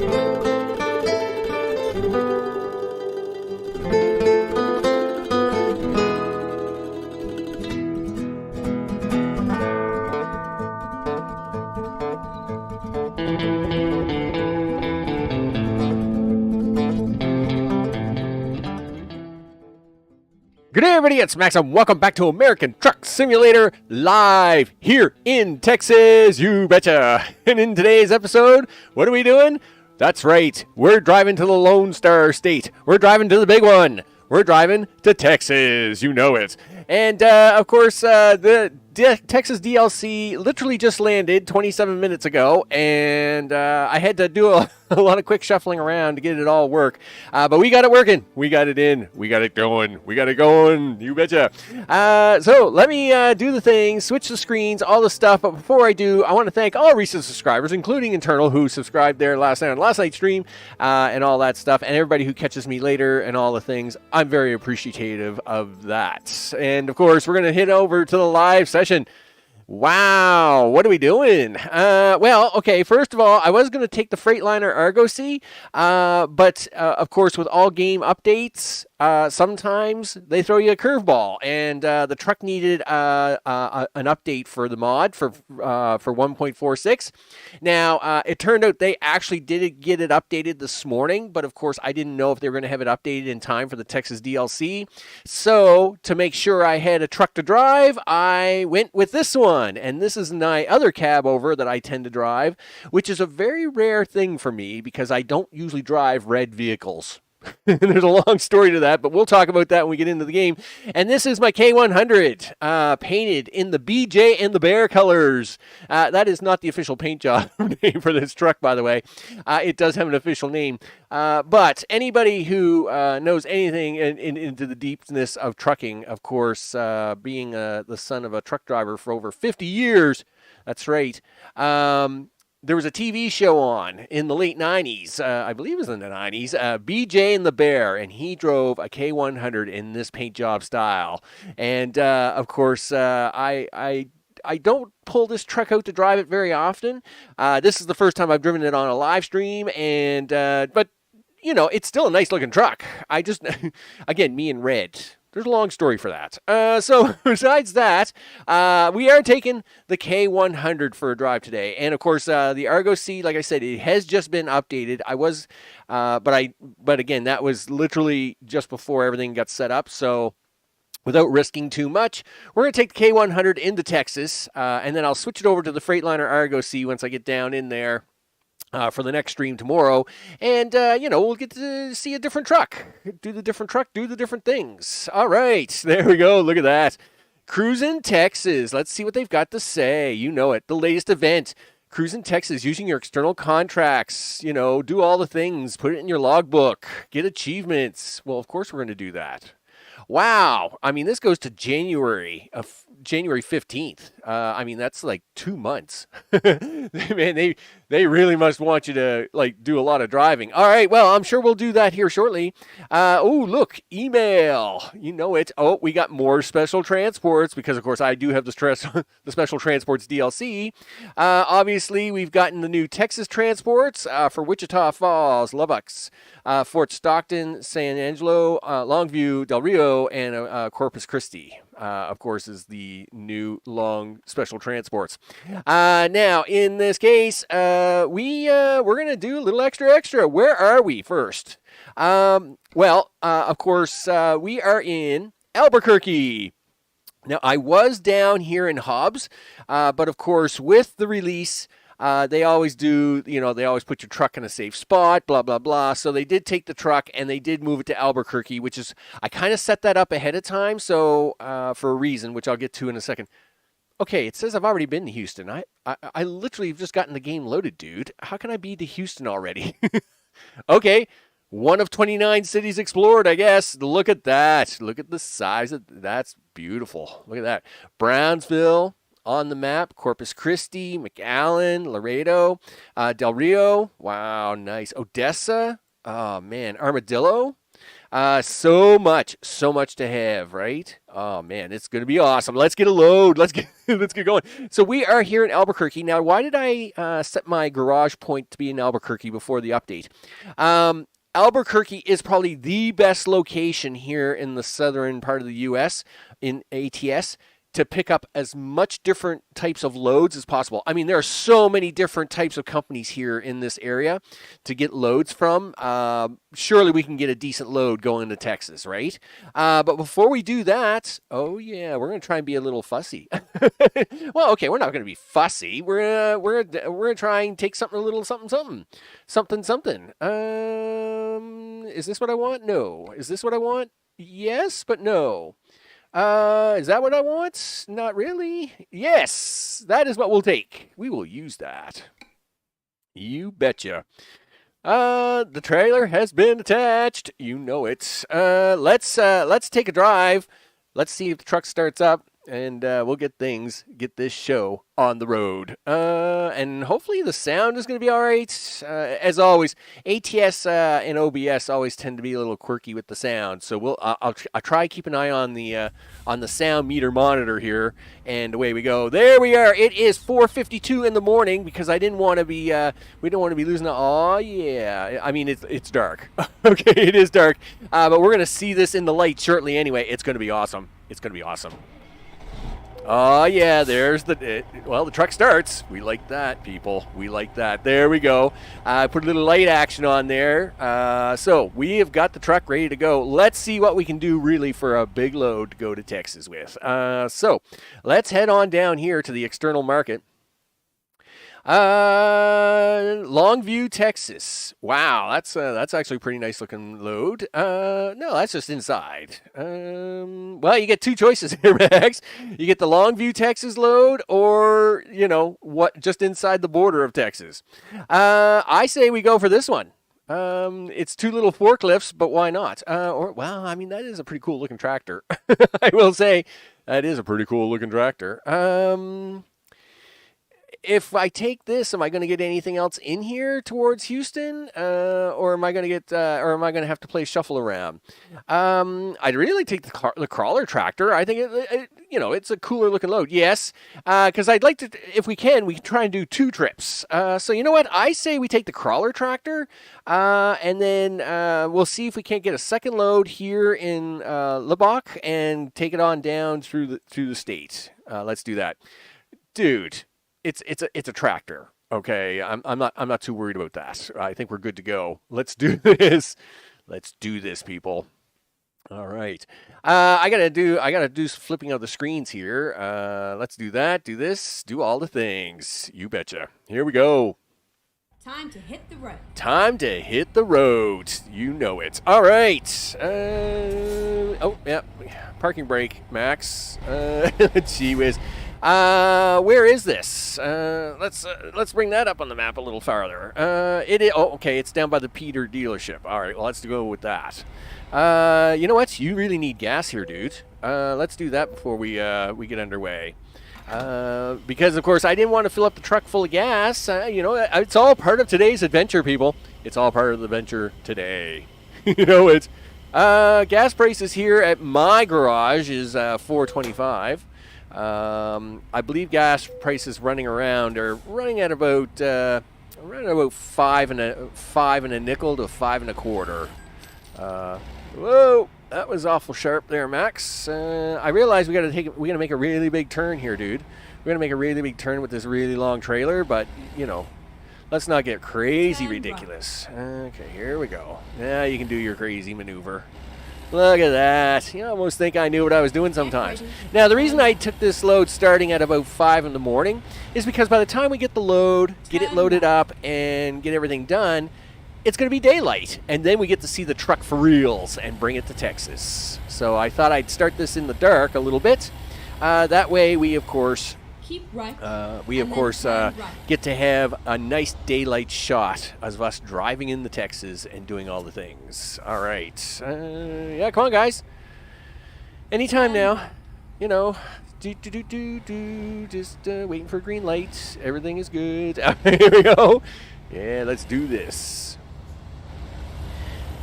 Good day, everybody. It's Max, and welcome back to American Truck Simulator live here in Texas. You betcha. And in today's episode, what are we doing? That's right. We're driving to the Lone Star State. We're driving to the big one. We're driving to Texas. You know it. And, of course, the Texas DLC literally just landed 27 minutes ago, and I had to do a lot of quick shuffling around to get it all work. But we got it working. We got it in. We got it going. We got it going. You betcha. So let me do the thing, switch the screens, all the stuff. But before I do, I want to thank all recent subscribers, including Internal, who subscribed there last night on last night's stream and all that stuff, and everybody who catches me later and all the things. I'm very appreciative of that. And, of course, we're going to head over to the live session. Wow, what are we doing? Well, okay, first of all, I was going to take the Freightliner Argosy, but, of course, with all game updates, sometimes they throw you a curveball, and the truck needed an update for the mod for 1.46. Now, it turned out they actually did get it updated this morning, but, of course, I didn't know if they were going to have it updated in time for the Texas DLC. So, to make sure I had a truck to drive, I went with this one. And this is my other cab over that I tend to drive, which is a very rare thing for me because I don't usually drive red vehicles. There's a long story to that, but we'll talk about that when we get into the game. And this is my K100, painted in the BJ and the Bear colors. That is not the official paint job name for this truck, by the way. It does have an official name. But anybody who knows anything into the deepness of trucking, of course, being the son of a truck driver for over 50 years, that's right. There was a TV show on in the late 90s, I believe it was in the 90s, BJ and the Bear, and he drove a K100 in this paint job style. And, of course, I don't pull this truck out to drive it very often. This is the first time I've driven it on a live stream, and but, you know, it's still a nice-looking truck. I just, again, me in red. There's a long story for that. So besides that, we are taking the K100 for a drive today. And of course, the Argosy, like I said, it has just been updated. But again, that was literally just before everything got set up. So without risking too much, we're going to take the K100 into Texas, and then I'll switch it over to the Freightliner Argosy once I get down in there. For the next stream tomorrow, and, you know, we'll get to see a different truck. Do the different truck, do the different things. All right, there we go. Look at that. Cruisin' Texas. Let's see what they've got to say. You know it. The latest event. Cruisin' Texas, using your external contracts. You know, do all the things. Put it in your logbook. Get achievements. Well, of course we're going to do that. Wow. I mean, this goes to January 15th. I mean, that's like 2 months. Man, they really must want you to, like, do a lot of driving. All right, well, I'm sure we'll do that here shortly. Oh, look, email. You know it. Oh, we got more special transports because, of course, I do have the special transports DLC. Obviously, we've gotten the new Texas transports for Wichita Falls, Lubbock, Fort Stockton, San Angelo, Longview, Del Rio, and Corpus Christi. Of course, is the new long special transports. Now, in this case, we're going to do a little extra. Where are we first? Well, of course, we are in Albuquerque. Now, I was down here in Hobbs, but of course, with the release, they always do, you know, they always put your truck in a safe spot, blah, blah, blah. So they did take the truck and they did move it to Albuquerque, which is, I kind of set that up ahead of time. So for a reason, which I'll get to in a second. Okay, it says I've already been to Houston. I literally have just gotten the game loaded, dude. How can I be to Houston already? Okay, one of 29 cities explored, I guess. Look at that. Look at the size of that's beautiful. Look at that. Brownsville on the map. Corpus Christi, McAllen, Laredo, Del Rio. Wow, nice. Odessa. Oh, man. Armadillo. So much to have, right? Oh man, it's gonna be awesome. Let's get a load. Let's get let's get going. So we are here in Albuquerque now. Why did I set my garage point to be in Albuquerque before the update? Albuquerque is probably the best location here in the southern part of the U.S. in ATS to pick up as much different types of loads as possible. I mean, there are so many different types of companies here in this area to get loads from. Surely we can get a decent load going to Texas, right? But before we do that, oh yeah, we're gonna try and be a little fussy. Well, okay, we're not gonna be fussy. We're gonna try and take something a little something. Is this what I want? No. Is this what I want? Yes, but no. Is that what I want? Not really. Yes, that is what we'll take. We will use that. You betcha. The trailer has been attached. You know it. Let's take a drive. Let's see if the truck starts up, and we'll get this show on the road. And hopefully the sound is going to be all right. As always, ATS and OBS always tend to be a little quirky with the sound. So I'll try to keep an eye on the sound meter monitor here, and away we go. There we are. It is 4:52 in the morning because I didn't want to be we don't want to be losing. Oh yeah, I mean it's dark. Okay, it is dark, but we're gonna see this in the light shortly. Anyway, it's gonna be awesome. It's gonna be awesome. Oh, yeah, there's the truck starts. We like that, people. We like that. There we go. Put a little light action on there. So we have got the truck ready to go. Let's see what we can do really for a big load to go to Texas with. So let's head on down here to the external market. Longview, Texas. Wow, that's actually a pretty nice looking load. No, that's just inside. Well, you get two choices here, Max. You get the Longview, Texas load, or just inside the border of Texas. I say we go for this one. It's two little forklifts, but why not? I mean, that is a pretty cool looking tractor. I will say that is a pretty cool looking tractor. If I take this, am I going to get anything else in here towards Houston, or am I going to have to play shuffle around? I'd really take the crawler tractor. I think it's a cooler looking load. Yes, because I'd like to. If we can try and do two trips. So you know what? I say we take the crawler tractor, and then we'll see if we can't get a second load here in Lubbock and take it on down through the state. Let's do that, dude. It's a tractor. Okay, I'm not too worried about that. I think we're good to go. Let's do this. Let's do this, people. All right. I gotta do some flipping of the screens here. Let's do that. Do this. Do all the things. You betcha. Here we go. Time to hit the road. Time to hit the road. You know it. All right. Oh yeah. Parking brake, Max. Gee whiz. Where is this? Let's bring that up on the map a little farther. Okay, it's down by the Peter dealership. All right, well, let's go with that. You know what? You really need gas here, dude. Let's do that before we get underway. Because of course I didn't want to fill up the truck full of gas. It's all part of today's adventure, people. It's all part of the adventure today. It's gas prices here at my garage is $4.25. I believe gas prices running at about five and a nickel to 5 1/4. Whoa, that was awful sharp there, Max. I realize we gotta make a really big turn here, dude. We're gonna make a really big turn with this really long trailer, but let's not get crazy ridiculous. Okay, here we go. Now you can do your crazy maneuver. Look at that. You almost think I knew what I was doing sometimes. Now, the reason I took this load starting at about 5 in the morning is because by the time we get the load, get it loaded up, and get everything done, it's going to be daylight. And then we get to see the truck for reals and bring it to Texas. So I thought I'd start this in the dark a little bit. That way we, of course... Keep right. Get to have a nice daylight shot of us driving into Texas and doing all the things. All right. Yeah, come on, guys. Anytime now. Just waiting for a green light. Everything is good. Here we go. Yeah, let's do this.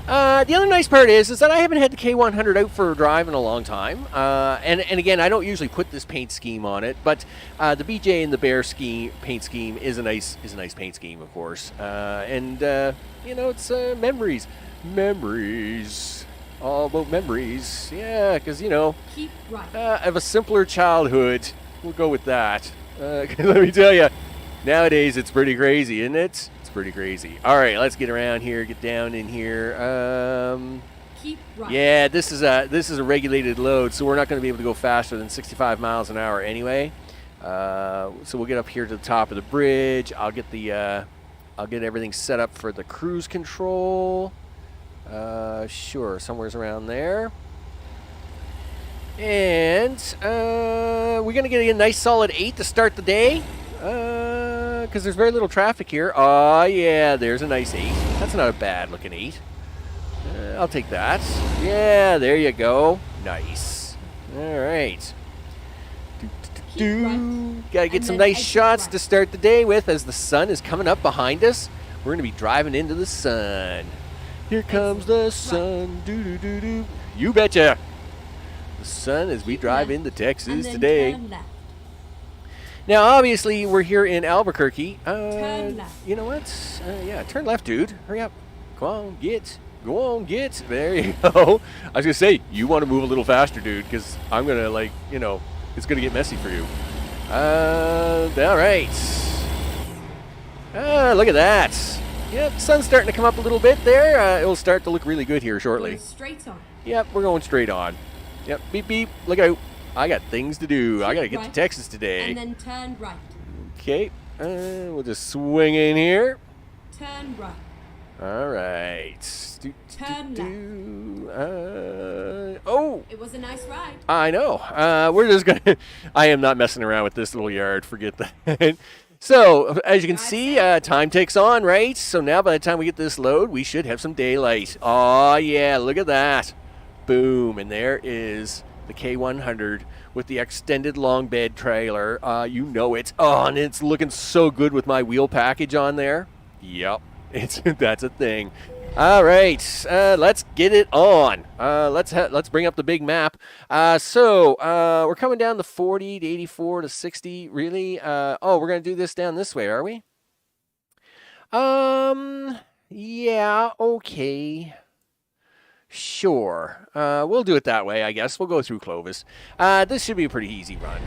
The other nice part is that I haven't had the K100 out for a drive in a long time. And again, I don't usually put this paint scheme on it, but the BJ and the Bear paint scheme is a nice paint scheme, of course. It's memories. Memories. All about memories. Yeah, because, Keep right. of a simpler childhood. We'll go with that. 'Cause let me tell you, nowadays it's pretty crazy, isn't it? It's pretty crazy. All right, let's get around here, get down in here. Keep right. Yeah, this is a regulated load, so we're not going to be able to go faster than 65 miles an hour anyway. So we'll get up here to the top of the bridge. I'll get everything set up for the cruise control. Sure, somewhere's around there. And we're going to get a nice solid 8 to start the day. Because there's very little traffic here. Oh, yeah, there's a nice 8. That's not a bad looking 8. I'll take that. Yeah, there you go. Nice. All right. Gotta get some nice shots to start the day with as the sun is coming up behind us. We're going to be driving into the sun. Here comes the sun. Do-do-do-do. You betcha. The sun as we drive into Texas today. Now, obviously, we're here in Albuquerque. Turn left. You know what? Yeah, turn left, dude. Hurry up. Come on, get. Go on, get. There you go. I was going to say, you want to move a little faster, dude, because I'm going to, it's going to get messy for you. All right. Look at that. Yep, sun's starting to come up a little bit there. It'll start to look really good here shortly. Go straight on. Yep, we're going straight on. Yep, beep, beep. Look out. I got things to do. I got to get to Texas today. And then turn right. Okay. We'll just swing in here. Turn right. All right. Turn Oh. It was a nice ride. I know. We're just going to... I am not messing around with this little yard. Forget that. So, as you can see, time ticks on, right? So now by the time we get this load, we should have some daylight. Oh, yeah. Look at that. Boom. And there is the K100 with the extended long bed trailer. You know it. Oh, and it's looking so good with my wheel package on there. Yep. That's a thing. All right, let's get it on. Let's bring up the big map. So we're coming down the 40 to 84 to 60. Really? We're gonna do this down this way, are we? Yeah. Okay. Sure. We'll do it that way, I guess. We'll go through Clovis. This should be a pretty easy run.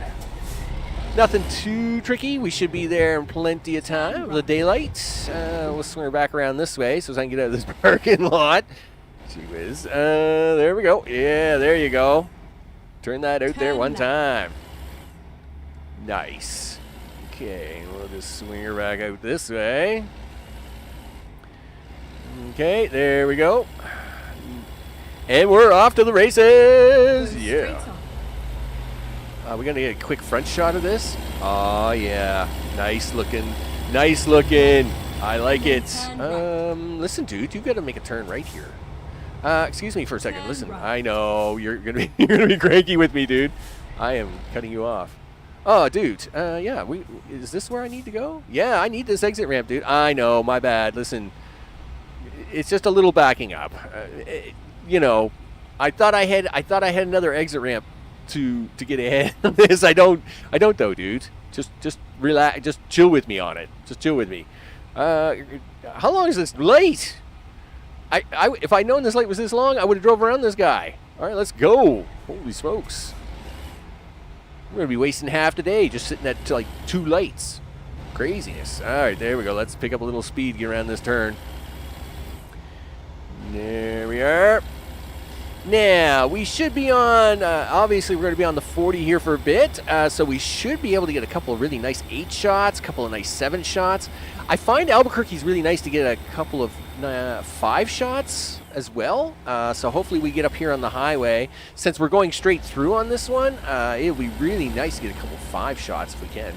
Nothing too tricky. We should be there in plenty of time. The daylight. We'll swing her back around this way so I can get out of this parking lot. Gee whiz. There we go. Yeah, there you go. Turn that out there one time. Nice. Okay, we'll just swing her back out this way. Okay, there we go. And we're off to the races. Yeah. We're going to get a quick front shot of this. Oh, yeah. Nice looking. Nice looking. I like it. Listen, dude, you got to make a turn right here. Excuse me for a second. Listen, I know you're going to be cranky with me, dude. I am cutting you off. Oh, dude. Yeah, is this where I need to go? Yeah, I need this exit ramp, dude. I know, my bad. Listen, it's just a little backing up. I thought I had another exit ramp to get ahead of this. I don't though, dude. Just relax. Just chill with me on it. Just chill with me. How long is this light? If I'd known this light was this long, I would have drove around this guy. All right, let's go. Holy smokes. We're gonna be wasting half the day just sitting at like 2 lights. Craziness. All right, there we go. Let's pick up a little speed, get around this turn. There we are. Now, we should be on, obviously we're going to be on the 40 here for a bit, so we should be able to get a couple of really nice 8 shots, a couple of nice 7 shots. I find Albuquerque's really nice to get a couple of 5 shots as well, so hopefully we get up here on the highway. Since we're going straight through on this one, it'll be really nice to get a couple of 5 shots if we can.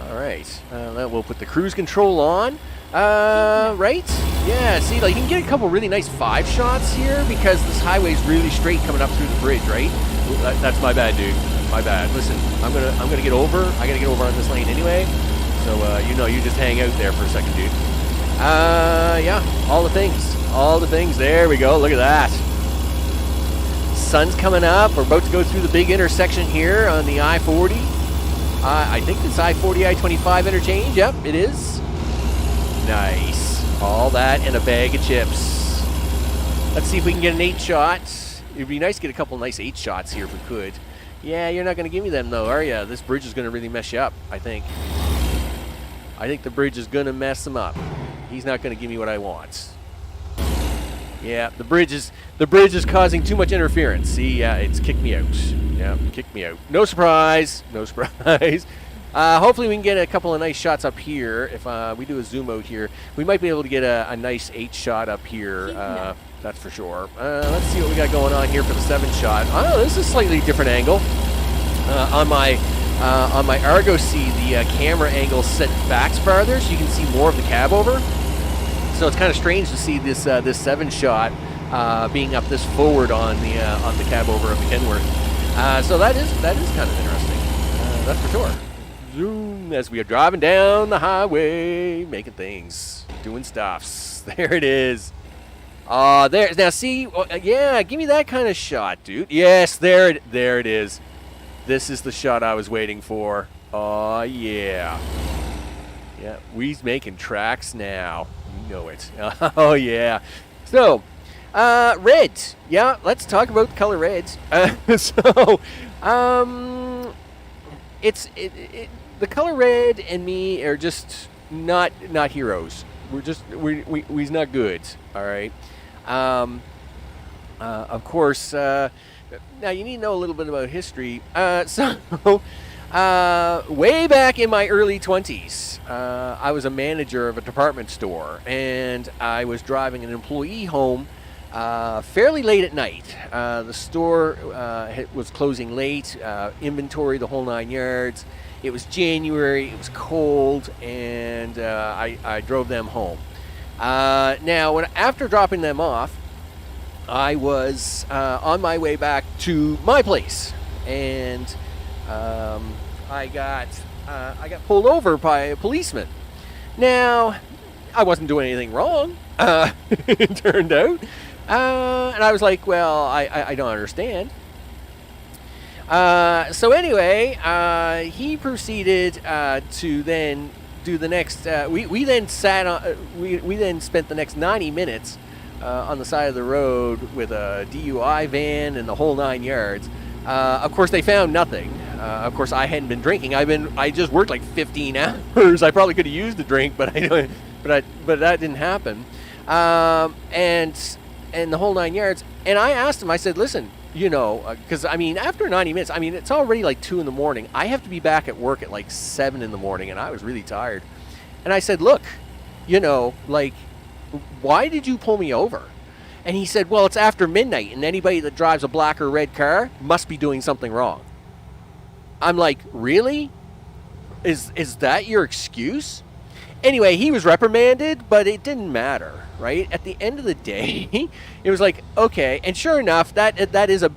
All right, then we'll put the cruise control on. Right? Yeah, see, like, you can get a couple really nice 5 shots here because this highway's really straight coming up through the bridge, right? That's my bad, dude. My bad. Listen, I'm gonna get over. I gotta get over on this lane anyway. So, you just hang out there for a second, dude. yeah, all the things. There we go. Look at that. Sun's coming up. We're about to go through the big intersection here on the I-40. I think it's I-40, I-25 interchange. Yep, it is. Nice. All that and a bag of chips. Let's see if we can get an 8 shot. It'd be nice to get a couple nice 8 shots here if we could. Yeah, you're not going to give me them though, are you? This bridge is going to really mess you up, I think. I think the bridge is going to mess him up. He's not going to give me what I want. Yeah, the bridge is causing too much interference. See, yeah, it's kicked me out. Yeah, kicked me out. No surprise. No surprise. Hopefully we can get a couple of nice shots up here. If we do a zoom out here, we might be able to get a nice 8 shot up here. That's for sure. Let's see what we got going on here for the 7 shot. Oh, this is a slightly different angle. On my Argo C, the camera angle set back farther, so you can see more of the cab over. So it's kind of strange to see this 7 shot being up this forward on the cab over of the Kenworth. So that is kind of interesting. That's for sure. Zoom as we are driving down the highway, making things, doing stuffs. There it is. There. Now see, yeah, give me that kind of shot, dude. Yes, there it is. This is the shot I was waiting for. Oh yeah. Yeah, we's making tracks now. You know it. Oh yeah. So, red. Yeah, let's talk about the color red. The color red and me are just not heroes. We's not good. All right. Of course. Now you need to know a little bit about history. Way back in my early 20s, I was a manager of a department store, and I was driving an employee home fairly late at night. The store was closing late, inventory, the whole 9 yards. It was January, it was cold, and I drove them home. Now, after dropping them off, I was on my way back to my place, and I got pulled over by a policeman. Now, I wasn't doing anything wrong, it turned out, and I was like, well, I don't understand. So anyway, he proceeded to then do the next. We then sat on. We then spent the next 90 minutes on the side of the road with a DUI van and the whole 9 yards. Of course, they found nothing. Of course, I hadn't been drinking. I just worked like 15 hours. I probably could have used a drink, but that didn't happen. And the whole 9 yards. And I asked him. I said, listen. Because, after 90 minutes, it's already like 2 in the morning. I have to be back at work at like 7 in the morning, and I was really tired. And I said, look, why did you pull me over? And he said, well, it's after midnight, and anybody that drives a black or red car must be doing something wrong. I'm like, really? Is that your excuse? Anyway, he was reprimanded, but it didn't matter, right? At the end of the day, it was like, okay, and sure enough, that is a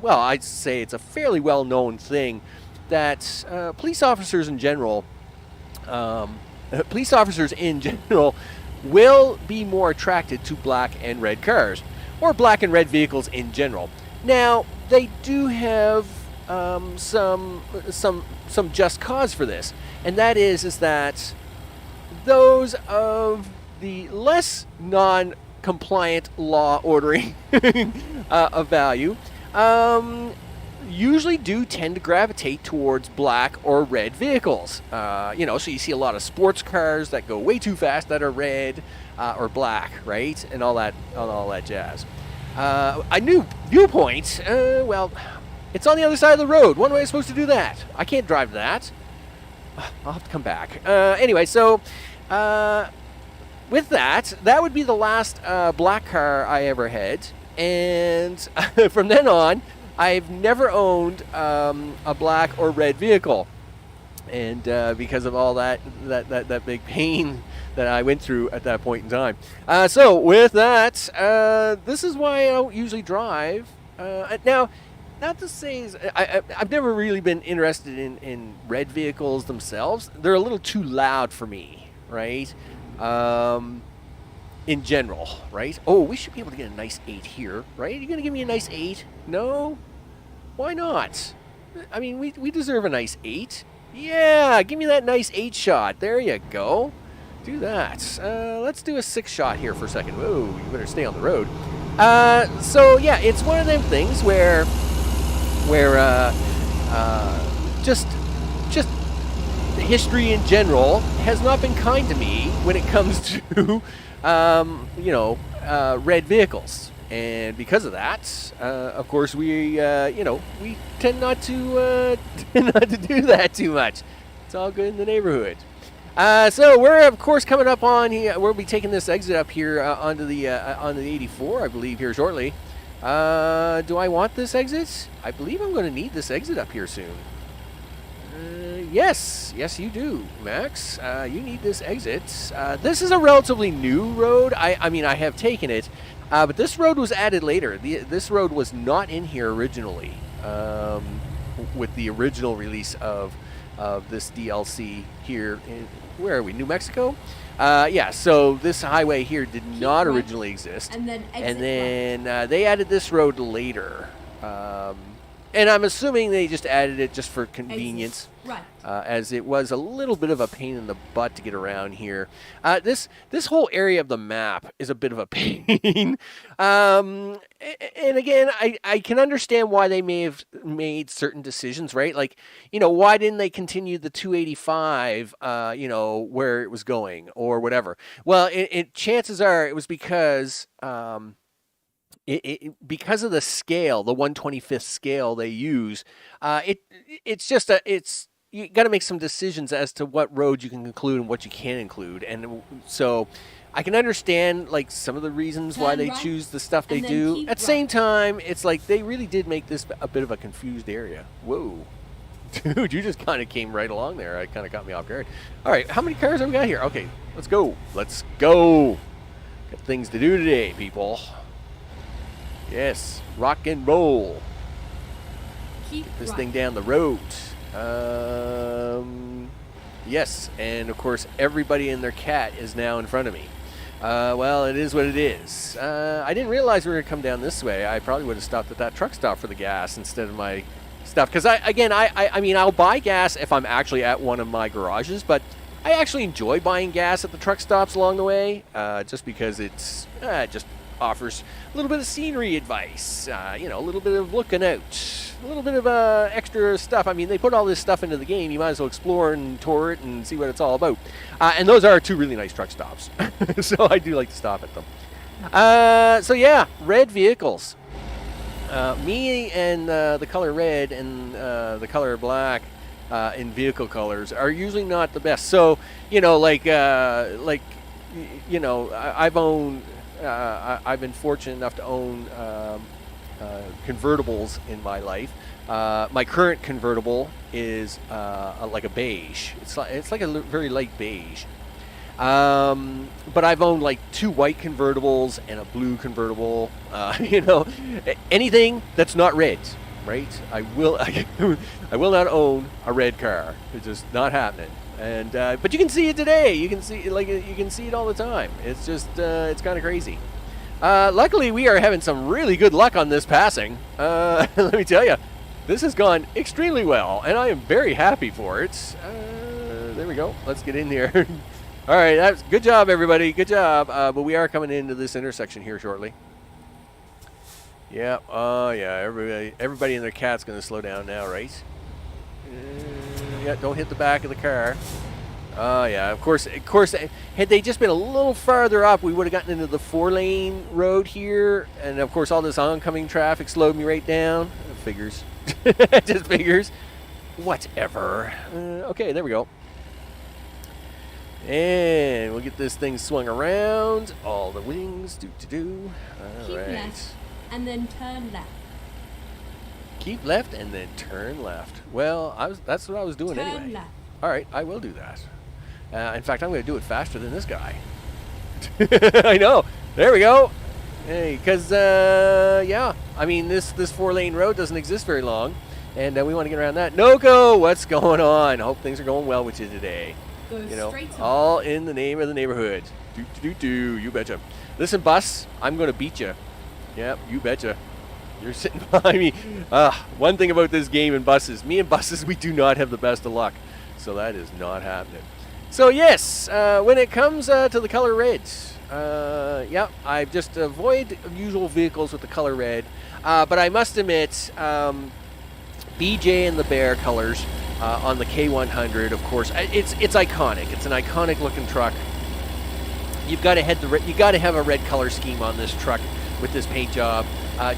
well, I'd say it's a fairly well-known thing that police officers in general will be more attracted to black and red cars, or black and red vehicles in general. Now, they do have some just cause for this, and that is that those of the less non-compliant law ordering of value usually do tend to gravitate towards black or red vehicles. So you see a lot of sports cars that go way too fast that are red or black, right? And all that jazz. A new viewpoint, well, it's on the other side of the road. When am I supposed to do that? I can't drive that. I'll have to come back. Anyway, so with that would be the last black car I ever had. And from then on, I've never owned a black or red vehicle. And because of all that big pain that I went through at that point in time. So with that, this is why I don't usually drive. Now, not to say, I've never really been interested in red vehicles themselves. They're a little too loud for me, right? in general, right? Oh, we should be able to get a nice 8 here, right? You're going to give me a nice 8? No? Why not? I mean, we deserve a nice 8. Yeah, give me that nice 8 shot. There you go. Do that. Let's do a 6 shot here for a second. Whoa, you better stay on the road. So yeah, it's one of them things where just history in general has not been kind to me when it comes to red vehicles, and because of that, of course, we tend not to do that too much. It's all good in the neighborhood. So we're of course coming up on here. We'll be taking this exit up here onto the 84, I believe, here shortly. Do I want this exit? I believe I'm going to need this exit up here soon. Yes, you do, Max. You need this exit. This is a relatively new road. I mean, I have taken it, but this road was added later. This road was not in here originally, with the original release of this DLC here in, where are we, New Mexico? Yeah, so this highway here did not originally exist. And then they added this road later. And I'm assuming they just added it just for convenience. Right. As it was a little bit of a pain in the butt to get around here. This whole area of the map is a bit of a pain. And again, I can understand why they may have made certain decisions, right? Like, why didn't they continue the 285, where it was going or whatever? Well, chances are it was because... because of the scale, the 1/25th scale they use, it's you got to make some decisions as to what roads you can include and what you can't include, and so I can understand like some of the reasons why they choose the stuff they do. At the same time, it's like they really did make this a bit of a confused area. Whoa, dude, you just kind of came right along there. It kind of got me off guard. All right, how many cars have we got here? Okay, let's go. Got things to do today, people. Yes, rock and roll. Keep this right. thing down the road. Yes, and of course everybody and their cat is now in front of me. Well, it is what it is. I didn't realize we were going to come down this way. I probably would have stopped at that truck stop for the gas instead of my stuff. Because I mean, I'll buy gas if I'm actually at one of my garages, but I actually enjoy buying gas at the truck stops along the way, just because it's just offers a little bit of scenery advice, a little bit of looking out, a little bit of extra stuff. I mean, they put all this stuff into the game. You might as well explore and tour it and see what it's all about. And those are two really nice truck stops. So I do like to stop at them. So yeah, red vehicles. Me and the color red and the color black in vehicle colors are usually not the best. So, I've been fortunate enough to own convertibles in my life. My current convertible is like a beige. It's like a very light beige. But I've owned like 2 white convertibles and a blue convertible. Anything that's not red, right? I will not own a red car. It's just not happening. And but you can see it today. You can see it all the time. It's just it's kind of crazy. Luckily, we are having some really good luck on this passing. Let me tell you, this has gone extremely well, and I am very happy for it. There we go. Let's get in here. All right, that's good job, everybody. Good job. But we are coming into this intersection here shortly. Yeah. Oh, yeah. Everybody and their cat's going to slow down now, right? Yeah, don't hit the back of the car. Oh, yeah, of course, had they just been a little farther up, we would have gotten into the 4-lane road here. And, of course, all this oncoming traffic slowed me right down. It figures. Just figures. Whatever. Okay, there we go. And we'll get this thing swung around. All the wings. Do. All Keep right. left and then turn left. Keep left and then turn left. Well, that's what I was doing anyway. Turn left. All right, I will do that. In fact, I'm going to do it faster than this guy. I know. There we go. Hey, because, yeah, I mean, this 4-lane road doesn't exist very long, and we want to get around that. No-go, what's going on? I hope things are going well with you today. Go straight on. All in the name of the neighborhood. You betcha. Listen, bus, I'm going to beat you. Yep, you betcha. You're sitting behind me. One thing about this game and buses, me and buses, we do not have the best of luck. So that is not happening. So yes, when it comes to the color red, yeah, I just avoid usual vehicles with the color red. But I must admit, BJ and the Bear colors on the K100, of course, it's iconic. It's an iconic looking truck. You've got to have a red color scheme on this truck with this paint job,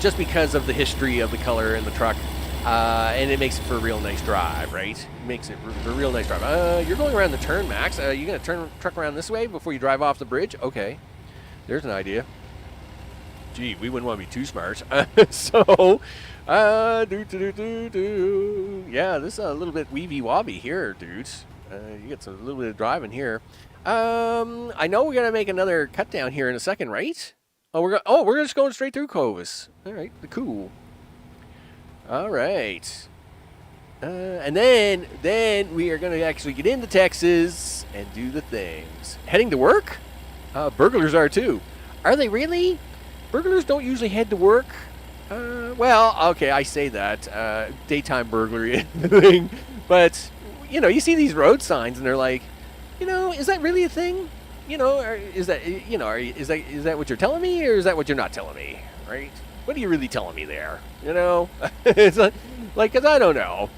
just because of the history of the color in the truck, and it makes it for a real nice drive, right? It makes it for a real nice drive. You're going around the turn, Max. You're going to turn the truck around this way before you drive off the bridge? Okay, there's an idea. Gee, we wouldn't want to be too smart. So, yeah, this is a little bit weavy-wobby here, dudes. You get a little bit of driving here. I know we're gonna make another cut down here in a second, right? We're just going straight through Clovis. All right, cool. All right, and then we are gonna actually get into Texas and do the things. Heading to work? Burglars are too. Are they really? Burglars don't usually head to work. Well, okay, I say that. Daytime burglary thing. But, you know, you see these road signs and they're like, you know, is that really a thing? You know, or is that, you know, is that what you're telling me, or is that what you're not telling me, right? What are you really telling me there? You know? It's like, because I don't know.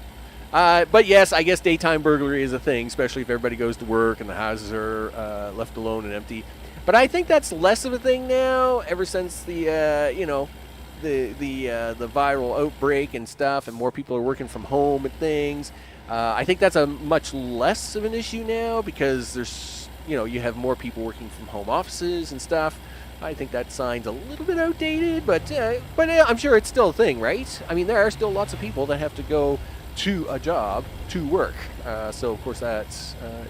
But yes, I guess daytime burglary is a thing, especially if everybody goes to work and the houses are left alone and empty. But I think that's less of a thing now, ever since the, you know, the viral outbreak and stuff, and more people are working from home and things. I think that's a much less of an issue now, because there's, you know, you have more people working from home offices and stuff. I think that sign's a little bit outdated, but I'm sure it's still a thing, right? I mean, there are still lots of people that have to go to a job to work. So of course that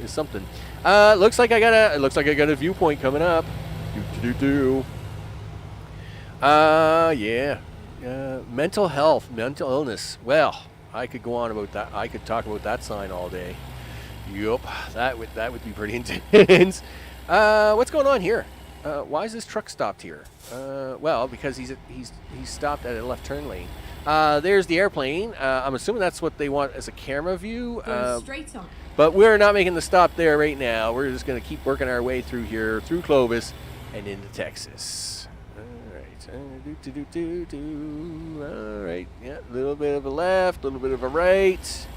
is something. Looks like I got a viewpoint coming up. Yeah. Mental health, mental illness. Well, I could go on about that. I could talk about that sign all day. Yup, that would be pretty intense. What's going on here? Why is this truck stopped here? Well, because he's stopped at a left turn lane. There's the airplane. I'm assuming that's what they want as a camera view. Go straight on. But we're not making the stop there right now. We're just going to keep working our way through here, through Clovis, and into Texas. All right. All right. Yeah, a little bit of a left, a little bit of a right.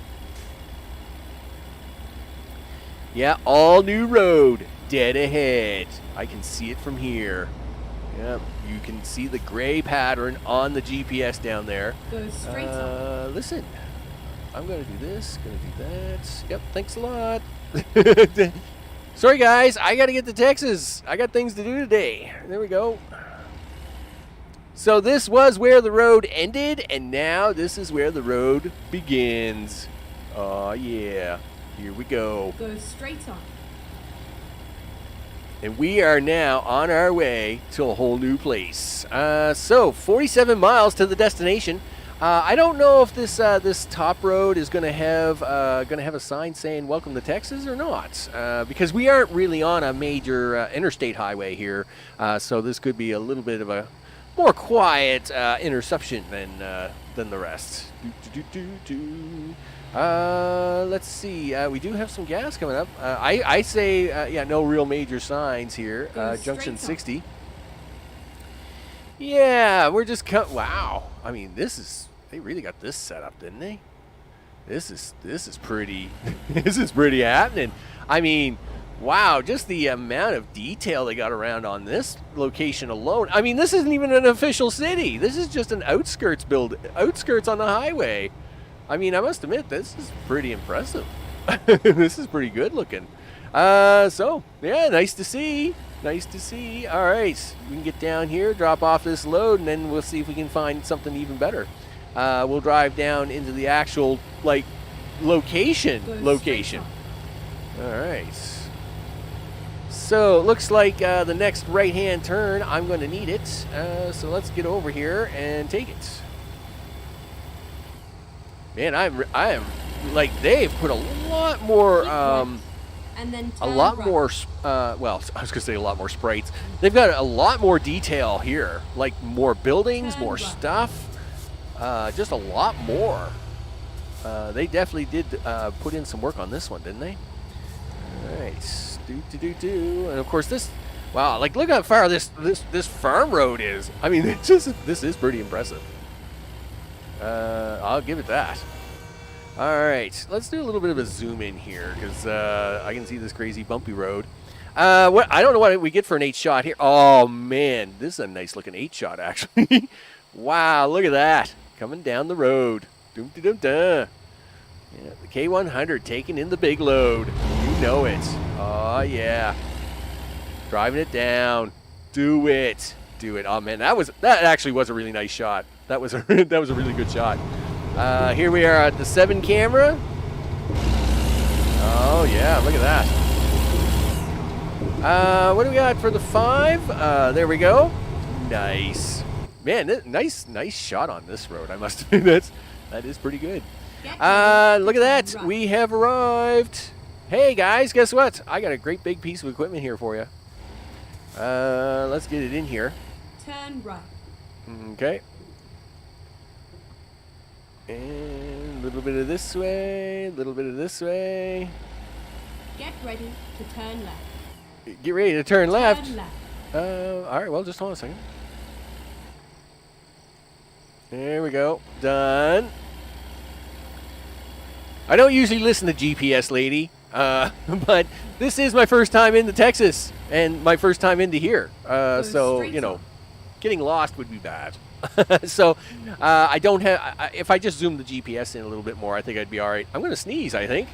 Yeah, all new road, dead ahead. I can see it from here. Yep, you can see the gray pattern on the GPS down there. Go straight on. Listen, I'm going to do this, going to do that. Yep, thanks a lot. Sorry, guys, I got to get to Texas. I got things to do today. There we go. So this was where the road ended, and now this is where the road begins. Oh, yeah. Here we go. Go straight on. And we are now on our way to a whole new place. So 47 miles to the destination. I don't know if this top road is going to have a sign saying "Welcome to Texas" or not, because we aren't really on a major interstate highway here. So this could be a little bit of a more quiet interception than the rest. Let's see. We do have some gas coming up. I say, yeah, no real major signs here. Junction 60. Yeah, we're just wow. I mean, they really got this set up, didn't they? This is pretty. This is pretty happening. I mean, wow, just the amount of detail they got around on this location alone. I mean, this isn't even an official city. This is just an outskirts on the highway. I mean, I must admit, this is pretty impressive. This is pretty good looking. So, yeah, nice to see. Nice to see. All right, we can get down here, drop off this load, and then we'll see if we can find something even better. We'll drive down into the actual, like, location. All right. So, it looks like the next right-hand turn, I'm going to need it. So let's get over here and take it. Man, I am like, they've put a lot more and then a turn lot right. more, well, I was going to say a lot more sprites. They've got a lot more detail here, like more buildings, Turn more right. stuff, just a lot more. They definitely did put in some work on this one, didn't they? All right, do. And of course this, wow, like look how far this farm road is. I mean, this is pretty impressive. I'll give it that. All right, let's do a little bit of a zoom in here because I can see this crazy bumpy road. What I don't know what we get for an 8 shot here. Oh man, this is a nice looking 8 shot actually. Wow, look at that coming down the road. Dum dum dum. Yeah, the K100 taking in the big load. You know it. Oh yeah, driving it down. Do it. Oh man, that actually was a really nice shot. That was a really good shot. Here we are at the 7 camera. Oh yeah, look at that. What do we got for the 5? There we go. Nice. Man, nice shot on this road. I must admit, that is pretty good. Look at that. We have arrived. Hey guys, guess what? I got a great big piece of equipment here for you. Let's get it in here. Turn right. Okay. And a little bit of this way, a little bit of this way. Get ready to turn left. Get ready to turn left. Turn left. All right, well, just hold on a second. There we go. Done. I don't usually listen to GPS, lady, but this is my first time into Texas and my first time into here. So, you know, getting lost would be bad. So I don't have, if I just zoom the GPS in a little bit more, I think I'd be all right. I'm going to sneeze, I think.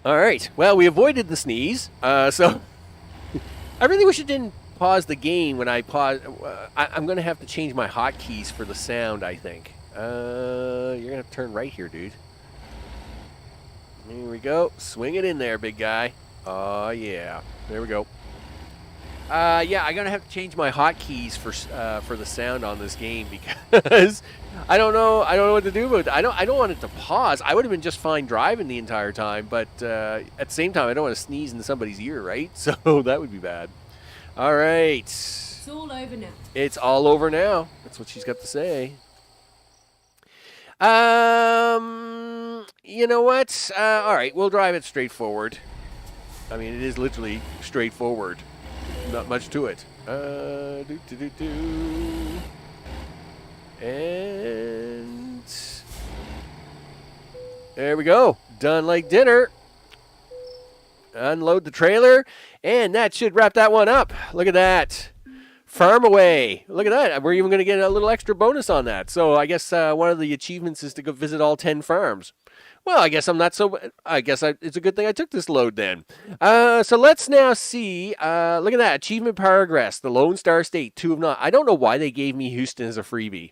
All right. Well, we avoided the sneeze. So I really wish it didn't pause the game when I pause. I'm going to have to change my hotkeys for the sound, I think. You're going to have to turn right here, dude. Here we go. Swing it in there, big guy. Oh, yeah. There we go. Yeah, I'm gonna have to change my hotkeys for the sound on this game because I don't know what to do. But I don't want it to pause. I would have been just fine driving the entire time, but at the same time, I don't want to sneeze in somebody's ear, right? So that would be bad. All right. It's all over now. It's all over now. That's what she's got to say. You know what? All right, we'll drive it straight forward. I mean, it is literally straightforward. Not much to it. And there we go. Done like dinner. Unload the trailer, and that should wrap that one up. Look at that. Farm away. Look at that. We're even going to get a little extra bonus on that. So I guess one of the achievements is to go visit all 10 farms. Well, I guess I'm not so. I guess it's a good thing I took this load then. So let's now see. Look at that. Achievement progress. The Lone Star State, 2 of 9. I don't know why they gave me Houston as a freebie.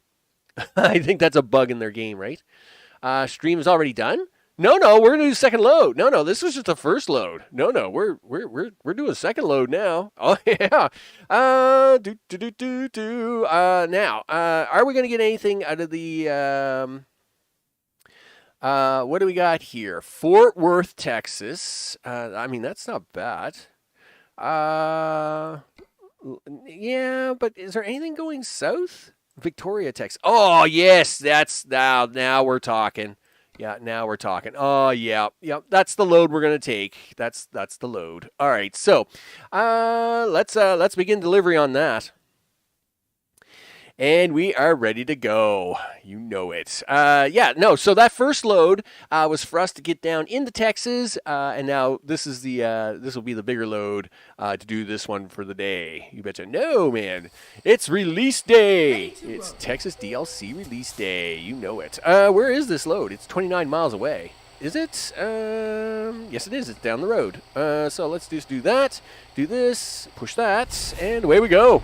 I think that's a bug in their game, right? Stream is already done. No, we're gonna do the second load. No, this was just the first load. No, we're doing a second load now. Oh yeah. Now, are we gonna get anything out of the what do we got here? Fort Worth, Texas. I mean, that's not bad. Yeah, but is there anything going south? Victoria, Texas. Oh, yes, that's now we're talking. Yeah, now we're talking. Oh, yeah. That's the load we're gonna take. That's the load. All right, so let's begin delivery on that. And we are ready to go. You know it. So that first load was for us to get down into Texas, and now this will be the bigger load to do this one for the day. You betcha. No, man. It's release day. It's Texas DLC release day. You know it. Where is this load? It's 29 miles away. Is it? Yes, it is. It's down the road. So let's just do that. Do this. Push that. And away we go.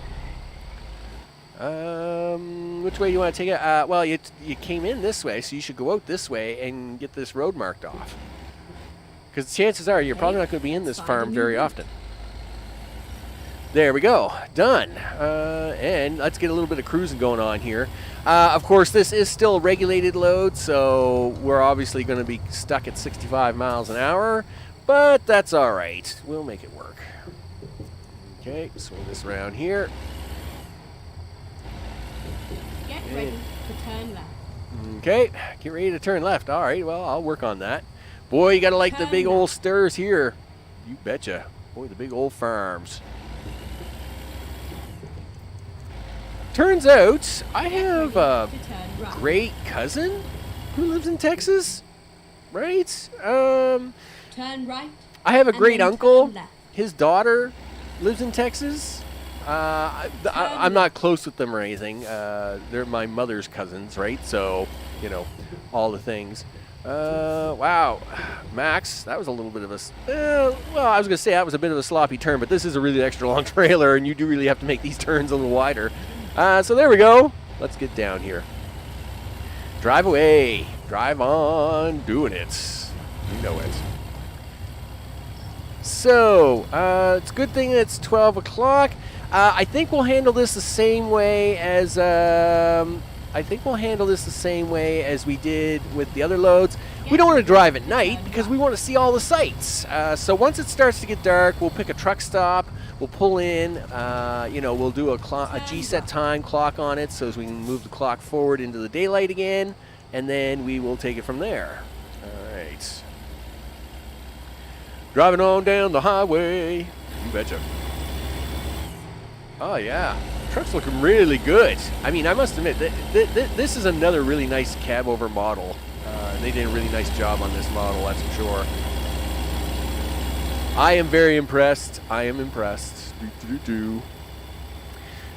Which way do you want to take it? Well, you came in this way, so you should go out this way and get this road marked off. Because chances are you're probably not going to be in this farm very often. There we go. Done. And let's get a little bit of cruising going on here. Of course, this is still a regulated load, so we're obviously going to be stuck at 65 miles an hour, but that's all right. We'll make it work. Okay, swing this around here. Get ready to turn left. Okay, get ready to turn left. All right, well, I'll work on that. Boy, you got to like the big old stirs here. You betcha. Boy, the big old farms. Turns out I have a great cousin who lives in Texas, right? Turn right. I have a great uncle. Left. His daughter lives in Texas. I'm not close with them or anything. They're my mother's cousins, right? So, you know, all the things. Wow, Max, that was a little bit of a, well, I was going to say that was a bit of a sloppy turn, but this is a really extra long trailer, and you do really have to make these turns a little wider. So there we go. Let's get down here. Drive away. Drive on. Doing it. You know it. So, it's a good thing that it's 12 o'clock. I think we'll handle this the same way as we did with the other loads. We don't want to drive at night because we want to see all the sights. So once it starts to get dark, we'll pick a truck stop. We'll pull in. We'll do a G-set time clock on it so as we can move the clock forward into the daylight again, and then we will take it from there. All right. Driving on down the highway. You betcha. Oh, yeah. The truck's looking really good. I mean, I must admit, this is another really nice cab-over model. They did a really nice job on this model, that's for sure. I am very impressed. I am impressed.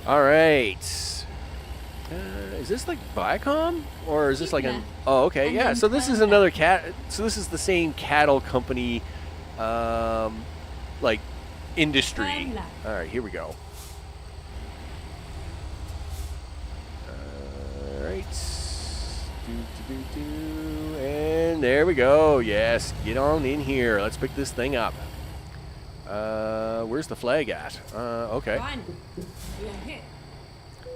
All right. Is this like Viacom? Or is this like an... Oh, okay. Yeah, so this is another So this is the same cattle company, like, industry. All right, here we go. And there we go. Yes, get on in here. Let's pick this thing up. Where's the flag at? Okay. We are here.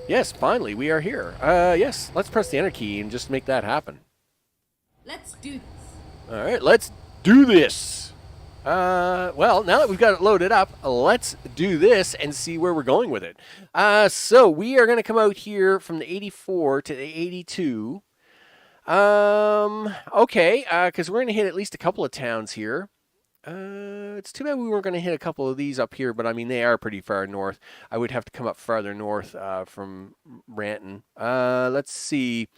Yes, finally, we are here. Yes, let's press the enter key and just make that happen. Let's do this. All right, let's do this. Well, now that we've got it loaded up, let's do this and see where we're going with it. So we are going to come out here from the 84 to the 82. Okay, because we're going to hit at least a couple of towns here. It's too bad we weren't going to hit a couple of these up here, but I mean, they are pretty far north. I would have to come up farther north from Ranton. Let's see.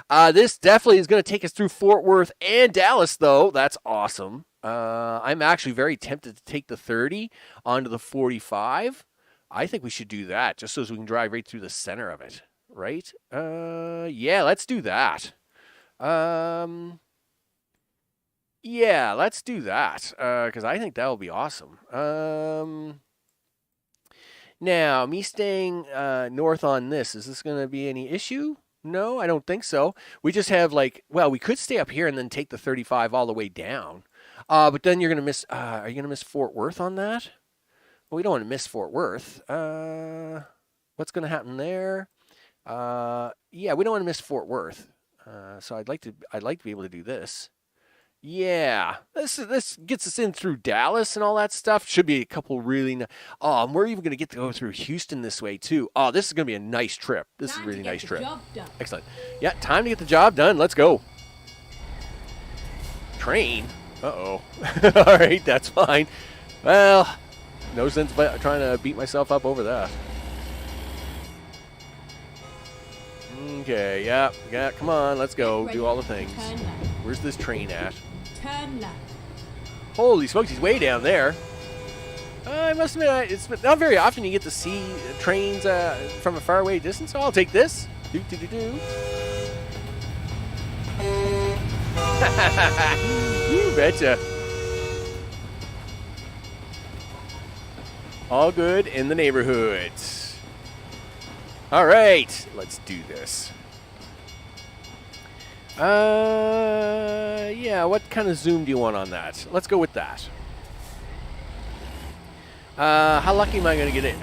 This definitely is going to take us through Fort Worth and Dallas, though. That's awesome. I'm actually very tempted to take the 30 onto the 45. I think we should do that just so as we can drive right through the center of it, right? Yeah, let's do that. Yeah, let's do that, because I think that will be awesome. Now, me staying north on this, is this going to be any issue? No, I don't think so. We just have like, well, we could stay up here and then take the 35 all the way down. But then you're going to miss, are you going to miss Fort Worth on that? Well, we don't want to miss Fort Worth. What's going to happen there? Yeah, we don't want to miss Fort Worth. So I'd like to be able to do this. Yeah, this gets us in through Dallas and all that stuff. Should be a couple really. Oh, and we're even going to get to go through Houston this way too. Oh, this is going to be a nice trip. This is a really nice trip. Excellent. Yeah, time to get the job done. Let's go. Train. Uh-oh. All right, that's fine. Well, no sense trying to beat myself up over that. Okay, yeah, come on, let's go. Do all the things. Where's this train at? Turn left. Holy smokes, he's way down there. I must admit, it's not very often you get to see trains from a faraway distance, so I'll take this. Do. You betcha. All good in the neighborhood. All right, let's do this. Yeah, what kind of zoom do you want on that? Let's go with that. How lucky am I going to get it?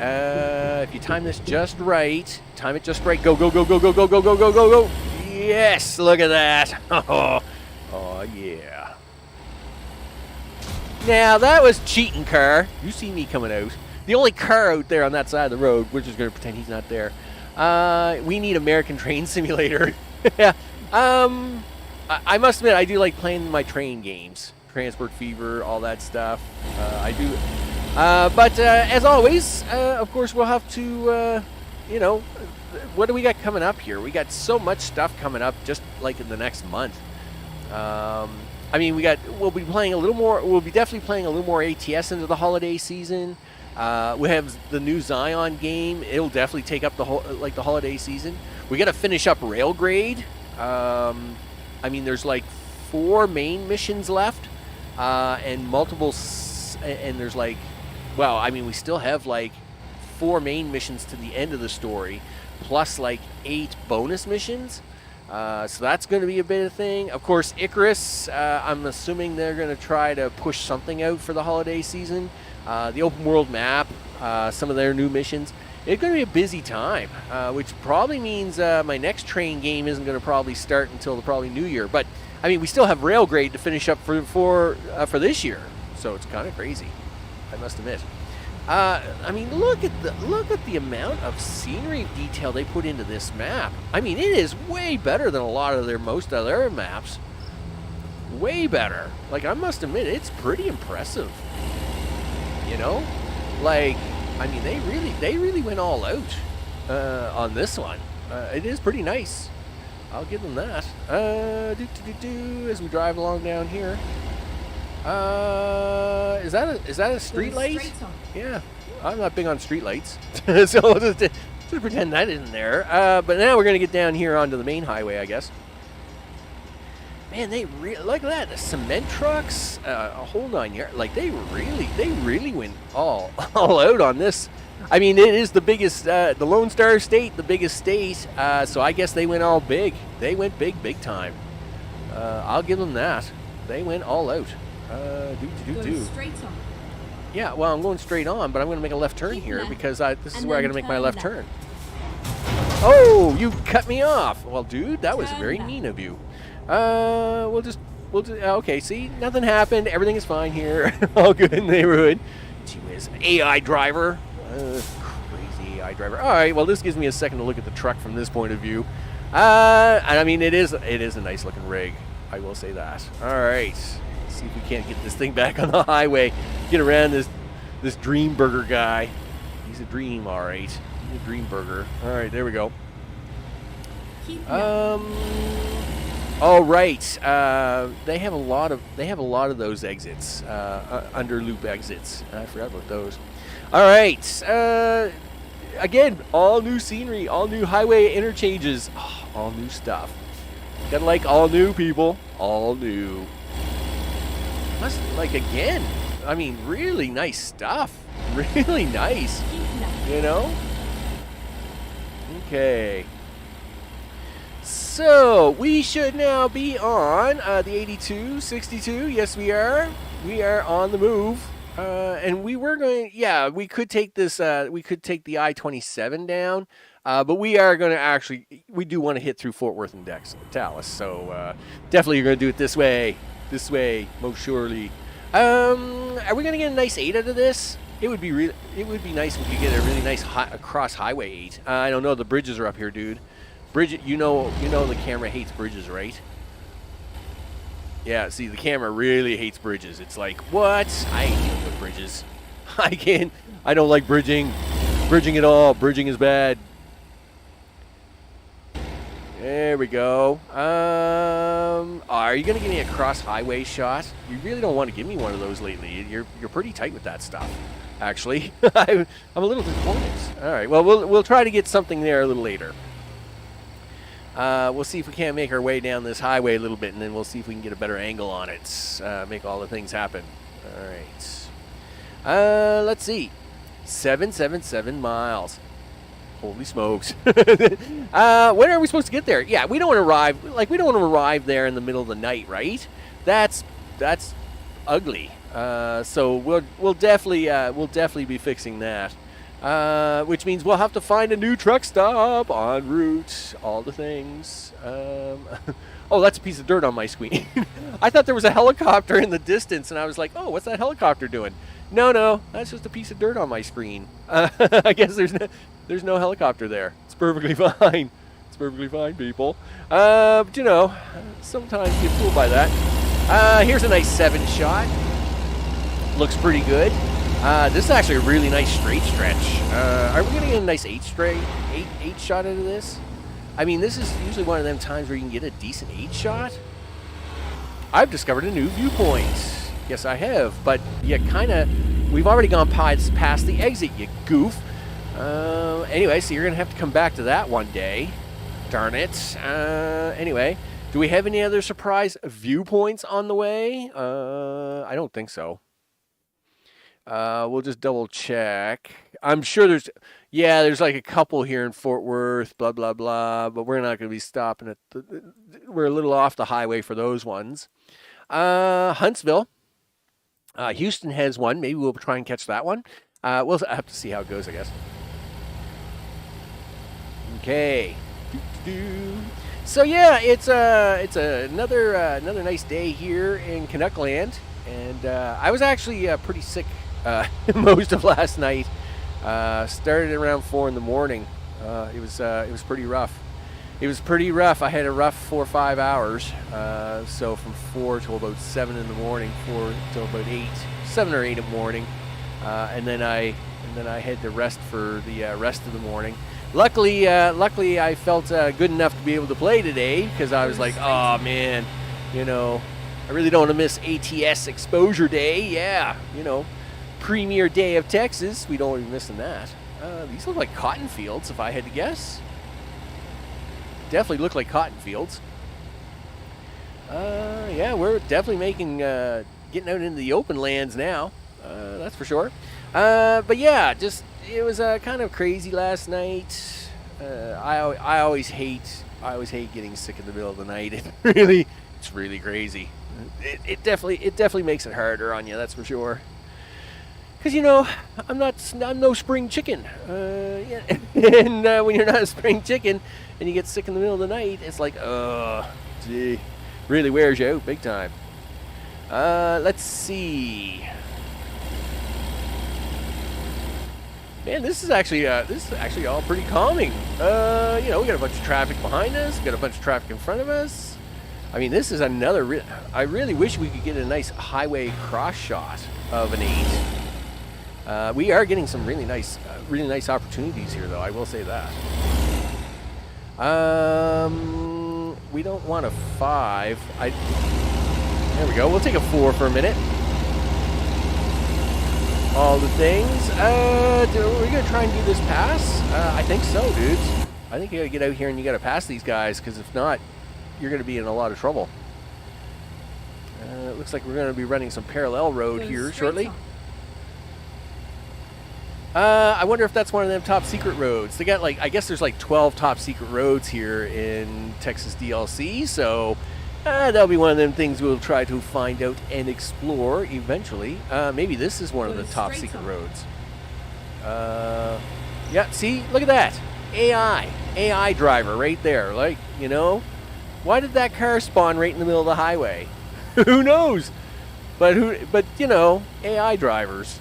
If you time this just right, time it just right. Go, go, go, go, go, go, go, go, go, go, go. Yes, look at that. Oh, yeah. Now, that was cheating, car. You see me coming out. The only car out there on that side of the road, we're just going to pretend he's not there. We need American Train Simulator. Yeah. I must admit, I do like playing my train games. Transport Fever, all that stuff. I do. But as always, of course, we'll have to, you know, what do we got coming up here? We got so much stuff coming up just like in the next month. I mean, we'll be playing a little more, we'll be definitely playing a little more ATS into the holiday season. We have the new Zion game. It'll definitely take up the whole, like the holiday season. We got to finish up Railgrade. I mean, there's like 4 main missions left, and multiple, and there's like, well, I mean, we still have like 4 main missions to the end of the story, plus like 8 bonus missions. So that's going to be a bit of a thing. Of course, Icarus, I'm assuming they're going to try to push something out for the holiday season. The open world map, some of their new missions. It's going to be a busy time, which probably means my next train game isn't going to probably start until the probably New Year. But I mean, we still have Railgrade to finish up for this year, so it's kind of crazy, I must admit. I mean, look at the amount of scenery detail they put into this map. I mean, it is way better than a lot of most of their maps. Way better. Like, I must admit, it's pretty impressive. You know, like, I mean, they really went all out on this one. It is pretty nice. I'll give them that. As we drive along down here. Is that a street light? Yeah, I'm not big on street lights, so we'll just pretend that isn't there. But now we're gonna get down here onto the main highway, I guess. Man, look at that, the cement trucks, hold on here. Like they really went all out on this. I mean, it is the biggest, the Lone Star State, the biggest state. So I guess they went all big. They went big time. I'll give them that. They went all out. Straight on. Yeah, well, I'm going straight on, but I'm going to make a left turn here because this is where I'm going to make my left turn. Oh, you cut me off. Well, dude, that was very mean of you. We'll just okay, see, nothing happened. Everything is fine here. All good in the neighborhood. Gee whiz, AI driver. Crazy AI driver. All right, well, this gives me a second to look at the truck from this point of view. And I mean, it is a nice looking rig. I will say that. All right. Let's see if we can't get this thing back on the highway. Get around this Dream Burger guy. He's a dream, all right. He's a Dream Burger. All right, there we go. All right. They have a lot of those exits, under loop exits. I forgot about those. All right. Again, all new scenery, all new highway interchanges, all new stuff. Gotta like all new, people. All new. Must like again. I mean, really nice stuff. Really nice. You know. Okay. So, we should now be on the 8262. Yes, we are. We are on the move. And we were going, yeah, we could take this, we could take the I-27 down. But we are going to actually, we do want to hit through Fort Worth and Dallas. So, definitely you're going to do it this way, most surely. Are we going to get a nice 8 out of this? It would be nice if we could get a really nice cross highway 8. I don't know, the bridges are up here, dude. Bridget, you know the camera hates bridges, right? Yeah, see, the camera really hates bridges. It's like, what? I ain't dealing with bridges. I don't like bridging at all. Bridging is bad. There we go. Are you going to give me a cross highway shot? You really don't want to give me one of those lately. You're pretty tight with that stuff, actually. I'm a little disappointed. All right, well, we'll try to get something there a little later. We'll see if we can't make our way down this highway a little bit, and then we'll see if we can get a better angle on it. Make all the things happen. All right. Let's see. 777 miles. Holy smokes. When are we supposed to get there? Yeah, we don't want to arrive there in the middle of the night, right? That's ugly. So we'll definitely be fixing that. Which means we'll have to find a new truck stop en route. All the things. Oh, that's a piece of dirt on my screen. I thought there was a helicopter in the distance, and I was like, oh, what's that helicopter doing? No, that's just a piece of dirt on my screen. I guess there's no helicopter there. It's perfectly fine. It's perfectly fine, people. But you know, sometimes you get fooled by that. Here's a nice 7 shot. Looks pretty good. This is actually a really nice straight stretch. Are we going to get a nice 8 shot out of this? I mean, this is usually one of them times where you can get a decent 8 shot. I've discovered a new viewpoint. Yes, I have. But we've already gone past the exit, you goof. Anyway, so you're going to have to come back to that one day. Darn it. Anyway, do we have any other surprise viewpoints on the way? I don't think so. We'll just double check. I'm sure there's like a couple here in Fort Worth, blah, blah, blah, but we're not going to be stopping at we're a little off the highway for those ones. Huntsville. Houston has one. Maybe we'll try and catch that one. We'll have to see how it goes, I guess. Okay. So yeah, it's another nice day here in Canuckland, and I was actually pretty sick most of last night. Started around 4 in the morning. It was pretty rough. It was pretty rough. I had a rough 4 or 5 hours. So from 4 till about 7 in the morning, 4 till about 7 or 8 in the morning, and then I had to rest for the rest of the morning. Luckily, I felt good enough to be able to play today, because I was like, oh man, you know, I really don't want to miss ATS Exposure Day. Yeah, you know, premier day of Texas. We don't want to be missing that. These look like cotton fields, if I had to guess. Definitely look like cotton fields. Yeah, we're definitely getting out into the open lands now. That's for sure. But yeah, it was kind of crazy last night. I always hate getting sick in the middle of the night. It's really crazy. It definitely makes it harder on you. That's for sure. Because, you know, I'm no spring chicken. Yeah. And when you're not a spring chicken and you get sick in the middle of the night, it's like, gee, really wears you out big time. Let's see. Man, this is actually all pretty calming. You know, we got a bunch of traffic behind us. We got a bunch of traffic in front of us. I mean, this is another. I really wish we could get a nice highway cross shot of an 8. We are getting some really nice opportunities here, though. I will say that. We don't want a 5. There we go. We'll take a 4 for a minute. All the things. Are we going to try and do this pass? I think so, dudes. I think you got to get out here and you got to pass these guys, because if not, you're going to be in a lot of trouble. It looks like we're going to be running some parallel road here shortly. I wonder if that's one of them top secret roads. They got I guess there's 12 top secret roads here in Texas DLC, so that'll be one of them things we'll try to find out and explore eventually. Maybe this is one of the top secret roads. Yeah, see, look at that. AI driver right there. Like, you know, why did that car spawn right in the middle of the highway? Who knows? But you know, AI drivers.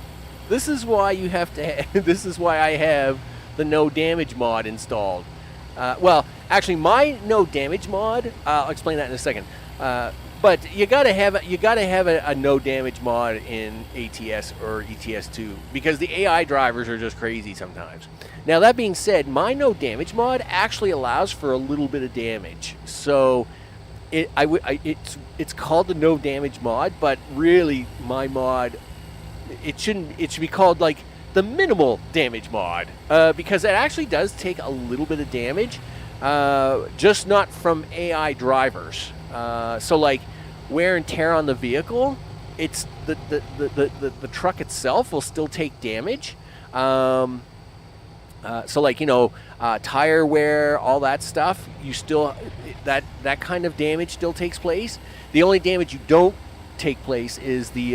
This is why you have to. This is why I have the no damage mod installed. Well, actually, my no damage mod. I'll explain that in a second. But you gotta have a no damage mod in ATS or ETS2, because the AI drivers are just crazy sometimes. Now that being said, my no damage mod actually allows for a little bit of damage. So it's called the no damage mod, but really my mod. It should be called like the minimal damage mod, because it actually does take a little bit of damage, just not from AI drivers. So like wear and tear on the vehicle, it's the truck itself will still take damage. So like, you know, tire wear, all that stuff, you still that kind of damage still takes place. The only damage you don't take place is the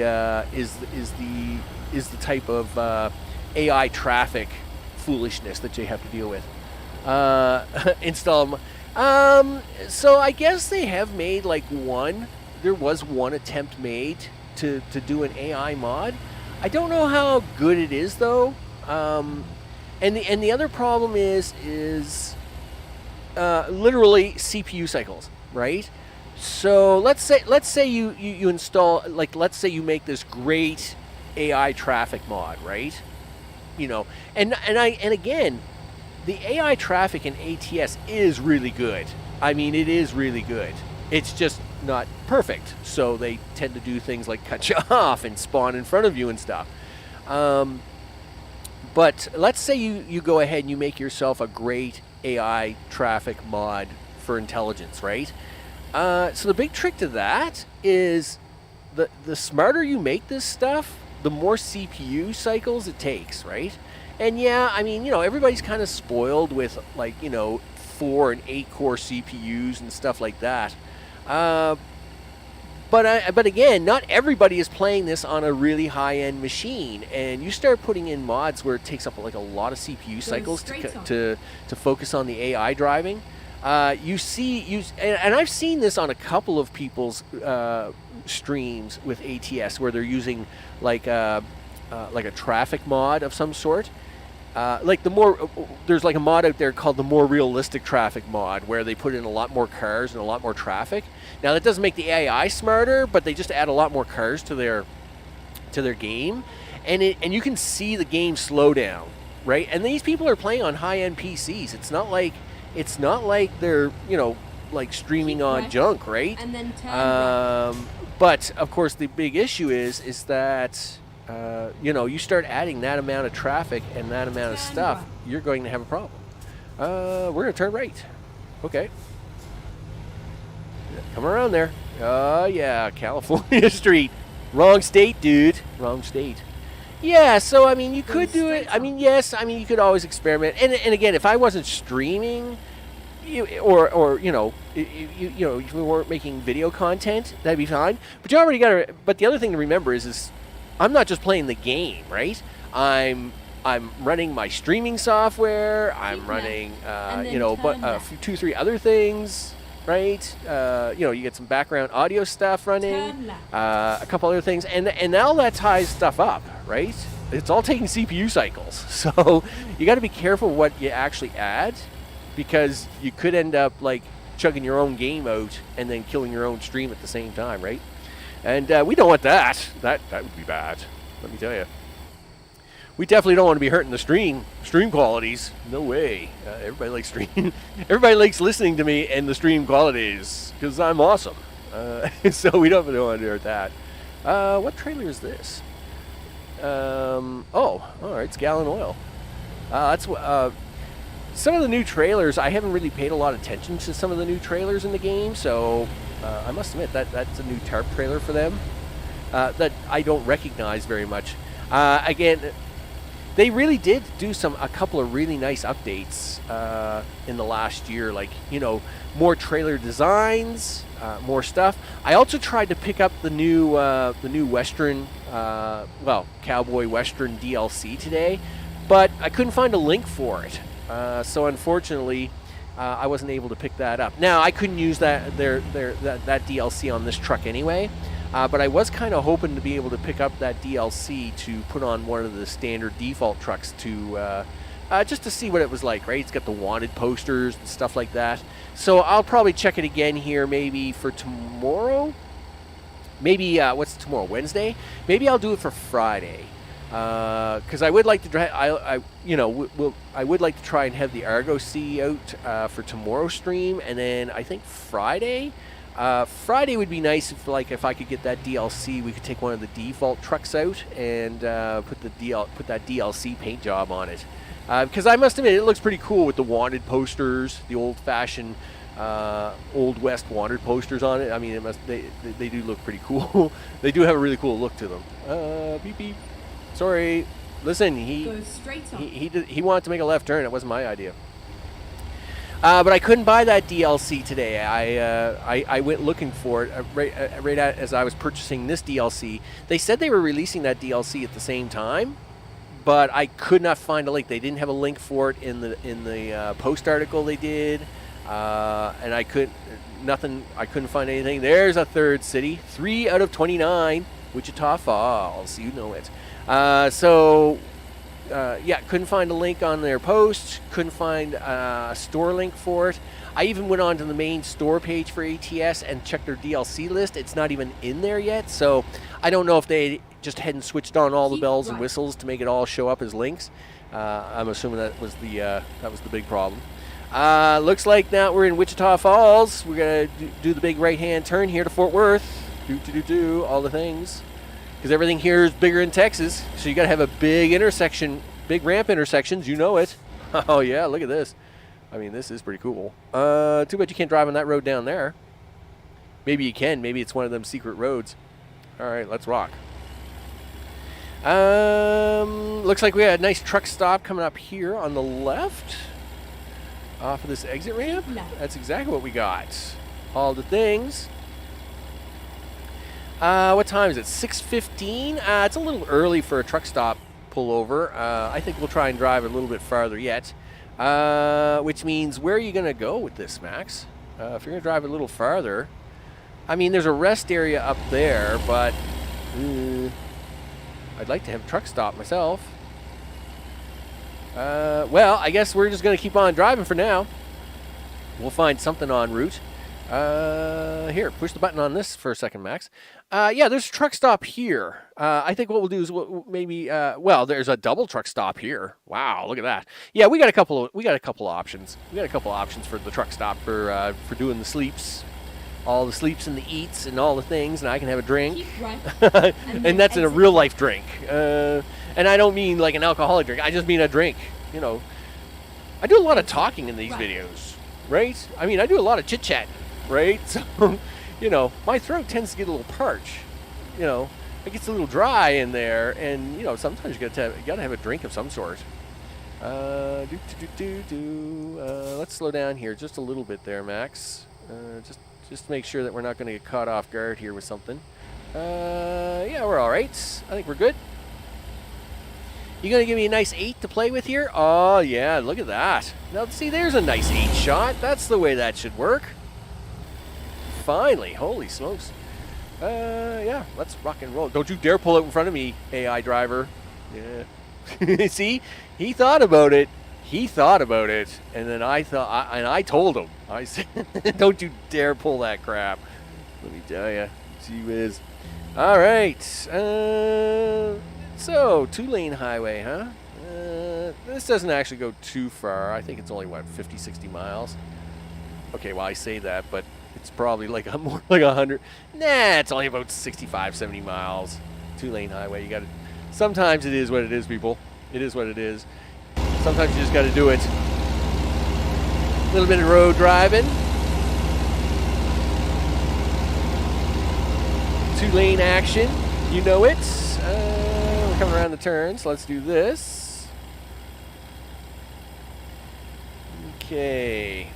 type of AI traffic foolishness that you have to deal with. Install them. So I guess they have made like one. There was one attempt made to do an AI mod. I don't know how good it is though. And the other problem is literally CPU cycles, right? So let's say you install, like, let's say you make this great AI traffic mod, right? You know, and again, the AI traffic in ATS is really good. I mean, it is really good. It's just not perfect. So they tend to do things like cut you off and spawn in front of you and stuff. But let's say you go ahead and you make yourself a great AI traffic mod for intelligence, right? So the big trick to that is the smarter you make this stuff, the more CPU cycles it takes, right? And yeah, I mean, you know, everybody's kind of spoiled with, like, you know, 4 and 8 core CPUs and stuff like that. But again, not everybody is playing this on a really high-end machine, and you start putting in mods where it takes up like a lot of CPU cycles to focus on the AI driving. And I've seen this on a couple of people's streams with ATS where they're using like a traffic mod of some sort. There's like a mod out there called the more realistic traffic mod where they put in a lot more cars and a lot more traffic. Now that doesn't make the AI smarter, but they just add a lot more cars to their game, and you can see the game slow down, right? And these people are playing on high-end PCs. It's not like they're, you know, like streaming on junk, right? And then turn right. But of course the big issue is that you know, you start adding that amount of traffic and that amount of stuff, you're going to have a problem. We're going to turn right. Okay. Come around there. Oh, yeah, California Street. Wrong state, dude. Wrong state. Yeah, so, I mean, you could do it. I mean, yes, I mean, you could always experiment. And again, if I wasn't streaming, or you know, if we weren't making video content, that'd be fine. But you already got to, but the other thing to remember is I'm not just playing the game, right? I'm running my streaming software. I'm running, you know, but 2-3 other things, right? You know, you get some background audio stuff running, a couple other things, and all that ties stuff up, right? It's all taking CPU cycles, so you got to be careful what you actually add, because you could end up like chugging your own game out and then killing your own stream at the same time, right? And we don't want that. That would be bad. Let me tell you. We definitely don't want to be hurting the stream qualities. No way. Everybody likes stream. Everybody likes listening to me and the stream qualities because I'm awesome. So we don't want to hurt that. What trailer is this? Oh, all right. It's Gallon Oil. That's some of the new trailers. I haven't really paid a lot of attention to some of the new trailers in the game, so. I must admit that's a new tarp trailer for them that I don't recognize very much. Again, they really did do a couple of really nice updates in the last year, like, you know, more trailer designs, more stuff. I also tried to pick up the new Western, Cowboy Western DLC today, but I couldn't find a link for it. So unfortunately, I wasn't able to pick that up. Now, I couldn't use that DLC on this truck anyway, but I was kind of hoping to be able to pick up that DLC to put on one of the standard default trucks to just to see what it was like, right? It's got the wanted posters and stuff like that. So I'll probably check it again here maybe for tomorrow. Maybe, what's tomorrow, Wednesday? Maybe I'll do it for Friday. Because I would like to I would like to try and have the Argo C out for tomorrow's stream, and then I think Friday would be nice if I could get that DLC. We could take one of the default trucks out and put that DLC paint job on it. Because I must admit, it looks pretty cool with the wanted posters, the old-fashioned Old West wanted posters on it. I mean, they do look pretty cool. They do have a really cool look to them. Beep beep. Sorry. Listen, he wanted to make a left turn. It wasn't my idea. But I couldn't buy that DLC today. I went looking for it right as I was purchasing this DLC. They said they were releasing that DLC at the same time, but I could not find a link. They didn't have a link for it in the post article they did, and I couldn't find anything. There's a third city, 3 out of 29, Wichita Falls. You know it. Yeah, couldn't find a link on their post. Couldn't find a store link for it. I even went on to the main store page for ATS and checked their DLC list. It's not even in there yet, so I don't know if they just hadn't switched on all the bells and whistles to make it all show up as links. I'm assuming that was the big problem. Looks like now we're in Wichita Falls. We're gonna do the big right-hand turn here to Fort Worth. Do all the things. Because everything here is bigger in Texas, so you got to have a big intersection, big ramp intersections. You know it. Oh yeah, look at this. I mean, this is pretty cool. Too bad you can't drive on that road down there. Maybe you can. Maybe it's one of them secret roads. All right, let's rock. Looks like we had a nice truck stop coming up here on the left, off of this exit ramp. That's exactly what we got. All the things. What time is it? 6:15. It's a little early for a truck stop pullover. I think we'll try and drive a little bit farther yet. Which means, where are you going to go with this, Max? If you're going to drive a little farther, I mean, there's a rest area up there, but I'd like to have a truck stop myself. Well, I guess we're just going to keep on driving for now. We'll find something en route. Here, push the button on this for a second, Max. Yeah, there's a truck stop here. I think what we'll do is there's a double truck stop here. Wow, look at that. Yeah, we got a couple options. We got a couple options for the truck stop for doing the sleeps, all the sleeps and the eats and all the things, and I can have a drink. Right. And that's in a real life drink. And I don't mean like an alcoholic drink. I just mean a drink. You know, I do a lot of talking in these videos, right? I mean, I do a lot of chit chat. Right? So, you know, my throat tends to get a little parched. You know, it gets a little dry in there, and, you know, sometimes you gotta have a drink of some sort. Let's slow down here just a little bit there, Max. Just to make sure that we're not going to get caught off guard here with something. Yeah, we're all right. I think we're good. You going to give me a nice 8 to play with here? Oh, yeah, look at that. Now, see, there's a nice 8 shot. That's the way that should work. Finally, holy smokes. Yeah, let's rock and roll. Don't you dare pull out in front of me, AI driver. Yeah. See, he thought about it. And then I told him. I said, don't you dare pull that crap. Let me tell you. Gee whiz. All right. So, 2-lane highway, huh? This doesn't actually go too far. I think it's only, 50, 60 miles. Okay, well, I say that, but it's probably like more like 100. Nah, it's only about 65, 70 miles. 2-lane highway. You got to. Sometimes it is what it is, people. It is what it is. Sometimes you just got to do it. A little bit of road driving. 2-lane action. You know it. We're coming around the turn, so let's do this. Okay.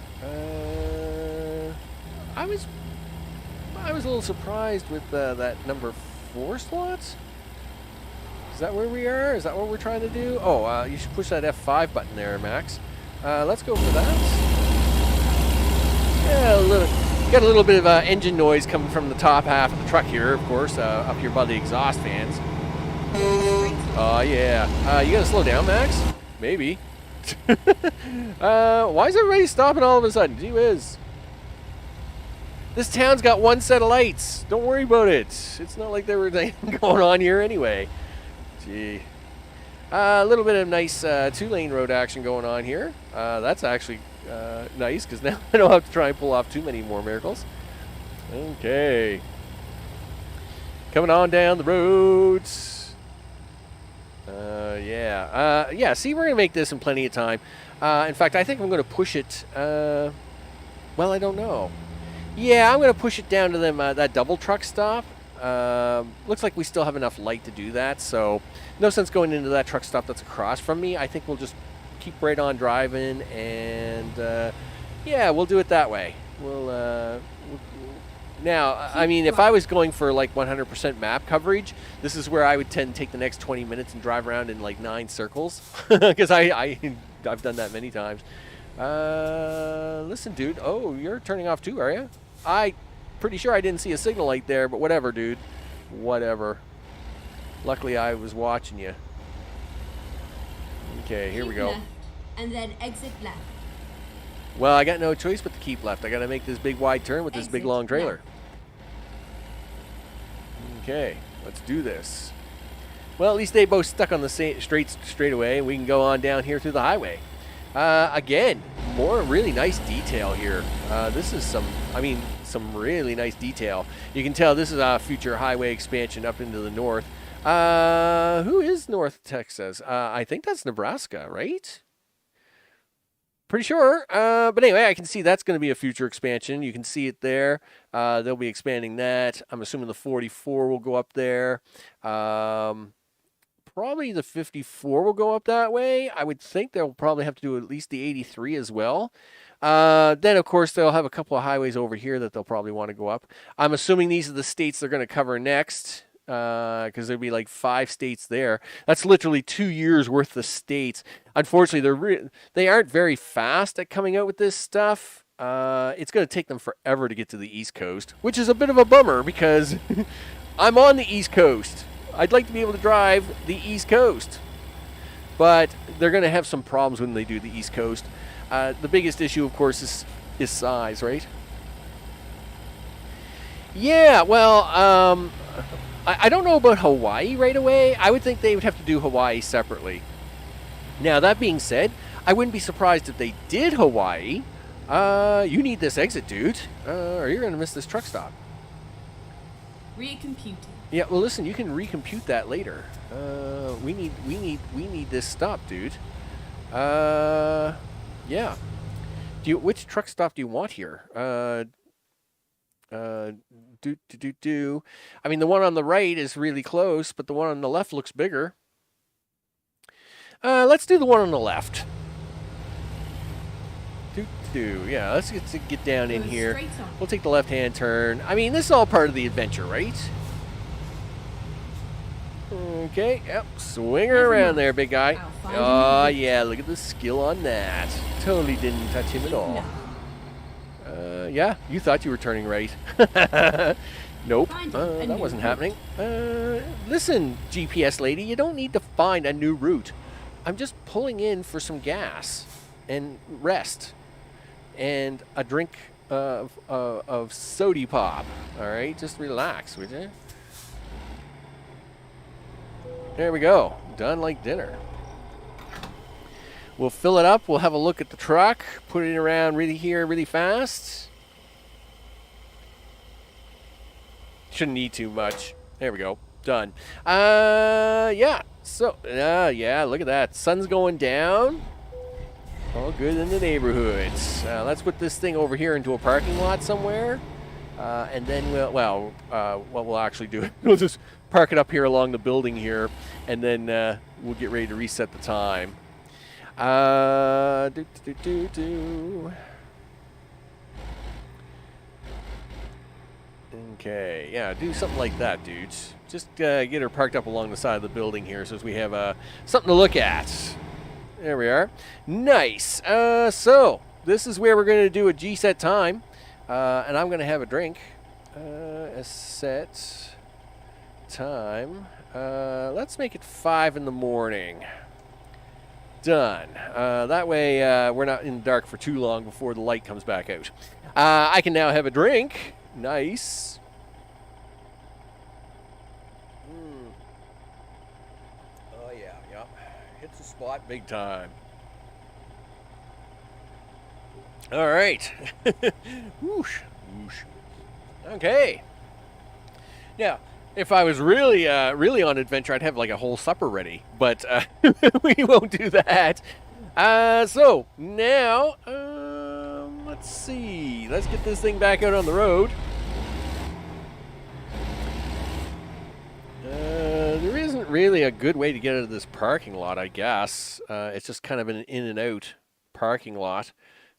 I was a little surprised with that number 4 slot. Is that where we are? Is that what we're trying to do? Oh, you should push that F5 button there, Max. Let's go for that. Yeah, got a little bit of engine noise coming from the top half of the truck here, of course, up here by the exhaust fans. Oh, yeah. You gotta slow down, Max? Maybe. Why is everybody stopping all of a sudden? Gee whiz. This town's got one set of lights. Don't worry about it. It's not like there was anything going on here anyway. Gee. A little bit of nice 2-lane road action going on here. That's actually nice, because now I don't have to try and pull off too many more miracles. Okay. Coming on down the roads. Yeah, see, we're going to make this in plenty of time. In fact, I think I'm going to push it. Well, I don't know. Yeah, I'm going to push it down to them that double truck stop. Looks like we still have enough light to do that, so no sense going into that truck stop that's across from me. I think we'll just keep right on driving and Yeah, we'll do it that way. Now, I mean, if I was going for like 100% map coverage, this is where I would tend to take the next 20 minutes and drive around in like 9 circles, because I've done that many times. Listen, dude. Oh, you're turning off too, are you? Pretty sure I didn't see a signal light there, but whatever, dude. Whatever. Luckily, I was watching you. Okay, here we go. Left, and then exit left. Well, I got no choice but to keep left. I got to make this big wide turn with this big long trailer. Okay, let's do this. Well, at least they both stuck on the straight away, and we can go on down here through the highway. Again, more really nice detail here. This is some really nice detail. You can tell this is a future highway expansion up into the north. Who is North Texas? I think that's Nebraska, right? Pretty sure. But anyway, I can see that's going to be a future expansion. You can see it there. They'll be expanding that. I'm assuming the 44 will go up there. Probably the 54 will go up that way. I would think they'll probably have to do at least the 83 as well. Then, of course, they'll have a couple of highways over here that they'll probably want to go up. I'm assuming these are the states they're going to cover next, because there'll be like 5 states there. That's literally 2 years worth of states. Unfortunately, they aren't very fast at coming out with this stuff. It's going to take them forever to get to the East Coast, which is a bit of a bummer because I'm on the East Coast. I'd like to be able to drive the East Coast, but they're going to have some problems when they do the East Coast. The biggest issue, of course, is size, right? Yeah, well, I don't know about Hawaii right away. I would think they would have to do Hawaii separately. Now, that being said, I wouldn't be surprised if they did Hawaii. You need this exit, dude, or you're going to miss this truck stop. Recomputing. Yeah, well, listen, you can recompute that later. We need this stop, dude. Yeah. Which truck stop do you want here? I mean, the one on the right is really close, but the one on the left looks bigger. Let's do the one on the left. Yeah, let's get down in here. We'll take the left-hand turn. I mean, this is all part of the adventure, right? Okay, yep, swing her around there, big guy. Oh, yeah, look at the skill on that. Totally didn't touch him at all. Yeah, you thought you were turning right. Nope, that wasn't happening. Listen, GPS lady, you don't need to find a new route. I'm just pulling in for some gas and rest and a drink of soda pop. All right, just relax, would you? There we go. Done like dinner. We'll fill it up. We'll have a look at the truck. Put it around really fast. Shouldn't need too much. There we go. Done. Yeah. So, yeah, look at that. Sun's going down. All good in the neighborhoods. Let's put this thing over here into a parking lot somewhere. And then what we'll actually do, we'll just park it up here along the building here, and then we'll get ready to reset the time. Okay, yeah, do something like that, dudes. Just get her parked up along the side of the building here so we have something to look at. There we are. Nice. So this is where we're going to do a G-set time. And I'm going to have a drink. A set time. Let's make it 5 in the morning. Done. That way we're not in the dark for too long before the light comes back out. I can now have a drink. Nice. Oh, yeah. Hits the spot big time. All right. Whoosh. Okay. Now, if I was really on adventure, I'd have like a whole supper ready, but we won't do that. So now, let's see. Let's get this thing back out on the road. There isn't really a good way to get out of this parking lot, I guess. It's just kind of an in and out parking lot.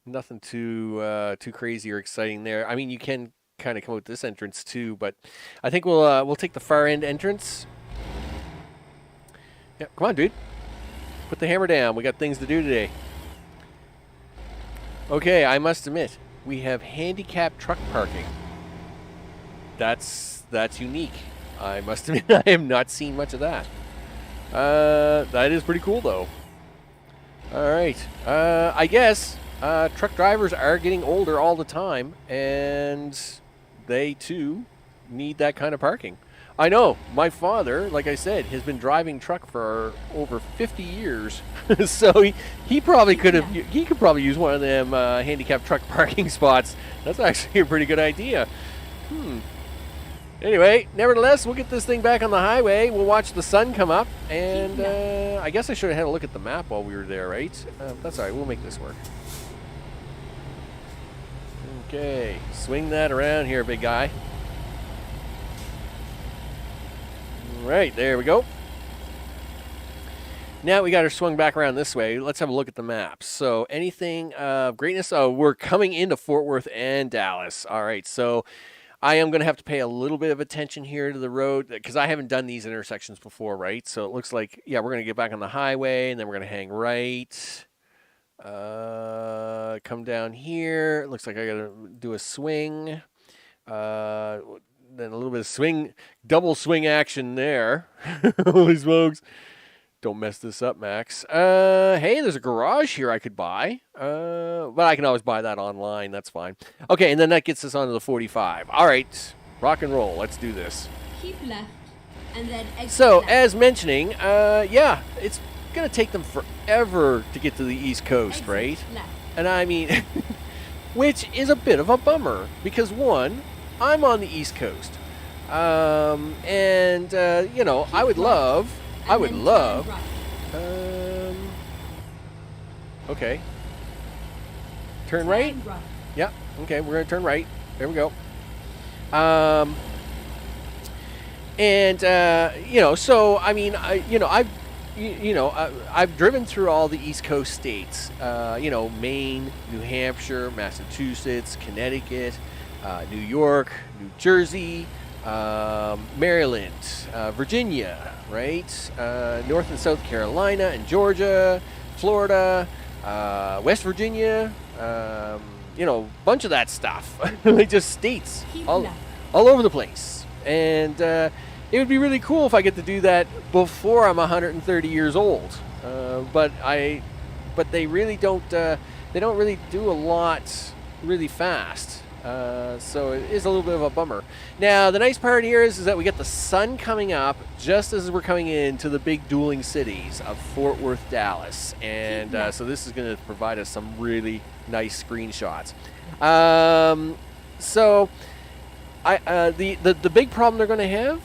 Nothing too crazy or exciting there. I mean, you can kind of come out this entrance too, but I think we'll take the far end entrance. Yeah, come on, dude. Put the hammer down. We got things to do today. Okay, I must admit, we have handicapped truck parking. That's unique. I must admit, I have not seen much of that. That is pretty cool, though. All right. I guess truck drivers are getting older all the time, and they, too, need that kind of parking. I know. My father, like I said, has been driving truck for over 50 years. So he probably could have. He could probably use one of them handicapped truck parking spots. That's actually a pretty good idea. Anyway, nevertheless, we'll get this thing back on the highway. We'll watch the sun come up, and I guess I should have had a look at the map while we were there, right? That's all right. We'll make this work. Okay, swing that around here, big guy. All right, there we go. Now we got her swung back around this way. Let's have a look at the map. So anything of greatness? Oh, we're coming into Fort Worth and Dallas. All right, so I am going to have to pay a little bit of attention here to the road because I haven't done these intersections before, right? So it looks like, yeah, we're going to get back on the highway, and then we're going to hang right. Come down here. It looks like I got to do a swing. Then a little bit of swing, double swing action there. Holy smokes. Don't mess this up, Max. Hey, there's a garage here I could buy. But I can always buy that online. That's fine. Okay, and then that gets us onto the 45. All right, rock and roll. Let's do this. Keep left, and then exit So, left. as mentioning, yeah, it's going to take them forever to get to the East Coast, Exit right? left. And I mean, which is a bit of a bummer because, one, I'm on the East Coast. You know, I would love... I would love. Okay. Turn right? Yeah. Okay, we're gonna turn right. There we go. You know, so I mean, I've driven through all the East Coast states. You know, Maine, New Hampshire, Massachusetts, Connecticut, New York, New Jersey. Maryland, Virginia, right? North and South Carolina and Georgia, Florida, West Virginia, you know, bunch of that stuff. Like just states all over the place. And it would be really cool if I get to do that before I'm 130 years old. But they really don't. They don't really do a lot really fast. So it is a little bit of a bummer. Now, the nice part here is that we get the sun coming up just as we're coming into the big dueling cities of Fort Worth, Dallas. And so this is going to provide us some really nice screenshots. So the big problem they're going to have,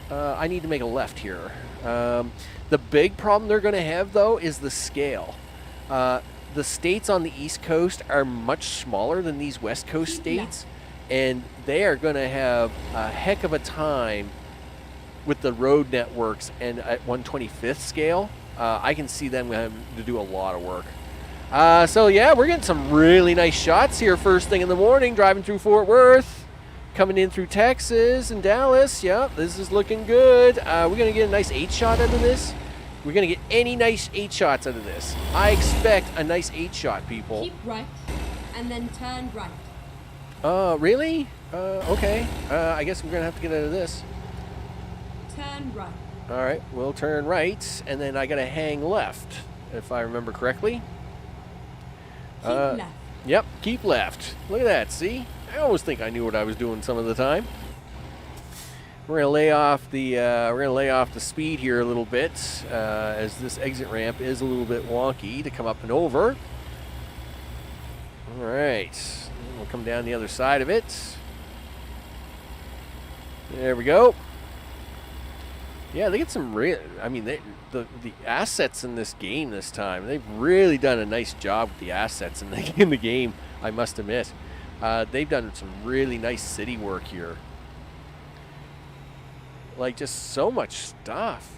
I need to make a left here. The big problem they're going to have, though, is the scale. The states on the East Coast are much smaller than these West Coast states, and they are going to have a heck of a time with the road networks and at 1/25th scale. I can see them having to do a lot of work. So, yeah, we're getting some really nice shots here first thing in the morning, driving through Fort Worth, coming in through Texas and Dallas. Yeah, this is looking good. We're going to get a nice 8-shot out of this. We're going to get any nice 8 shots out of this. I expect a nice 8 shot, people. Keep right, and then turn right. Really? Okay. I guess we're going to have to get out of this. Turn right. All right, we'll turn right, and then I got to hang left, if I remember correctly. Keep left. Yep, keep left. Look at that, see? I always think I knew what I was doing some of the time. We're gonna lay off the speed here a little bit as this exit ramp is a little bit wonky to come up and over. All right, we'll come down the other side of it. There we go. Yeah, they get some real. I mean, the assets in this game this time. They've really done a nice job with the assets in the game. I must admit, they've done some really nice city work here. Like, just so much stuff.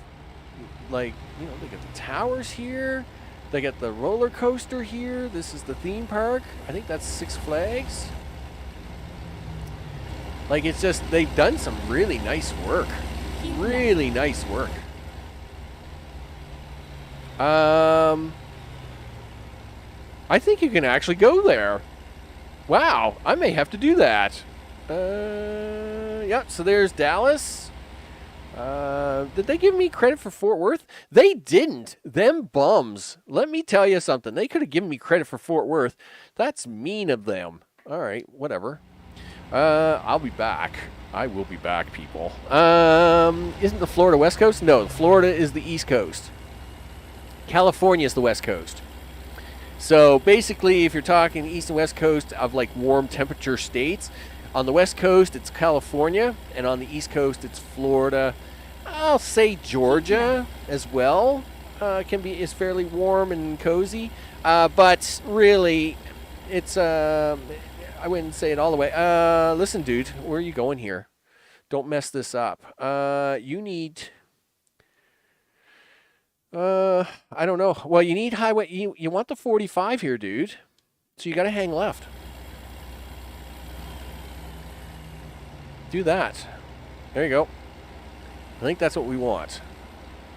Like, you know, they got the towers here. They got the roller coaster here. This is the theme park. I think that's Six Flags. Like, it's just, they've done some really nice work. Really nice work. I think you can actually go there. Wow, I may have to do that. Yep, so there's Dallas. Did they give me credit for Fort Worth? They didn't. Them bums. Let me tell you something. They could have given me credit for Fort Worth. That's mean of them. All right, whatever. I'll be back. I will be back, people. Isn't the Florida West Coast? No, Florida is the East Coast. California is the West Coast. So basically, if you're talking East and West Coast of like warm temperature states, on the West Coast it's California, and on the East Coast it's Florida. I'll say Georgia as well. Is fairly warm and cozy, but really, it's I wouldn't say it all the way. Listen, dude, where are you going here? Don't mess this up. You need. I don't know. Well, you need highway. You want the 45 here, dude. So you got to hang left. Do that. There you go. I think that's what we want.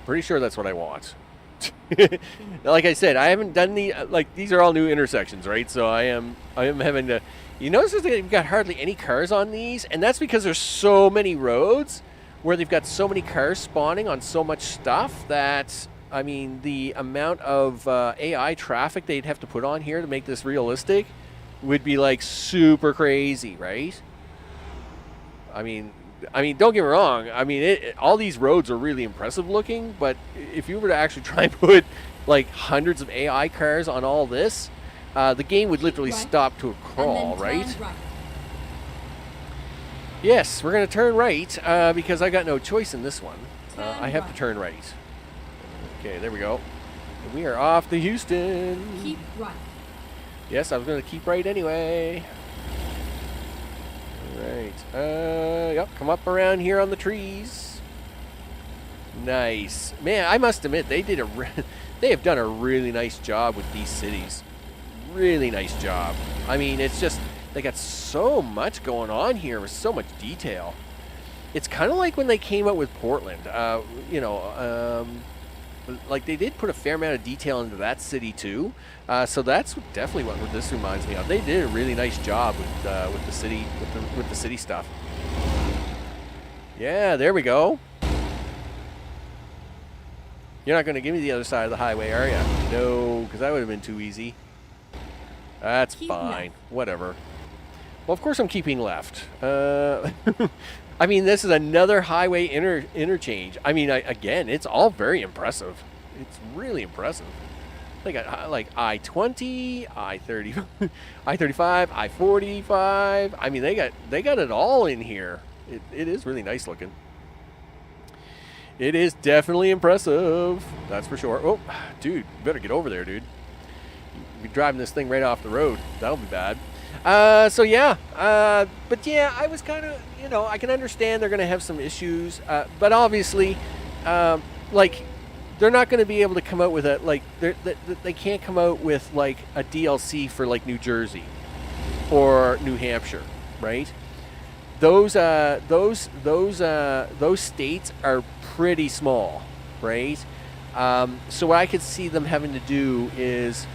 Pretty sure that's what I want. Like I said, I haven't done these are all new intersections, right? So I am having to. You notice that they've got hardly any cars on these, and that's because there's so many roads where they've got so many cars spawning on so much stuff that. I mean, the amount of AI traffic they'd have to put on here to make this realistic would be like super crazy, right? I mean, don't get me wrong. I mean, all these roads are really impressive looking, but if you were to actually try and put like hundreds of AI cars on all this, the game would literally stop to a crawl, right? Yes, we're going to turn right because I got no choice in this one. I have to turn right. Okay, there we go. And we are off to Houston. Keep right. Yes, I was going to keep right anyway. All right. Yep, come up around here on the trees. Nice. Man, I must admit, they have done a really nice job with these cities. Really nice job. I mean, it's just, they got so much going on here with so much detail. It's kind of like when they came out with Portland. Like they did put a fair amount of detail into that city too, so that's definitely what this reminds me of. They did a really nice job with the city stuff. Yeah, there we go. You're not going to give me the other side of the highway, are you? No, because that would have been too easy. That's fine. Whatever. Well, of course I'm keeping left. I mean, this is another highway interchange. I mean, again, it's all very impressive. It's really impressive. They got like I-20, I-30, I-35, I-45. I mean, they got it all in here. It is really nice looking. It is definitely impressive. That's for sure. Oh, dude, you better get over there, dude. You'll be driving this thing right off the road. That'll be bad. So yeah, but yeah, I was kind of, I can understand they're going to have some issues, but obviously, like, they're not going to be able to come out with they can't come out with like a DLC for like New Jersey or New Hampshire, right? Those states are pretty small, right? So what I could see them having to do is.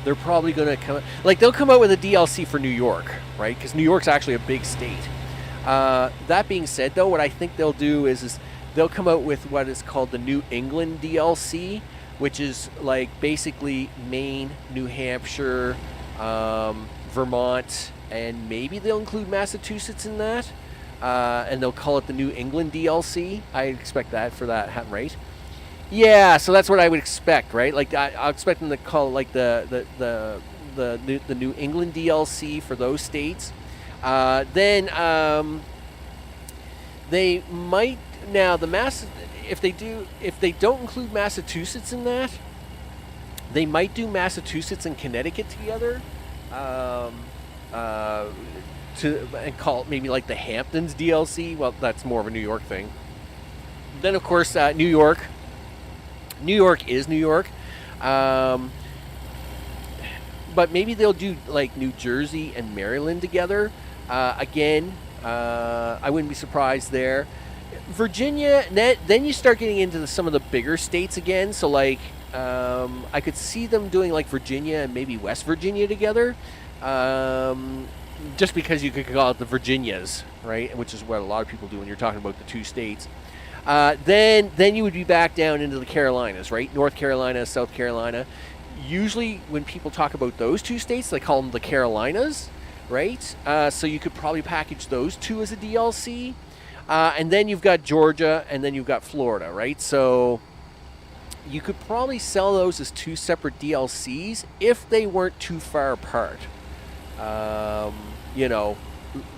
They're probably going to they'll come out with a DLC for New York, right? Because New York's actually a big state. That being said, though, what I think they'll do is they'll come out with what is called the New England DLC, which is like basically Maine, New Hampshire, Vermont, and maybe they'll include Massachusetts in that. And they'll call it the New England DLC. I expect that for that happen, right? Yeah, so that's what I would expect, right? Like I'll expect them to call it like the New England DLC for those states. Then they might now if they don't include Massachusetts in that, they might do Massachusetts and Connecticut together. And call it maybe like the Hamptons DLC. Well, that's more of a New York thing. Then of course New York. New York is New York. But maybe they'll do like New Jersey and Maryland together. Again, I wouldn't be surprised there. Virginia, then you start getting into some of the bigger states again. So like, I could see them doing like Virginia and maybe West Virginia together. Just because you could call it the Virginias, right? Which is what a lot of people do when you're talking about the two states. Then you would be back down into the Carolinas, right? North Carolina, South Carolina. Usually when people talk about those two states, they call them the Carolinas, right? So you could probably package those two as a DLC. And then you've got Georgia, and then you've got Florida, right? So you could probably sell those as two separate DLCs if they weren't too far apart. You know,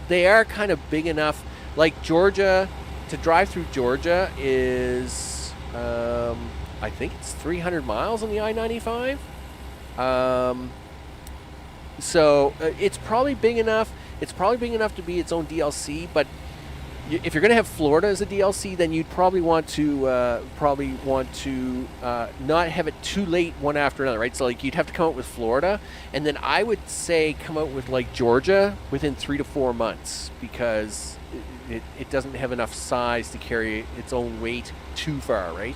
they are kind of big enough. Like Georgia, to drive through Georgia is, I think it's 300 miles on the I-95. So it's probably big enough. It's probably big enough to be its own DLC. But if you're going to have Florida as a DLC, then you'd probably want to not have it too late one after another, right? So like you'd have to come out with Florida, and then I would say come out with like Georgia within 3 to 4 months, because it doesn't have enough size to carry its own weight too far, right?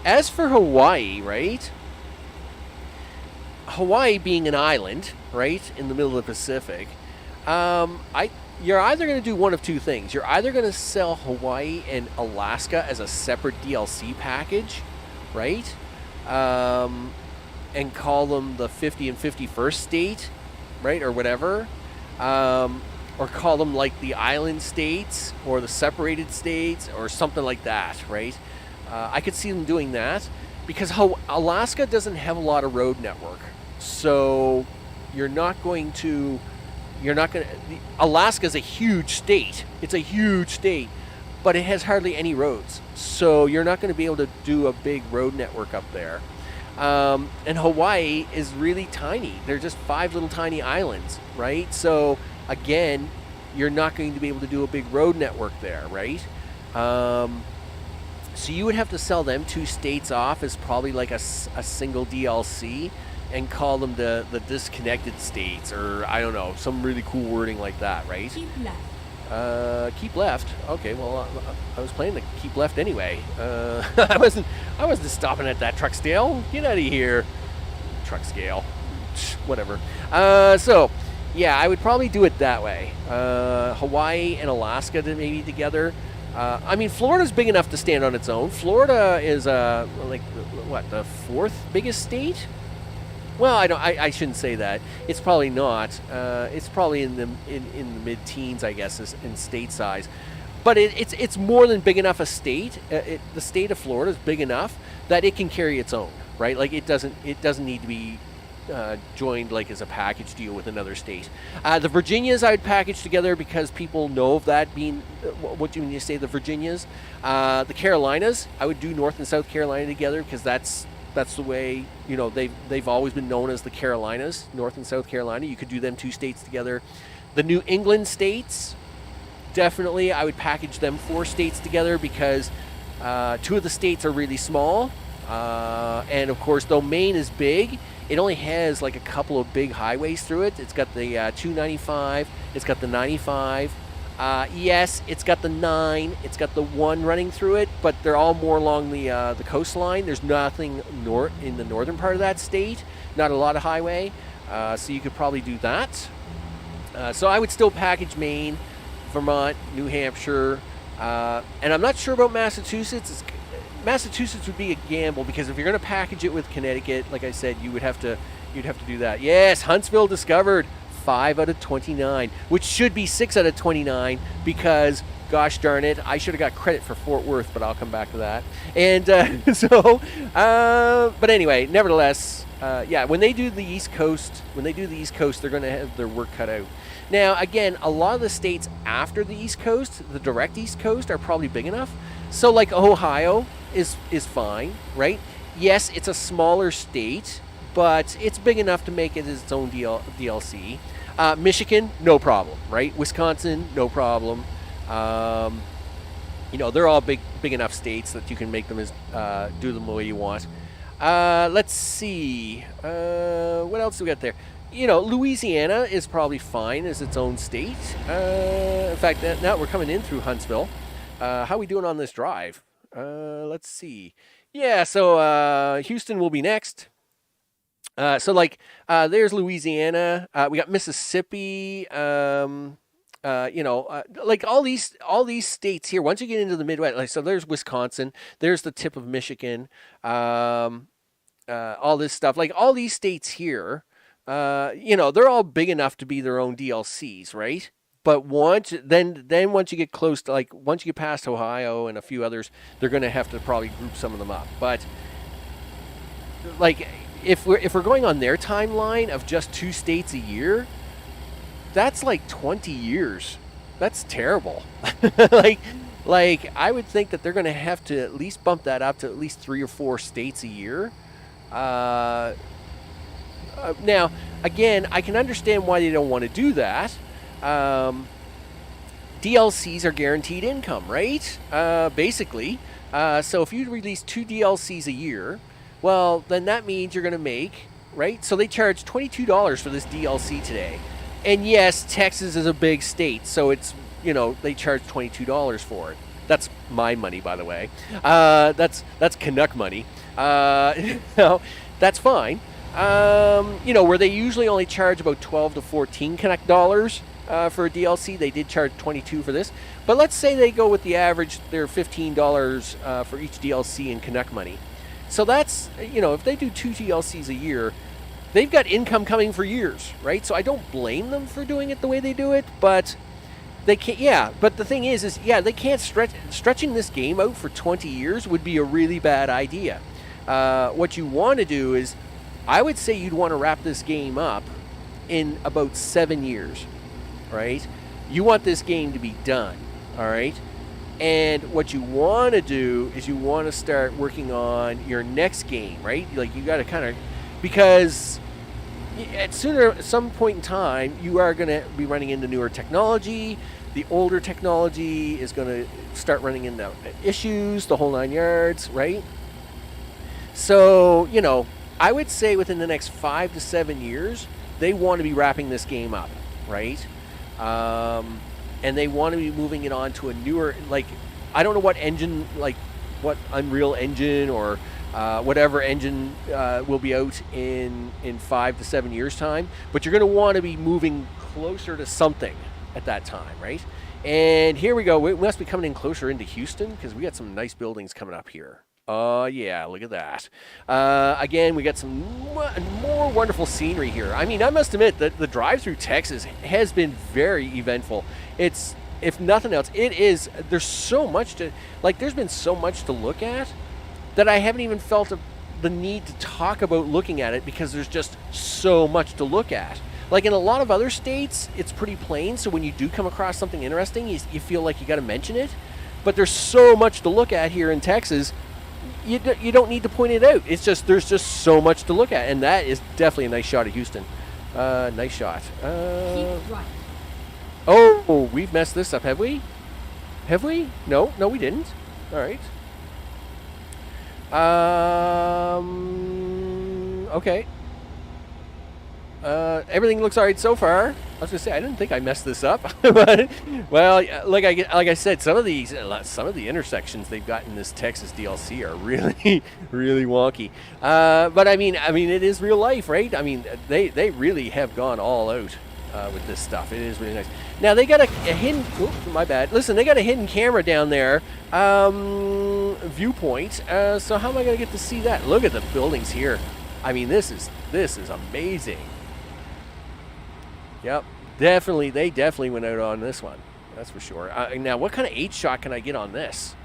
As for Hawaii, right? Hawaii being an island, right, in the middle of the Pacific, you're either going to do one of two things. You're either going to sell Hawaii and Alaska as a separate DLC package, right? And call them the 50 and 51st state, right, or whatever. Or call them like the island states or the separated states or something like that, right? I could see them doing that because Alaska doesn't have a lot of road network. So Alaska's a huge state. It's a huge state, but it has hardly any roads. So you're not going to be able to do a big road network up there. And Hawaii is really tiny. They're just 5 little tiny islands, right? So again, you're not going to be able to do a big road network there, right? So you would have to sell them 2 states off as probably like a single DLC and call them the disconnected states, or I don't know, some really cool wording like that, right? Keep left. Keep left. Okay, well, I was planning to keep left anyway. I wasn't stopping at that truck scale. Get out of here. Truck scale. Whatever. So, yeah, I would probably do it that way. Hawaii and Alaska maybe together. I mean, Florida's big enough to stand on its own. Florida is the 4th biggest state? Well, I shouldn't say that. It's probably not. It's probably in the mid-teens, I guess, in state size. But it's more than big enough a state. The state of Florida is big enough that it can carry its own, right? Like it doesn't need to be joined like as a package deal with another state. The Virginias I would package together because people know of that being. What do you mean you say the Virginias? The Carolinas I would do North and South Carolina together because that's the way, you know, they've always been known as the Carolinas, North and South Carolina. You could do them 2 states together. The New England states, definitely I would package them 4 states together because 2 of the states are really small. And of course, though Maine is big, it only has like a couple of big highways through it. It's got the 295, it's got the 95. Yes, it's got the 9, it's got the 1 running through it, but they're all more along the coastline. There's nothing in the northern part of that state, not a lot of highway, so you could probably do that. So I would still package Maine, Vermont, New Hampshire, and I'm not sure about Massachusetts. Massachusetts would be a gamble because if you're going to package it with Connecticut, like I said, you'd have to do that. Yes, Huntsville discovered. 5 out of 29, which should be 6 out of 29 because, gosh darn it, I should have got credit for Fort Worth, but I'll come back to that. And but anyway, nevertheless, yeah, when they do the East Coast, they're going to have their work cut out. Now, again, a lot of the states after the East Coast, the direct East Coast, are probably big enough. So, like Ohio is fine, right? Yes, it's a smaller state, but it's big enough to make it its own DLC. Michigan, no problem, right? Wisconsin, no problem. You know, they're all big enough states that you can make them do them the way you want. Let's see. What else do we got there? You know, Louisiana is probably fine as its own state. In fact, now we're coming in through Huntsville. How are we doing on this drive? Let's see. Yeah, so Houston will be next. There's Louisiana. We got Mississippi. Like all these states here. Once you get into the Midwest, like so, there's Wisconsin. There's the tip of Michigan. All this stuff. Like all these states here. They're all big enough to be their own DLCs, right? But once you get close to once you get past Ohio and a few others, they're going to have to probably group some of them up. But like if we're going on their timeline of just 2 states a year, that's like 20 years. That's terrible. like I would think that they're going to have to at least bump that up to at least 3 or 4 states a year. Now, again, I can understand why they don't want to do that. DLCs are guaranteed income, right? Basically. So if you release 2 DLCs a year, well, then that means you're going to make, right? So they charge $22 for this DLC today. And yes, Texas is a big state, so it's, they charge $22 for it. That's my money, by the way. That's Canuck money. That's fine. Where they usually only charge about 12 to 14 Canuck dollars for a DLC, they did charge 22 for this. But let's say they go with the average, they're $15 for each DLC in Canuck money. So that's, if they do 2 DLCs a year, they've got income coming for years, right? So I don't blame them for doing it the way they do it, but they can't. Yeah, but the thing is they can't stretching this game out for 20 years would be a really bad idea. What you want to do is, I would say you'd want to wrap this game up in about 7 years, right? You want this game to be done, all right? And what you want to do is you want to start working on your next game, right? Like you got to kind of, because at some point in time, you are going to be running into newer technology. The older technology is going to start running into issues, the whole 9 yards, right? So, I would say within the next 5 to 7 years, they want to be wrapping this game up, right? And they want to be moving it on to a newer, I don't know what engine, what Unreal Engine or whatever engine will be out in 5 to 7 years' time, but you're going to want to be moving closer to something at that time, right? And here we go. We must be coming in closer into Houston because we got some nice buildings coming up here. Oh, yeah, look at that. Again, we got some more wonderful scenery here. I mean, I must admit that the drive through Texas has been very eventful. It's, if nothing else, there's so much there's been so much to look at that I haven't even felt the need to talk about looking at it because there's just so much to look at. Like in a lot of other states, it's pretty plain, so when you do come across something interesting, you feel like you got to mention it. But there's so much to look at here in Texas, you don't need to point it out. It's just there's just so much to look at, and that is definitely a nice shot of Houston. Nice shot. Keep right. Oh, we've messed this up, have we? Have we? No, we didn't. All right. Okay. Everything looks all right so far. I was gonna say I didn't think I messed this up, but well, like I said, some of the intersections they've got in this Texas DLC are really really wonky. But I mean it is real life, right? I mean they really have gone all out with this stuff. It is really nice. Now they got a hidden. Oops, my bad. Listen, they got a hidden camera down there. Viewpoint. So how am I gonna get to see that? Look at the buildings here. I mean this is amazing. Yep, they definitely went out on this one. That's for sure. Now, what kind of 8-shot can I get on this?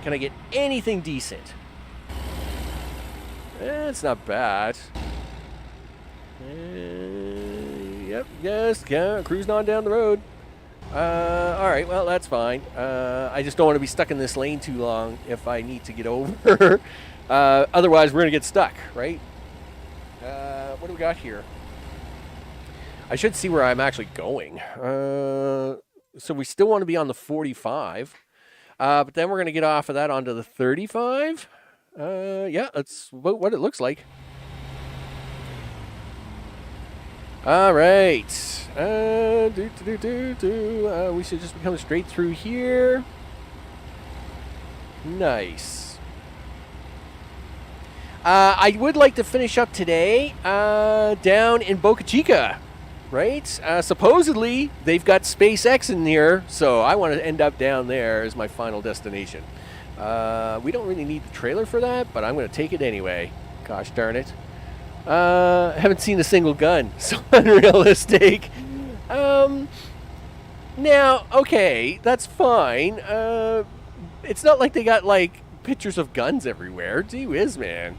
Can I get anything decent? It's not bad. Yep, yes, cruising on down the road. All right, well, that's fine. I just don't want to be stuck in this lane too long if I need to get over. Otherwise, we're going to get stuck, right? What do we got here? I should see where I'm actually going. So we still want to be on the 45. But then we're going to get off of that onto the 35. Yeah, that's what it looks like. All right. We should just be coming straight through here. Nice. I would like to finish up today down in Boca Chica, right? Supposedly, they've got SpaceX in here, so I want to end up down there as my final destination. We don't really need the trailer for that, but I'm going to take it anyway. Gosh darn it. Haven't seen a single gun, so unrealistic. Now, okay, that's fine. It's not like they got, like, pictures of guns everywhere. Gee whiz, man.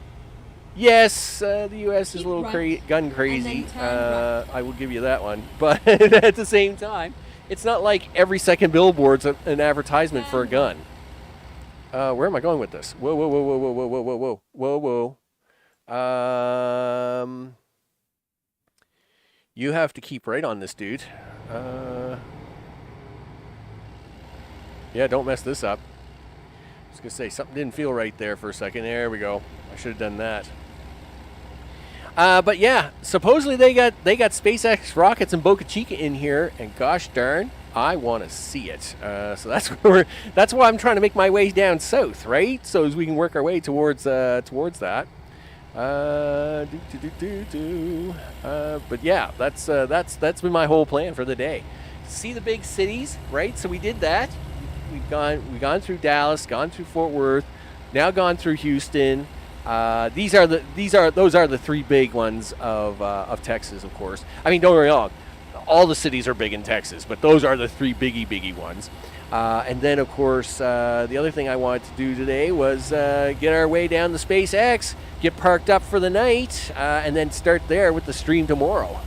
Yes, the U.S. is a little gun crazy. I will give you that one. But at the same time, it's not like every second billboard's an advertisement for a gun. Where am I going with this? Whoa, whoa, whoa, whoa, whoa, whoa, whoa, whoa, whoa, whoa, whoa. You have to keep right on this, dude. Yeah, don't mess this up. I was going to say, something didn't feel right there for a second. There we go. I should have done that. But yeah, supposedly they got SpaceX rockets and Boca Chica in here, and gosh darn, I want to see it. So that's why I'm trying to make my way down south, right? So as we can work our way towards that. But yeah, that's been my whole plan for the day. See the big cities, right? So we did that. We've gone through Dallas, gone through Fort Worth, now gone through Houston. Those are the three big ones of Texas, of course. I mean, don't get me wrong, all the cities are big in Texas, but those are the three biggie ones. And then, of course, the other thing I wanted to do today was get our way down to SpaceX, get parked up for the night, and then start there with the stream tomorrow.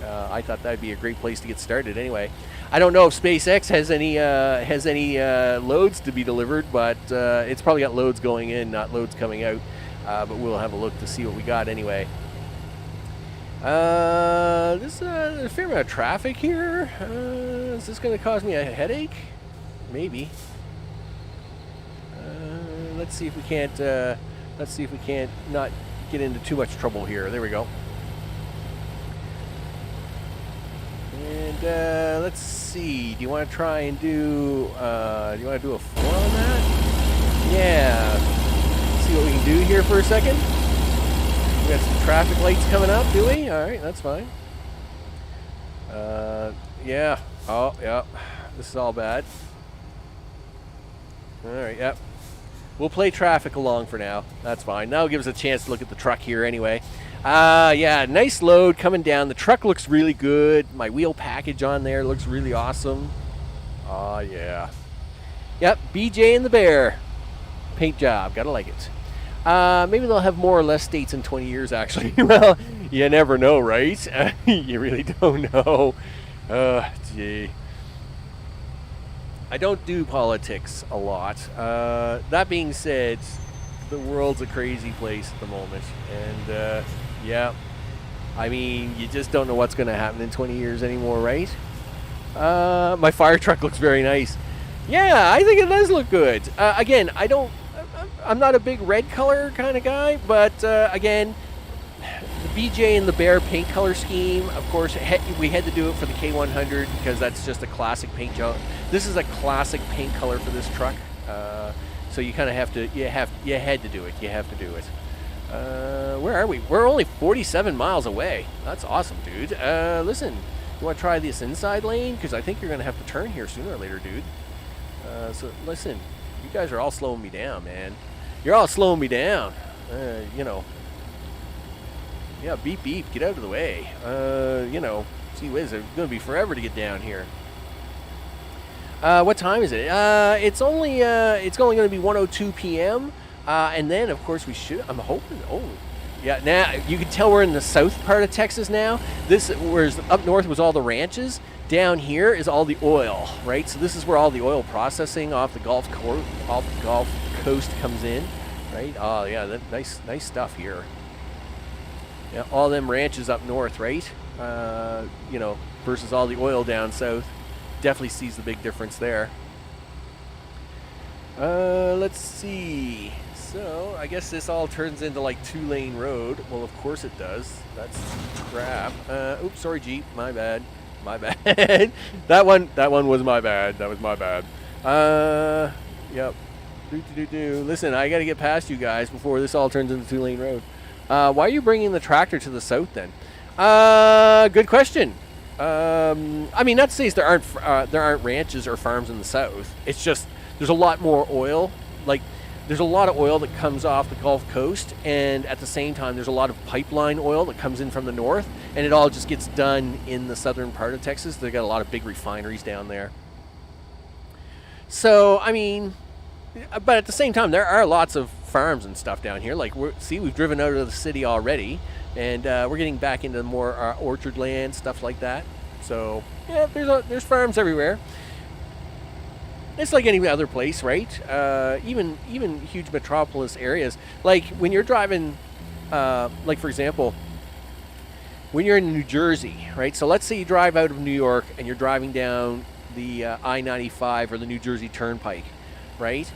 I thought that'd be a great place to get started. Anyway, I don't know if SpaceX has any loads to be delivered, but it's probably got loads going in, not loads coming out. But we'll have a look to see what we got anyway. There's a fair amount of traffic here. Is this going to cause me a headache? Maybe. Let's see if we can't. Let's see if we can't not get into too much trouble here. There we go. And let's see. Do you want to try and do? Do you want to do a 4 on that? Yeah. Let's see what we can do here for a second. We got some traffic lights coming up, do we? All right, that's fine. Yeah. Oh, yeah. This is all bad. All right, yep. We'll play traffic along for now. That's fine. That'll give us a chance to look at the truck here anyway. Yeah, nice load coming down. The truck looks really good. My wheel package on there looks really awesome. Oh, yeah. Yep, BJ and the Bear. Paint job. Gotta like it. Maybe they'll have more or less dates in 20 years, actually. Well, you never know, right? You really don't know. Gee. I don't do politics a lot. That being said, the world's a crazy place at the moment. And, yeah, I mean, you just don't know what's going to happen in 20 years anymore, right? My fire truck looks very nice. Yeah, I think it does look good. Again, I'm not a big red color kind of guy, but again, the BJ and the Bear paint color scheme, of course, we had to do it for the K100 because that's just a classic paint job. This is a classic paint color for this truck, so you kind of have to, you had to do it. You have to do it. Where are we? We're only 47 miles away. That's awesome, dude. Listen, you want to try this inside lane? Because I think you're going to have to turn here sooner or later, dude. So listen, you guys are all slowing me down, man. You're all slowing me down. You know. Yeah, beep beep, get out of the way. You know, gee whiz, it's going to be forever to get down here. What time is it? It's only going to be 1:02 p.m. And then, of course, I'm hoping, yeah, now you can tell we're in the south part of Texas now. Whereas up north was all the ranches, down here is all the oil, right? So this is where all the oil processing off the Gulf Coast comes in, right? Oh, yeah, nice stuff here. Yeah, all them ranches up north, right? You know, versus all the oil down south. Definitely sees the big difference there. Let's see. So, I guess this all turns into like 2-lane road. Well, of course it does. That's crap. Oops, sorry, Jeep. My bad. My bad. that one was my bad. That was my bad. Yep. Listen, I got to get past you guys before this all turns into 2-lane road. Why are you bringing the tractor to the south then? Good question. I mean, not to say there aren't ranches or farms in the south. It's just there's a lot more oil. Like, there's a lot of oil that comes off the Gulf Coast, and at the same time, there's a lot of pipeline oil that comes in from the north, and it all just gets done in the southern part of Texas. They got a lot of big refineries down there. So, I mean, but at the same time, there are lots of farms and stuff down here. Like, we've driven out of the city already, and we're getting back into more orchard land, stuff like that. So, yeah, there's farms everywhere. It's like any other place, right? Even huge metropolis areas. Like when you're driving, like for example, when you're in New Jersey, right? So let's say you drive out of New York and you're driving down the I-95 or the New Jersey Turnpike, right?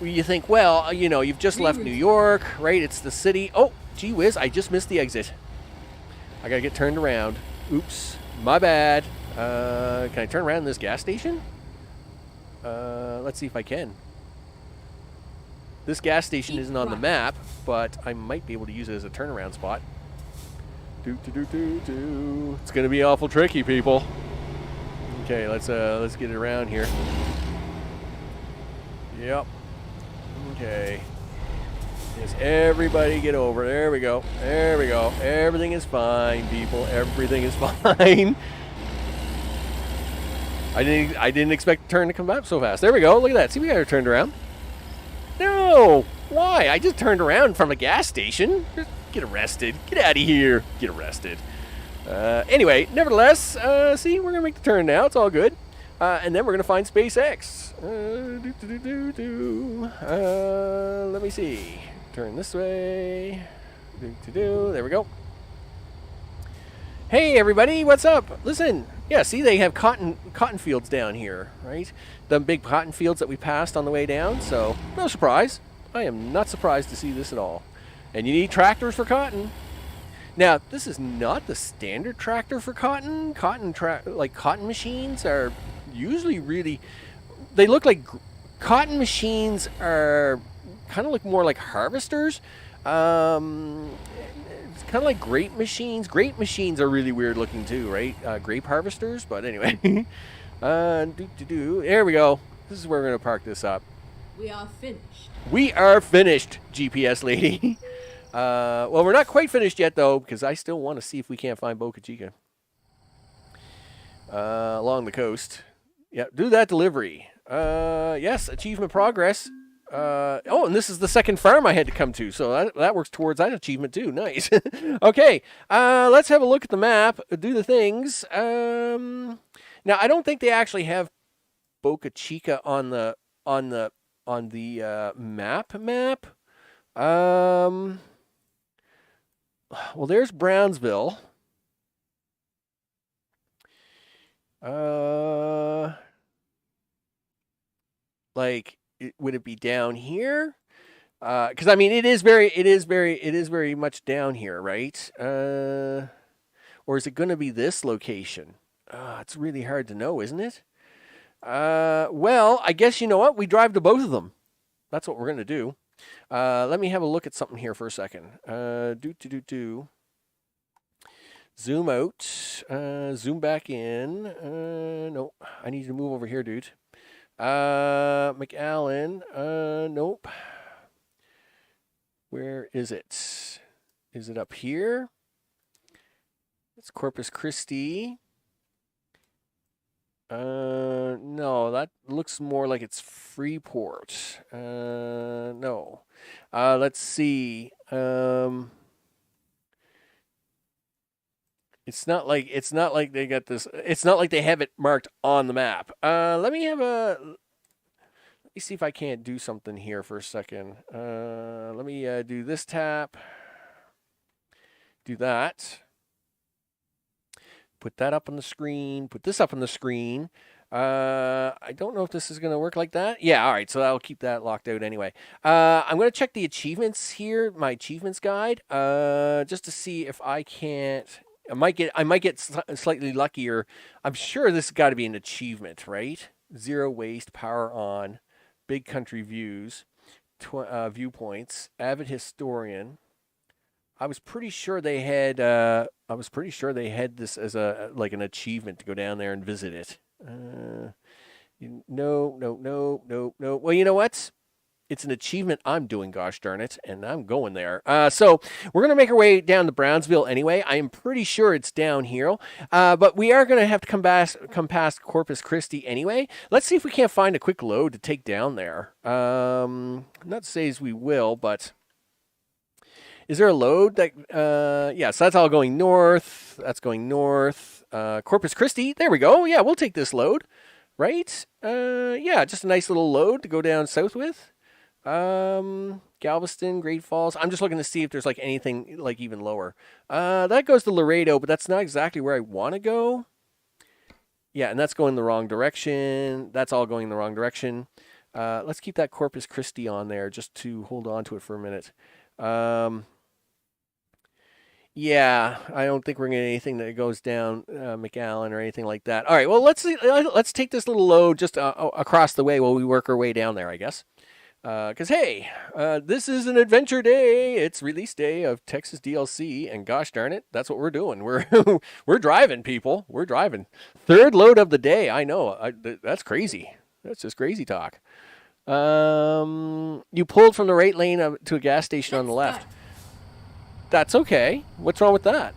You think, well, you know, you've just left New York, right? It's the city. Oh, gee whiz, I just missed the exit. I gotta get turned around. Oops, my bad. Can I turn around in this gas station? Let's see if I can. This gas station isn't on the map, but I might be able to use it as a turnaround spot. It's gonna be awful tricky, people. Okay, let's get it around here. Yep. Okay. Yes, everybody get over. There we go. There we go. Everything is fine, people. Everything is fine. I didn't expect the turn to come up so fast. There we go. Look at that. See, we got her turned around. No. Why? I just turned around from a gas station. Get arrested. Get out of here. Get arrested. Anyway, nevertheless, see, we're going to make the turn now. It's all good. And then we're going to find SpaceX. Let me see. Turn this way. There we go. Hey, everybody. What's up? Listen. Yeah, see, they have cotton fields down here, right? The big cotton fields that we passed on the way down. So, no surprise. I am not surprised to see this at all. And you need tractors for cotton. Now, this is not the standard tractor for cotton. Cotton machines are usually really... They look like... Cotton machines are kind of look more like harvesters. It's kind of like grape machines. Grape machines are really weird looking too, right? Grape harvesters, but anyway. There we go. This is where we're going to park this up. We are finished. We are finished, GPS lady. Well, we're not quite finished yet, though, because I still want to see if we can't find Boca Chica along the coast. Yeah, do that delivery. Yes, achievement progress. Oh, and this is the second farm I had to come to, so that works towards that achievement too. Nice. Okay, let's have a look at the map. Do the things. Now, I don't think they actually have Boca Chica on the map. Well, there's Brownsville. Would it be down here? Because I mean, it is very much down here, right? Or is it going to be this location? It's really hard to know, isn't it? Well, I guess you know what? We drive to both of them. That's what we're going to do. Let me have a look at something here for a second. Zoom out. Zoom back in. No, I need to move over here, dude. McAllen. Nope. Where is it? Is it up here? It's Corpus Christi. No, that looks more like it's Freeport. No. Let's see. It's not like they got this. It's not like they have it marked on the map. Let me see if I can't do something here for a second. Let me do this tap. Do that. Put that up on the screen. Put this up on the screen. I don't know if this is going to work like that. Yeah, all right. So I'll keep that locked out anyway. I'm going to check the achievements here, my achievements guide, just to see if I can't. I might get slightly luckier. I'm sure this has got to be an achievement, right? Zero waste, power on, big country views, viewpoints, avid historian. I was pretty sure they had. This as a like an achievement to go down there and visit it. No. Well, you know what? It's an achievement I'm doing, gosh darn it, and I'm going there. So we're going to make our way down to Brownsville anyway. I am pretty sure it's down here, but we are going to have to come past Corpus Christi anyway. Let's see if we can't find a quick load to take down there. Not to say as we will, but is there a load that? Yeah, so that's all going north. That's going north. Corpus Christi. There we go. Yeah, we'll take this load, right? Yeah, just a nice little load to go down south with. Galveston, Great Falls. I'm just looking to see if there's like anything like even lower. That goes to Laredo, but that's not exactly where I want to go. Yeah, and that's going the wrong direction. That's all going the wrong direction. Let's keep that Corpus Christi on there just to hold on to it for a minute. Yeah, I don't think we're going to get anything that goes down McAllen or anything like that. All right, well, let's take this little load just across the way while we work our way down there, I guess. Because, hey, this is an adventure day. It's release day of Texas DLC, and gosh darn it, that's what we're doing. We're driving, people. We're driving. Third load of the day. I know. That's crazy. That's just crazy talk. You pulled from the right lane to a gas station on the left. That's okay. What's wrong with that?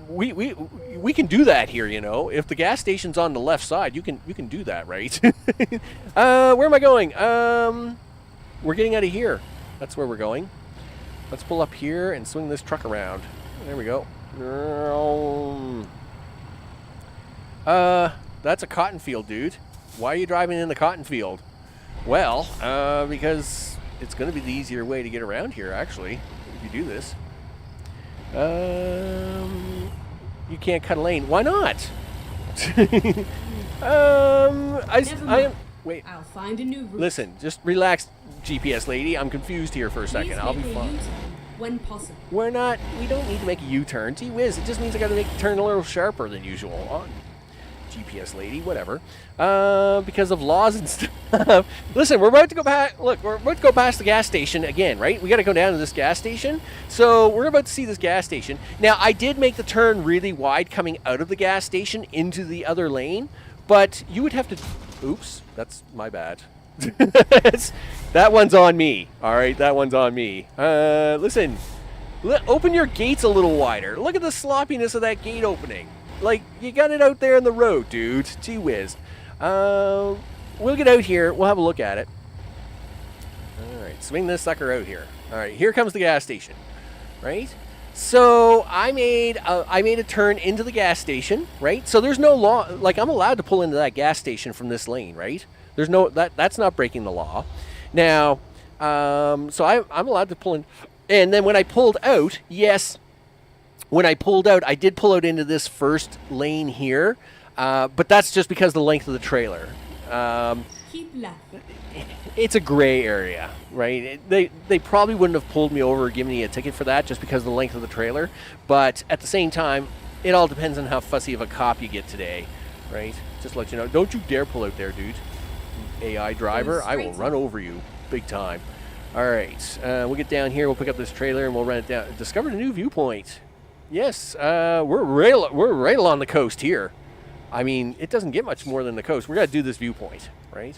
We can do that here, you know. If the gas station's on the left side, you can do that, right? Where am I going? We're getting out of here. That's where we're going. Let's pull up here and swing this truck around. There we go. That's a cotton field, dude. Why are you driving in the cotton field? Well, because it's going to be the easier way to get around here, actually, if you do this. You can't cut a lane. Why not? Wait. I'll find a new route. Listen, just relax, GPS lady. I'm confused here for a second. Please I'll be make a fine. U-turn when possible. We don't need to make a U-turn. Gee whiz, it just means I got to make the turn a little sharper than usual. Oh, GPS lady, whatever. Because of laws and stuff. Listen, we're about to go back. Look, we're about to go past the gas station again, right? We got to go down to this gas station. So we're about to see this gas station. Now, I did make the turn really wide coming out of the gas station into the other lane, but you would have to. Oops, that's my bad. That one's on me. All right, that one's on me. Listen, open your gates a little wider. Look at the sloppiness of that gate opening. Like, you got it out there in the road, dude. Gee whiz. We'll get out here. We'll have a look at it. All right, swing this sucker out here. All right, here comes the gas station, right? So I made a turn into the gas station, right? So there's no law. Like, I'm allowed to pull into that gas station from this lane, right? There's no that's not breaking the law. Now, so I'm allowed to pull in, and then when I pulled out, yes. When I pulled out, I did pull out into this first lane here, but that's just because of the length of the trailer. Keep left. It's a gray area, right? They probably wouldn't have pulled me over or given me a ticket for that just because of the length of the trailer. But at the same time, it all depends on how fussy of a cop you get today, right? Just to let you know, don't you dare pull out there, dude. AI driver, I will run over you big time. All right, we'll get down here. We'll pick up this trailer and we'll run it down. Discovered a new viewpoint. Yes, we're right along the coast here. I mean, it doesn't get much more than the coast. We're going to do this viewpoint, right?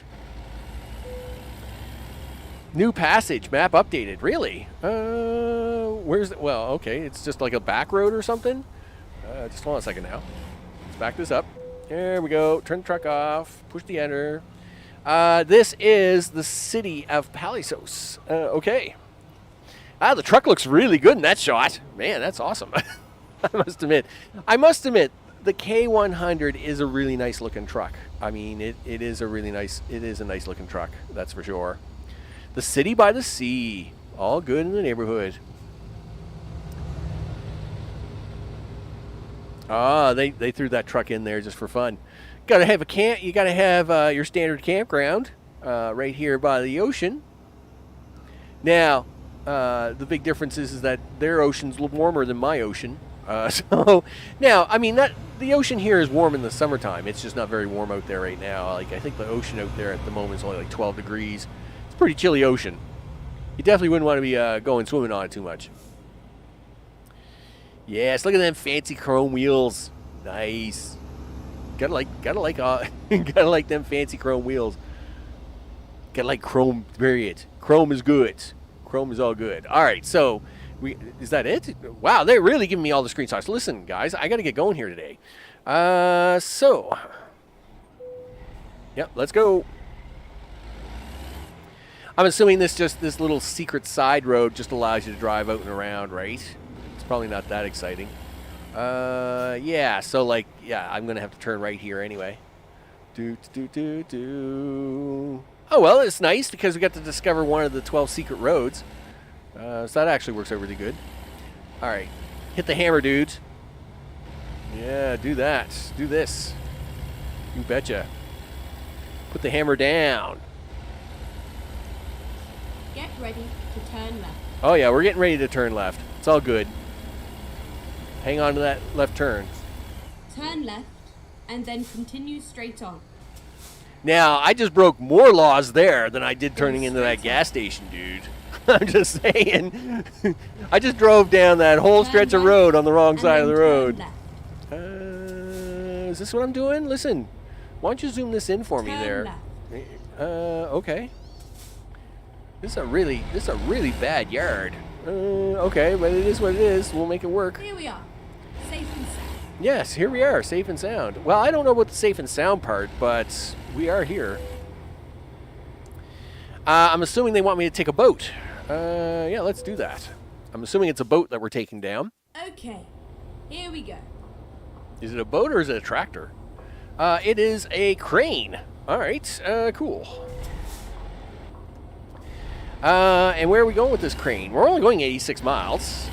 New passage, map updated. Really? Where's it? Well, okay, it's just like a back road or something. Just hold on a second now. Let's back this up. There we go. Turn the truck off. Push the enter. This is the city of Palisos. Okay. The truck looks really good in that shot. Man, that's awesome. I must admit, the K100 is a really nice looking truck. I mean, it is a nice looking truck, that's for sure. The city by the sea, all good in the neighborhood. Ah, they threw that truck in there just for fun. Gotta have a camp. You gotta have your standard campground right here by the ocean. Now, the big difference is that their ocean's a little warmer than my ocean. So now, I mean, the ocean here is warm in the summertime. It's just not very warm out there right now. Like, I think the ocean out there at the moment is only like 12 degrees. It's a pretty chilly ocean. You definitely wouldn't want to be going swimming on it too much. Yes, look at them fancy chrome wheels. Nice. Gotta like them fancy chrome wheels. Gotta like chrome. Period. Chrome is good. Chrome is all good. All right, so is that it? Wow, they're really giving me all the screenshots. Listen, guys, I gotta get going here today. So, yep, let's go. I'm assuming this little secret side road just allows you to drive out and around, right? It's probably not that exciting. Yeah, so like, yeah, I'm gonna have to turn right here anyway. Oh, well, it's nice because we got to discover one of the 12 secret roads. So that actually works out really good. All right, hit the hammer, dudes. Yeah, do that. Do this. You betcha. Put the hammer down. Get ready to turn left. Oh, yeah, we're getting ready to turn left. It's all good. Hang on to that left turn. Turn left and then continue straight on. Now, I just broke more laws there than I did turning into that gas station, dude. I'm just saying. I just drove down that whole stretch of road on the wrong side of the road. Is this what I'm doing? Listen, why don't you zoom this in for me there? Okay. This is a really bad yard. Okay, but it is what it is. We'll make it work. Here we are, safe and sound. Yes, here we are, safe and sound. Well, I don't know about the safe and sound part, but we are here. I'm assuming they want me to take a boat. Yeah, let's do that. I'm assuming it's a boat that we're taking down. Okay, here we go. Is it a boat or is it a tractor? It is a crane. All right, cool. And where are we going with this crane? We're only going 86 miles,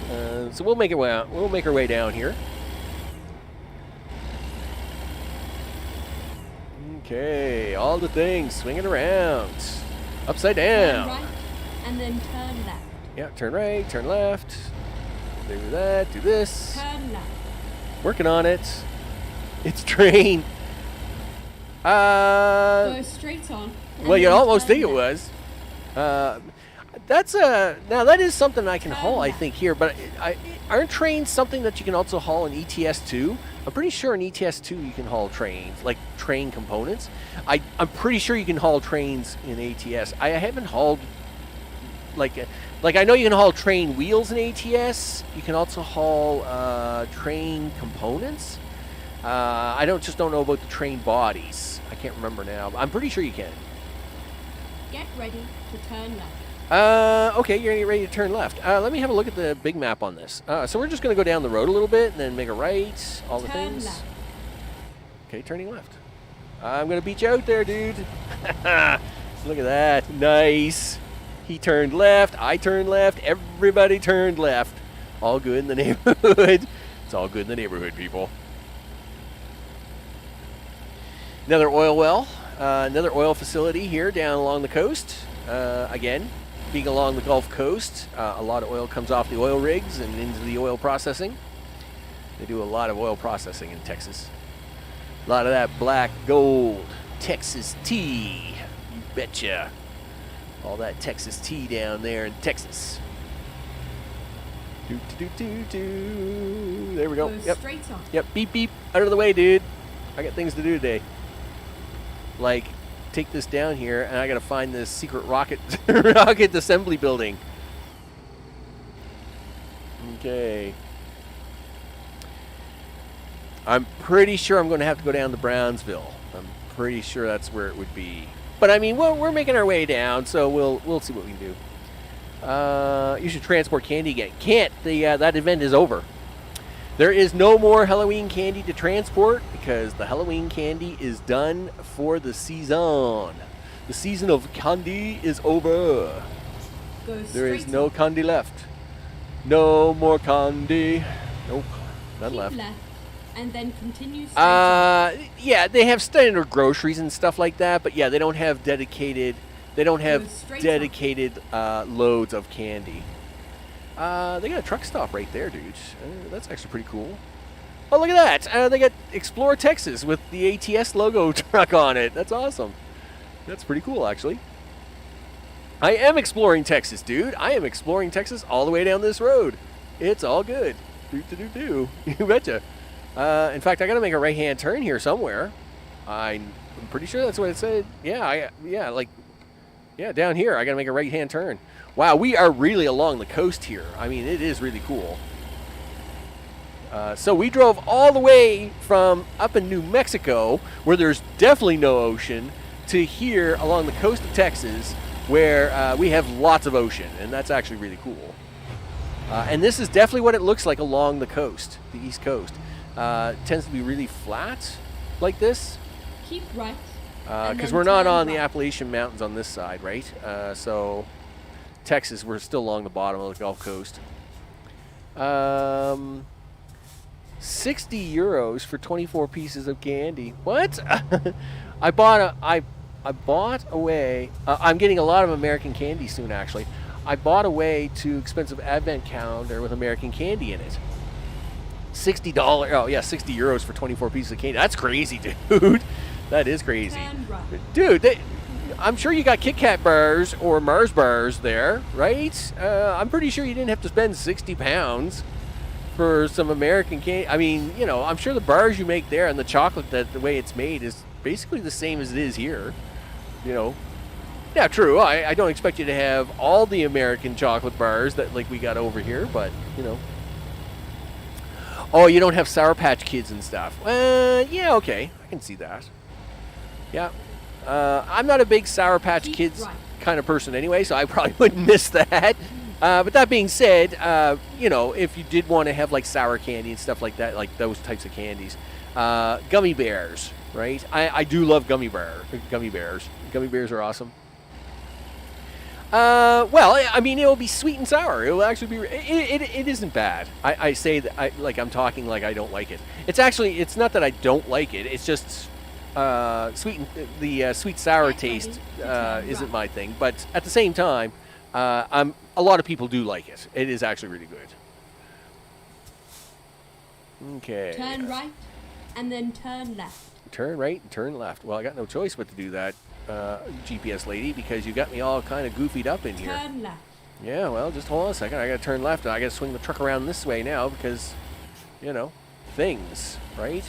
so we'll make our way down here. Okay, all the things, swing it around, upside down. Turn right and then turn left. Yeah, turn right, turn left. Do that, do this. Turn left. Working on it. It's train. Go straight on. Well, you almost think it was. Now that is something I can haul, I think, here. But aren't trains something that you can also haul in ETS2? I'm pretty sure in ETS2 you can haul trains, like train components. I'm pretty sure you can haul trains in ATS. I haven't hauled like I know you can haul train wheels in ATS. You can also haul train components. I don't know about the train bodies. I can't remember now. I'm pretty sure you can. Get ready to turn left. Okay, you're ready to turn left. Let me have a look at the big map on this. So we're just going to go down the road a little bit and then make a right, all the Turn things. left. Okay, turning left. I'm going to beat you out there, dude. Look at that. Nice. He turned left. I turned left. Everybody turned left. All good in the neighborhood. It's all good in the neighborhood, people. Another oil well. Another oil facility here down along the coast. Again, being along the Gulf Coast, a lot of oil comes off the oil rigs and into the oil processing. They do a lot of oil processing in Texas. A lot of that black gold, Texas tea. You betcha. All that Texas tea down there in Texas. There we go. Go straight on. Yep. Beep beep. Out of the way, dude. I got things to do today. Like, take this down here, and I gotta find this secret rocket assembly building. Okay. I'm pretty sure I'm going to have to go down to Brownsville. I'm pretty sure that's where it would be. But I mean, we're making our way down, so we'll see what we can do. You should transport candy again. Can't. That event is over. There is no more Halloween candy to transport because the Halloween candy is done for the season. The season of candy is over. There is no candy left. No more candy. Nope. None left. and then continue straight on. Yeah, they have standard groceries and stuff like that, but yeah, they don't have dedicated. They don't have Go straight dedicated loads of candy. They got a truck stop right there, dude. That's actually pretty cool. Oh, look at that! They got Explore Texas with the ATS logo truck on it. That's awesome. That's pretty cool, actually. I am exploring Texas, dude. I am exploring Texas all the way down this road. It's all good. Do. You betcha. In fact, I gotta make a right-hand turn here somewhere. I'm pretty sure that's what it said. Yeah, down here. I gotta make a right-hand turn. Wow, we are really along the coast here. I mean, it is really cool. So we drove all the way from up in New Mexico, where there's definitely no ocean, to here along the coast of Texas, where we have lots of ocean, and that's actually really cool. And this is definitely what it looks like along the coast, the East Coast. It tends to be really flat like this. Keep right. Because we're not on the Appalachian Mountains on this side, right? So Texas, we're still along the bottom of the Gulf Coast. 60 euros for 24 pieces of candy. What? I bought away. I'm getting a lot of American candy soon, actually. I bought away to expensive advent calendar with American candy in it. $60. Oh yeah, 60 euros for 24 pieces of candy. That's crazy, dude. That is crazy, dude. I'm sure you got Kit Kat bars or Mars bars there, right? I'm pretty sure you didn't have to spend 60 pounds for some American candy. I mean, you know, I'm sure the bars you make there and the chocolate, that the way it's made, is basically the same as it is here. You know, yeah, true. I don't expect you to have all the American chocolate bars that like we got over here, but you know. Oh, you don't have Sour Patch Kids and stuff. Yeah, okay, I can see that. Yeah, I'm not a big Sour Patch Kids kind of person anyway, so I probably wouldn't miss that. But that being said, you know, if you did want to have like sour candy and stuff like that, like those types of candies, gummy bears, right? I do love gummy bears. Gummy bears are awesome. Well, I mean, it will be sweet and sour. It will actually be. It isn't bad. I say that I'm talking like I don't like it. It's not that I don't like it. It's just sweet sour taste isn't my thing. But at the same time, a lot of people do like it. It is actually really good. Okay. Turn right, and then turn left. Turn right and turn left. Well, I got no choice but to do that, GPS lady, because you got me all kind of goofied up in here. Turn left. Yeah, well, just hold on a second. I got to turn left. I got to swing the truck around this way now because, you know, things, right?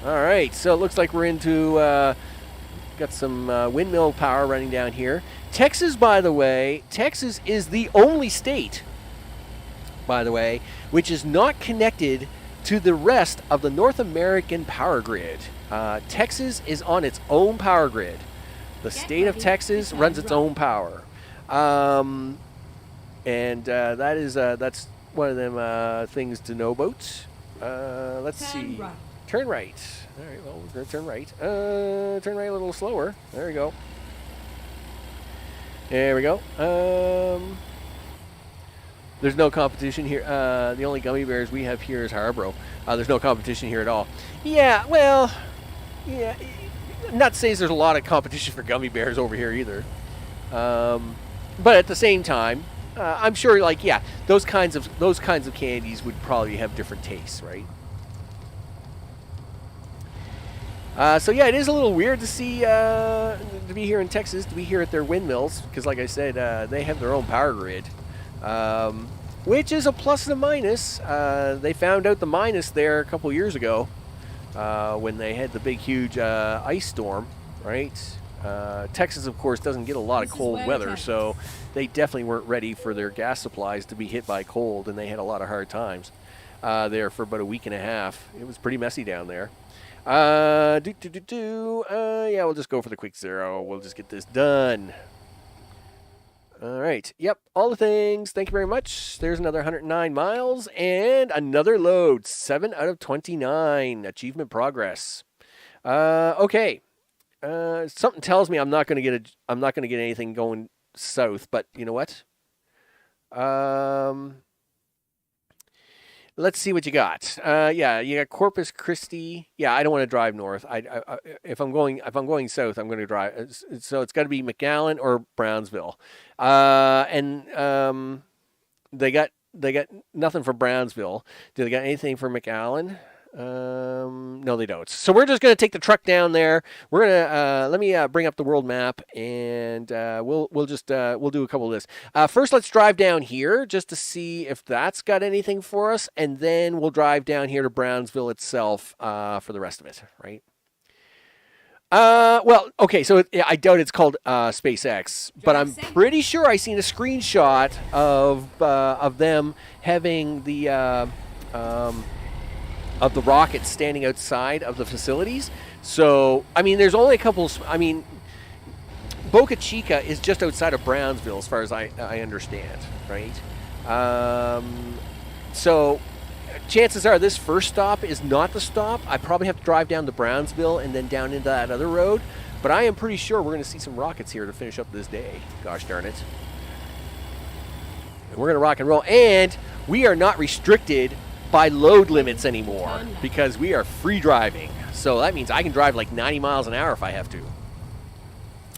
All right, so it looks like we're into, got some windmill power running down here. Texas, by the way, Texas is the only state, by the way, which is not connected to the rest of the North American power grid. Texas is on its own power grid. The state of Texas runs its own power. And that's one of them things to know about. Let's see. Right. Turn right. All right, well, we're going to turn right. Turn right a little slower. There we go. There we go. There's no competition here. The only gummy bears we have here is Harborough. There's no competition here at all. Yeah, well, yeah. Not to say there's a lot of competition for gummy bears over here either. But at the same time, I'm sure, like, yeah, those kinds of candies would probably have different tastes, right? So yeah, it is a little weird to see, to be here in Texas, to be here at their windmills, because like I said, they have their own power grid, which is a plus and a minus. They found out the minus there a couple years ago, when they had the big, huge ice storm, right? Texas, of course, doesn't get a lot of cold weather, so they definitely weren't ready for their gas supplies to be hit by cold, and they had a lot of hard times there for about a week and a half. It was pretty messy down there. Yeah, we'll just go for the quick zero. We'll just get this done. All right. Yep, all the things. Thank you very much. There's another 109 miles and another load. 7 out of 29. Achievement progress. Okay. Something tells me I'm not going to get anything going south, but you know what? let's see what you got. Yeah, you got Corpus Christi. Yeah, I don't want to drive north. If I'm going south, I'm going to drive. So it's got to be McAllen or Brownsville. They got nothing for Brownsville. Do they got anything for McAllen? No, they don't. So we're just going to take the truck down there. We're gonna let me bring up the world map, and we'll do a couple of this. First, let's drive down here just to see if that's got anything for us, and then we'll drive down here to Brownsville itself for the rest of it. Right? Well, okay. So I doubt it's called SpaceX, but I'm pretty sure I seen a screenshot of them having the of the rockets standing outside of the facilities. So, I mean, there's only a couple. I mean, Boca Chica is just outside of Brownsville, as far as I understand, right? So, chances are this first stop is not the stop. I probably have to drive down to Brownsville and then down into that other road. But I am pretty sure we're going to see some rockets here to finish up this day. Gosh darn it. And we're going to rock and roll. And we are not restricted by load limits anymore because we are free driving. So that means I can drive like 90 miles an hour if I have to.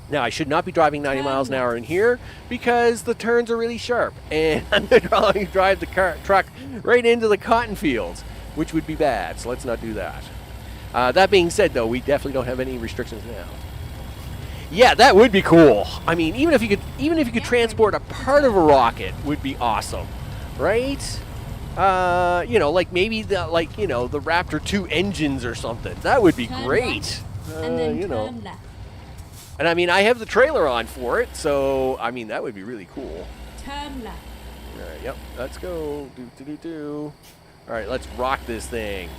Now, I should not be driving 90 miles an hour in here because the turns are really sharp. And I'm going to probably drive the truck right into the cotton fields, which would be bad. So let's not do that. That being said, though, we definitely don't have any restrictions now. Yeah, that would be cool. I mean, even if you could transport a part of a rocket, would be awesome, right? Like maybe the Raptor 2 engines or something. That would be great. And then turn left. And I mean, I have the trailer on for it, so I mean that would be really cool. Turn left. All right, yep. Let's go. All right, let's rock this thing.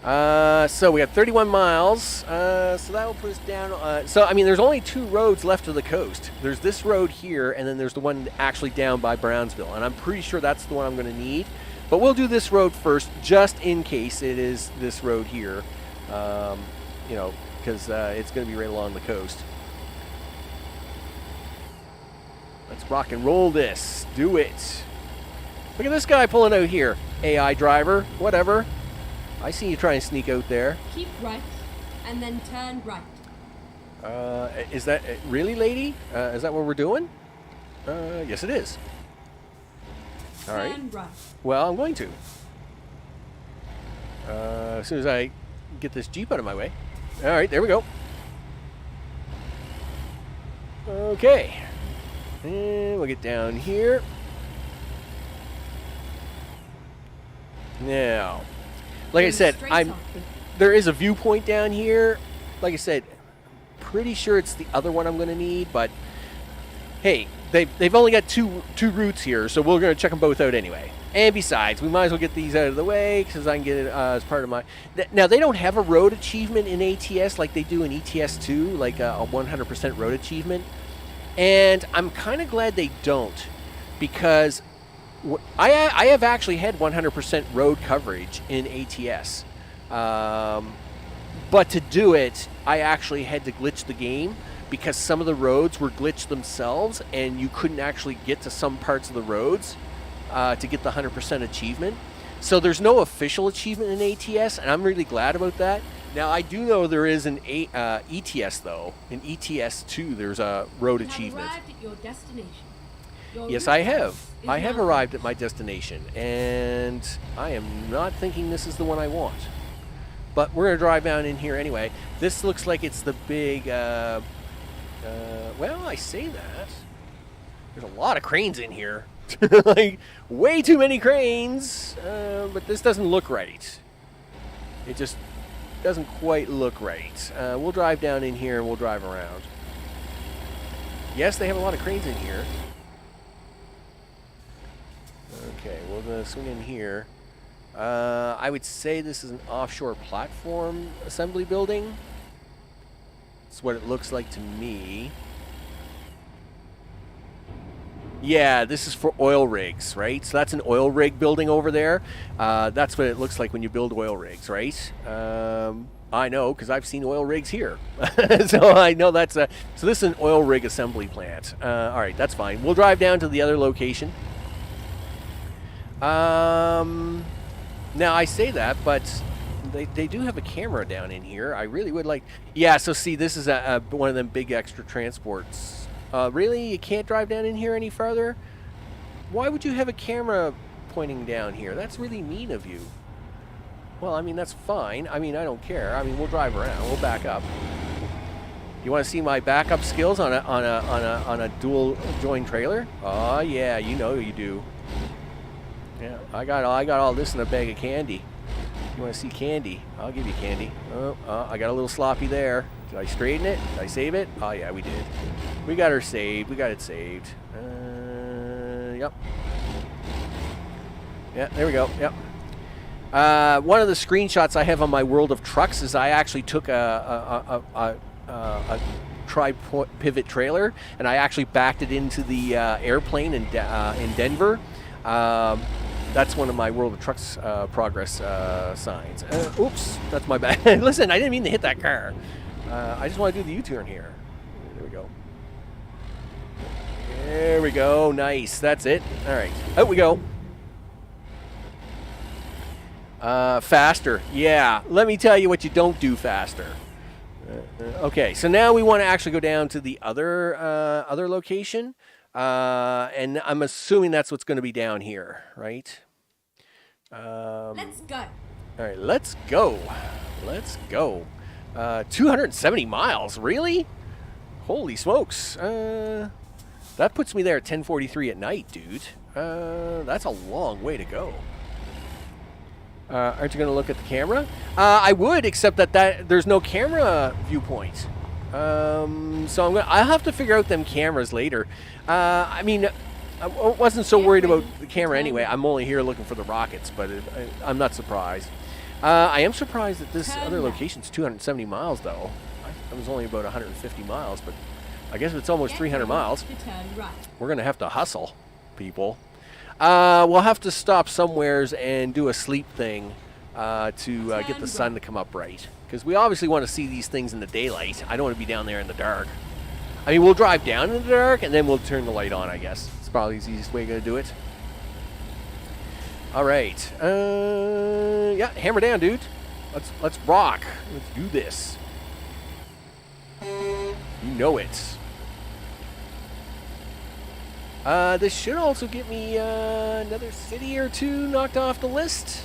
So we have 31 miles. So that will put us down. So I mean, there's only 2 roads left to the coast. There's this road here, and then there's the one actually down by Brownsville. And I'm pretty sure that's the one I'm going to need. But we'll do this road first, just in case it is this road here. Because it's going to be right along the coast. Let's rock and roll this. Do it. Look at this guy pulling out here. AI driver, whatever. I see you trying to sneak out there. Keep right, and then turn right. Is that really, lady? Is that what we're doing? Yes, it is. All right. Turn right. Well, I'm going to. As soon as I get this Jeep out of my way. All right, there we go. Okay. And we'll get down here. Now, like I said, there is a viewpoint down here. Like I said, pretty sure it's the other one I'm going to need, but hey, they've only got two routes here, so we're going to check them both out anyway. And besides, we might as well get these out of the way because I can get it as part of my... Now, they don't have a road achievement in ATS like they do in ETS2, like a 100% road achievement. And I'm kind of glad they don't, because I have actually had 100% road coverage in ATS. But to do it, I actually had to glitch the game because some of the roads were glitched themselves and you couldn't actually get to some parts of the roads to get the 100% achievement. So there's no official achievement in ATS, and I'm really glad about that. Now, I do know there is an ETS, though. In ETS2, there's a road achievement. You have arrived at your destination. Yes, I have. I have arrived at my destination, and I am not thinking this is the one I want. But we're going to drive down in here anyway. This looks like it's the big, well, I say that. There's a lot of cranes in here. Like, way too many cranes, but this doesn't look right. It just doesn't quite look right. We'll drive down in here and we'll drive around. Yes, they have a lot of cranes in here. Okay, we're going to swing in here. I would say this is an offshore platform assembly building. That's what it looks like to me. Yeah, this is for oil rigs, right? So that's an oil rig building over there. That's what it looks like when you build oil rigs, right? I know, because I've seen oil rigs here. So I know that's a... So this is an oil rig assembly plant. All right, that's fine. We'll drive down to the other location. Now I say that, but they do have a camera down in here. I really would like... Yeah, so see, this is one of them big extra transports. Really? You can't drive down in here any farther? Why would you have a camera pointing down here? That's really mean of you. Well, I mean, that's fine. I mean, I don't care. I mean, we'll drive around. We'll back up. You want to see my backup skills on a dual join trailer? Oh yeah, you know you do. Yeah, I got all this in a bag of candy. You want to see candy? I'll give you candy. Oh, I got a little sloppy there. Did I straighten it? Did I save it? Oh yeah, we did. We got her saved. We got it saved. Yep. Yeah, there we go. Yep. One of the screenshots I have on my World of Trucks is I actually took a tri-pivot trailer and I actually backed it into the airplane in Denver. That's one of my World of Trucks progress signs. Oops, that's my bad. Listen, I didn't mean to hit that car. I just want to do the U-turn here. There we go. There we go. Nice. That's it. All right. Out we go. Faster. Yeah. Let me tell you what you don't do faster. Okay. So now we want to actually go down to the other location. And I'm assuming that's what's going to be down here, right? Let's go. All right, let's go. Let's go. 270 miles, really? Holy smokes. That puts me there at 10:43 at night, dude. That's a long way to go. Aren't you going to look at the camera? I would, except that there's no camera viewpoint. So I'll have to figure out them cameras later. I mean, I wasn't so worried about the camera anyway. I'm only here looking for the rockets, but I'm not surprised. I am surprised that this other location's 270 miles, though. I was only about 150 miles, but I guess if it's almost 300 miles, we're going to have to hustle, people. We'll have to stop somewheres and do a sleep thing to get the sun to come up right. Because we obviously want to see these things in the daylight. I don't want to be down there in the dark. I mean, we'll drive down in the dark, and then we'll turn the light on, I guess. It's probably the easiest way to do it. All right. Yeah, hammer down, dude. Let's rock. Let's do this. You know it. This should also get me another city or two knocked off the list.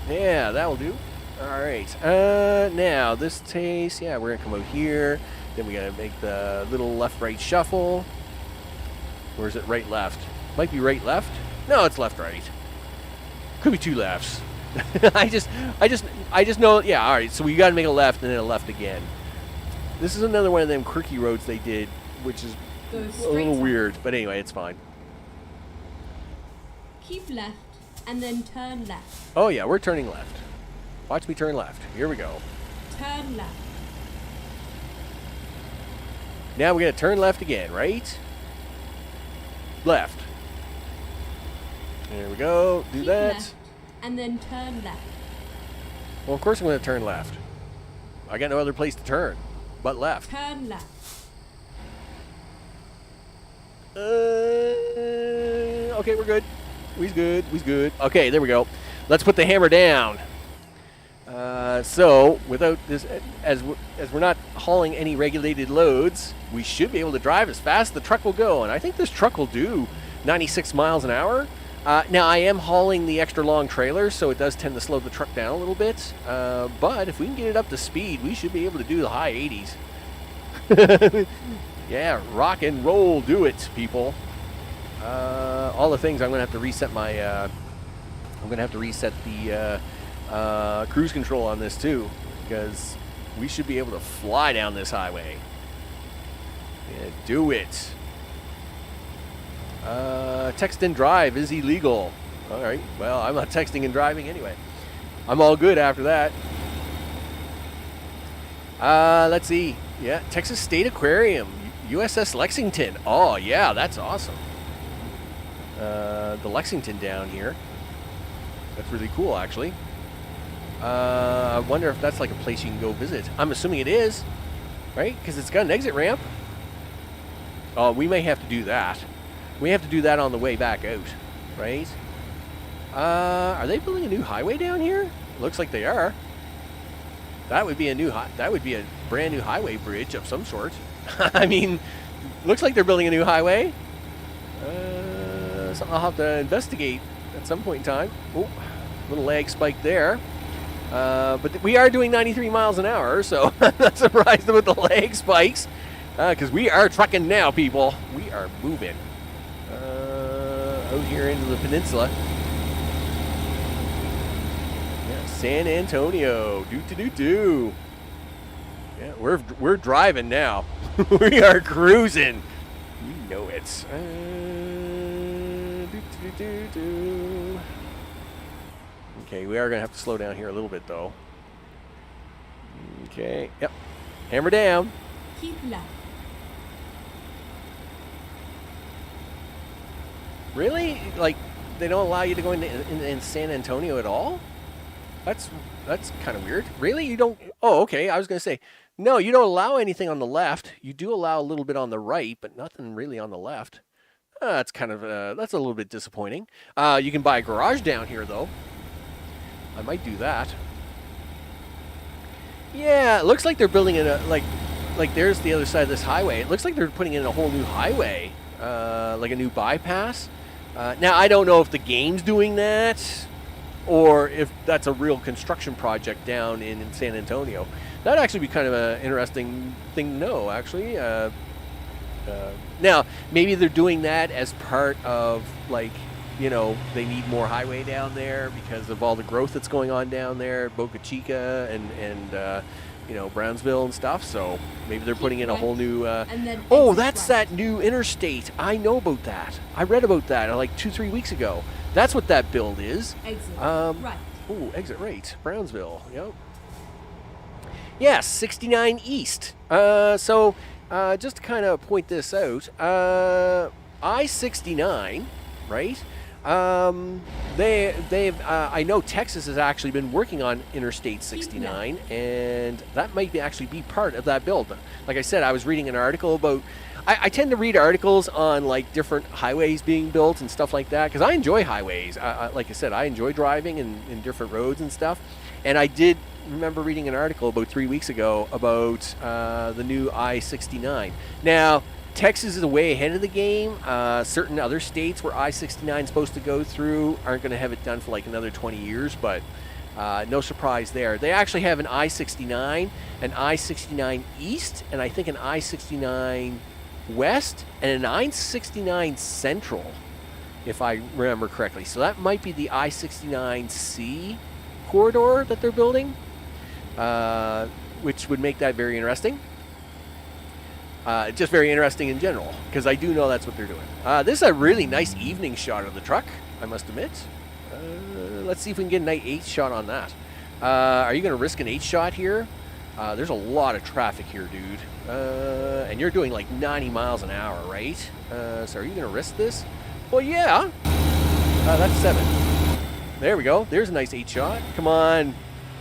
Yeah, that'll do. All right. Now this takes. Yeah, we're gonna come out here. Then we gotta make the little left-right shuffle. Or is it right-left? Might be right-left. No, it's left-right. Could be two lefts. I just know. Yeah. All right. So we gotta make a left and then a left again. This is another one of them quirky roads they did, which is a little weird. But anyway, it's fine. Keep left and then turn left. Oh yeah, we're turning left. Watch me turn left. Here we go. Turn left. Now we're going to turn left again, right? Left. There we go. Do Keep that. left and then turn left. Well, of course I'm going to turn left. I got no other place to turn but left. Turn left. Okay, we're good. We's good. We's good. Okay, there we go. Let's put the hammer down. So, without this, as we're not hauling any regulated loads, we should be able to drive as fast as the truck will go. And I think this truck will do 96 miles an hour. Now, I am hauling the extra long trailer, so it does tend to slow the truck down a little bit. But if we can get it up to speed, we should be able to do the high 80s. Yeah, rock and roll, do it, people. All the things I'm going to have to reset my... I'm going to have to reset the cruise control on this, too, because we should be able to fly down this highway. Yeah, do it. Text and drive is illegal. All right. Well, I'm not texting and driving anyway. I'm all good after that. Let's see. Yeah, Texas State Aquarium, USS Lexington. Oh, yeah, that's awesome. The Lexington down here. That's really cool, actually. I wonder if that's like a place you can go visit. I'm assuming it is, right? Because it's got an exit ramp. Oh, we may have to do that. We have to do that on the way back out, right? Are they building a new highway down here? Looks like they are. That would be a brand new highway bridge of some sort. I mean, looks like they're building a new highway. So I'll have to investigate at some point in time. Oh, little lag spike there. But we are doing 93 miles an hour, so I'm not surprised with the lag spikes. Because we are trucking now, people. We are moving. Out here into the peninsula. Yeah, San Antonio. Do. Yeah, we're driving now. We are cruising. You know it. Okay, we are going to have to slow down here a little bit, though. Okay, yep. Hammer down. Keep left. Really? Like, they don't allow you to go in San Antonio at all? That's kind of weird. Really? You don't? Oh, okay. I was going to say, no, you don't allow anything on the left. You do allow a little bit on the right, but nothing really on the left. That's kind of, that's a little bit disappointing. You can buy a garage down here, though. I might do that. Yeah, it looks like they're building in like there's the other side of this highway. It looks like they're putting in a whole new highway, like a new bypass. Now, I don't know if the game's doing that or if that's a real construction project down in San Antonio. That'd actually be kind of an interesting thing to know, actually. Now, maybe they're doing that as part of, like, you know, they need more highway down there because of all the growth that's going on down there, Boca Chica and you know, Brownsville and stuff. So maybe they're putting in a whole new. Oh, that's that new interstate. I know about that. I read about that like 2-3 weeks ago. That's what that build is. Exit right. Oh, exit right. Brownsville. Yep. Yes, 69 East. So just to kind of point this out, I-69, right? I know Texas has actually been working on Interstate 69, and that might actually be part of that build. Like I said, I was reading an article about. I tend to read articles on like different highways being built and stuff like that because I enjoy highways. Like I said, I enjoy driving in different roads and stuff. And I did remember reading an article about 3 weeks ago about the new I-69. Now, Texas is way ahead of the game. Certain other states where I-69 is supposed to go through aren't going to have it done for like another 20 years, but no surprise there. They actually have an I-69, an I-69 East, and I think an I-69 West, and an I-69 Central, if I remember correctly. So that might be the I-69C corridor that they're building, which would make that very interesting. Just very interesting in general, because I do know that's what they're doing. This is a really nice evening shot of the truck, I must admit. Let's see if we can get an 8 shot on that. Are you going to risk an 8 shot here? There's a lot of traffic here, dude. And you're doing like 90 miles an hour, right? So are you going to risk this? Well, yeah. That's 7. There we go. There's a nice 8 shot. Come on.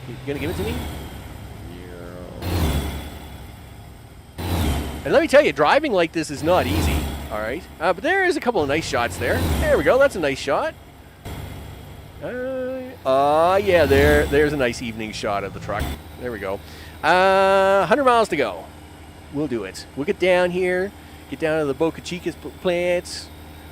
You going to give it to me? And let me tell you, driving like this is not easy, all right? But there is a couple of nice shots there. There we go. That's a nice shot. Yeah, there's a nice evening shot of the truck. There we go. 100 miles to go. We'll do it. We'll get down here, get down to the Boca Chica plants.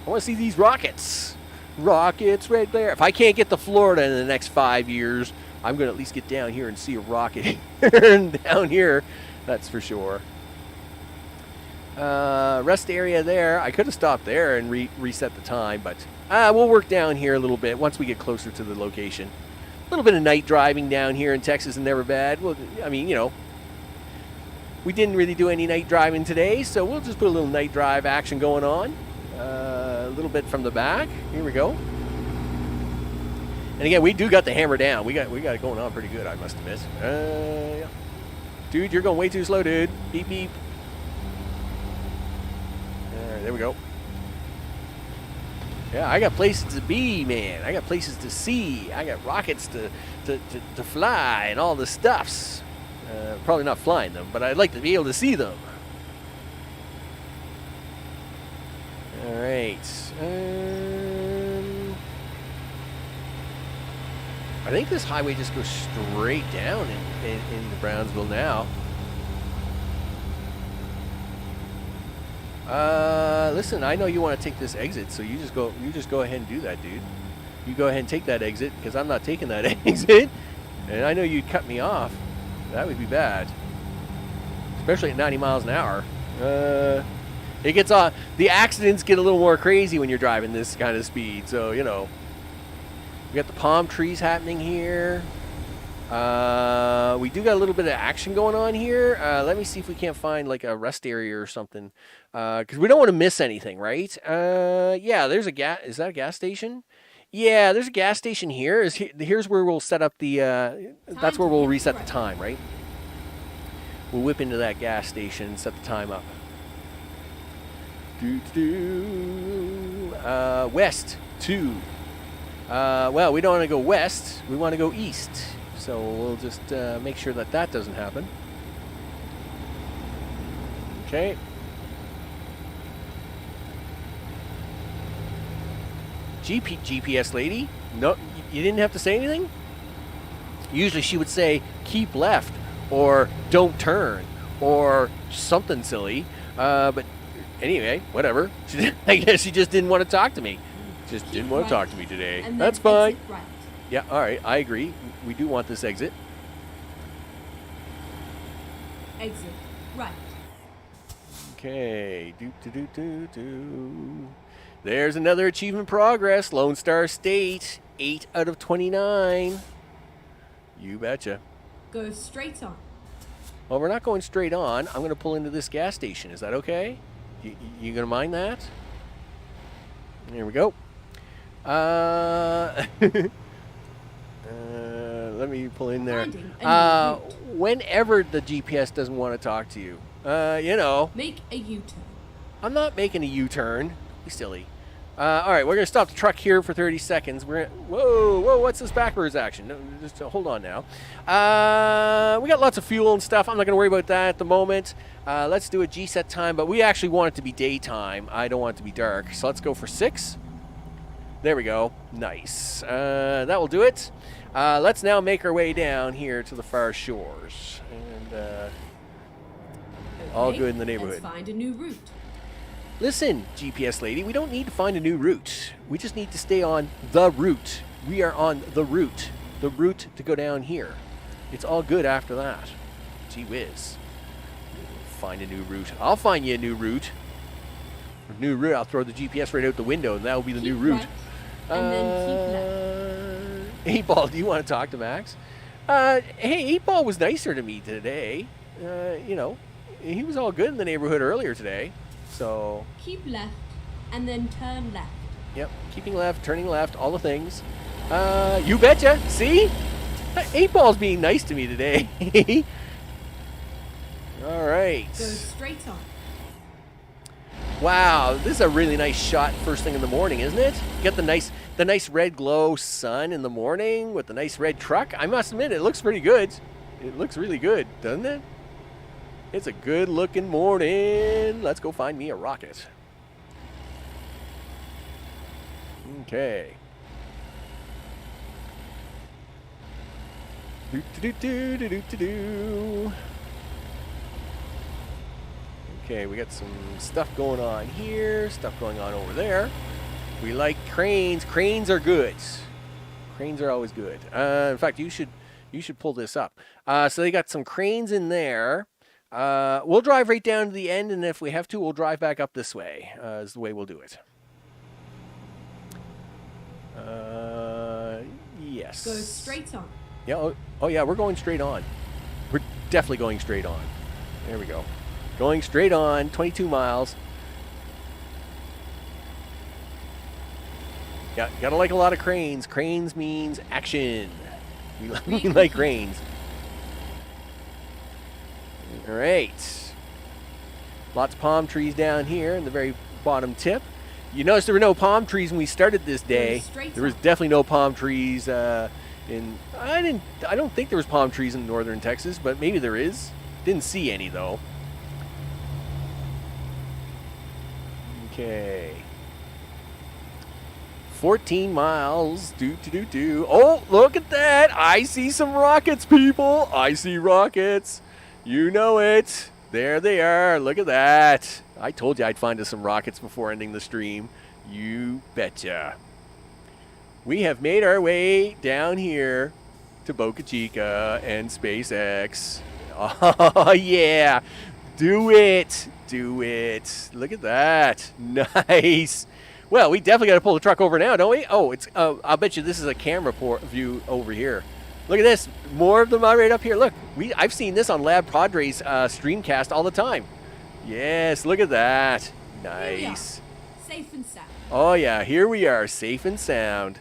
I want to see these rockets. Rockets right there. If I can't get to Florida in the next 5 years, I'm going to at least get down here and see a rocket down here. That's for sure. Rest area there. I could have stopped there and reset the time, but we'll work down here a little bit once we get closer to the location. A little bit of night driving down here in Texas is never bad. Well, I mean, you know, we didn't really do any night driving today, so we'll just put a little night drive action going on. A little bit from the back. Here we go. And again, we do got the hammer down. We got it going on pretty good, I must admit. Yeah. Dude, you're going way too slow, dude. Beep, beep. There we go. Yeah, I got places to be, man. I got places to see. I got rockets to fly and all the stuffs. Probably not flying them, but I'd like to be able to see them. All right. I think this highway just goes straight down in the Brownsville now. Listen, I know you want to take this exit, so you just go ahead and do that, dude. You go ahead and take that exit, because I'm not taking that exit. And I know you'd cut me off. That would be bad. Especially at 90 miles an hour. It gets on. The accidents get a little more crazy when you're driving this kind of speed. So, you know. We got the palm trees happening here. We do got a little bit of action going on here. Let me see if we can't find like a rest area or something. Because we don't want to miss anything, right? Yeah, there's a gas. Is that a gas station? Yeah, there's a gas station here. Here's where we'll set up the. That's where we'll reset the time, right? We'll whip into that gas station and set the time up. West 2. Well, we don't want to go west. We want to go east. So we'll just make sure that that doesn't happen. Okay. GPS lady? No, you didn't have to say anything? Usually she would say, keep left, or don't turn, or something silly. But anyway, whatever. I guess she just didn't want to talk to me. Just didn't want to talk to me today. That's fine. Right. Yeah, all right, I agree. We do want this exit. Exit right. Okay. There's another achievement progress. Lone Star State, 8 out of 29. You betcha. Go straight on. Well, we're not going straight on. I'm going to pull into this gas station. Is that okay? You going to mind that? There we go. Let me pull in there. Whenever the GPS doesn't want to talk to you, you know. Make a U-turn. I'm not making a U-turn. Be silly. All right, we're gonna stop the truck here for 30 seconds. Whoa! What's this backwards action? No, just hold on now. We got lots of fuel and stuff. I'm not gonna worry about that at the moment. Let's do a G-set time, but we actually want it to be daytime. I don't want it to be dark, so let's go for 6. There we go. Nice. That will do it. Let's now make our way down here to the far shores, and all good in the neighborhood. Let's find a new route. Listen, GPS lady, we don't need to find a new route. We just need to stay on the route. We are on the route to go down here. It's all good after that. Gee whiz. Find a new route. I'll find you a new route. New route, I'll throw the GPS right out the window, and that'll be the new route. Right, and then keep left. 8 Ball, do you want to talk to Max? Hey, 8 Ball was nicer to me today. You know, he was all good in the neighborhood earlier today. So keep left and then turn left. Yep, keeping left, turning left, all the things. You betcha. See? 8 Ball's being nice to me today. All right. Go straight on. Wow, this is a really nice shot first thing in the morning, isn't it? You got the nice red glow sun in the morning with the nice red truck. I must admit, it looks pretty good. It looks really good, doesn't it? It's a good looking morning. Let's go find me a rocket. Okay. Okay, we got some stuff going on here, stuff going on over there. We like cranes. Cranes are good. Cranes are always good. In fact, you should pull this up. So they got some cranes in there. We'll drive right down to the end, and if we have to, we'll drive back up this way. Is the way we'll do it. Yes. Go straight on. Yeah. Oh, yeah. We're going straight on. We're definitely going straight on. There we go. Going straight on. 22 miles. Yeah. Gotta like a lot of cranes. Cranes means action. We like cranes. All right. Lots of palm trees down here in the very bottom tip. You notice there were no palm trees when we started this day. There was definitely no palm trees I don't think there was palm trees in northern Texas, but maybe there is. Didn't see any though. Okay. 14 miles. Oh, look at that. I see some rockets, people. I see rockets. You know it. There they are. Look at that. I told you I'd find us some rockets before ending the stream. You betcha. We have made our way down here to Boca Chica and SpaceX. Oh, yeah. Do it. Do it. Look at that. Nice. Well, we definitely got to pull the truck over now, don't we? Oh, it's. I'll bet you this is a camera view over here. Look at this. More of them are right up here. Look, I've seen this on Lab Padre's streamcast all the time. Yes, look at that. Nice. Safe and sound. Oh, yeah. Here we are, safe and sound.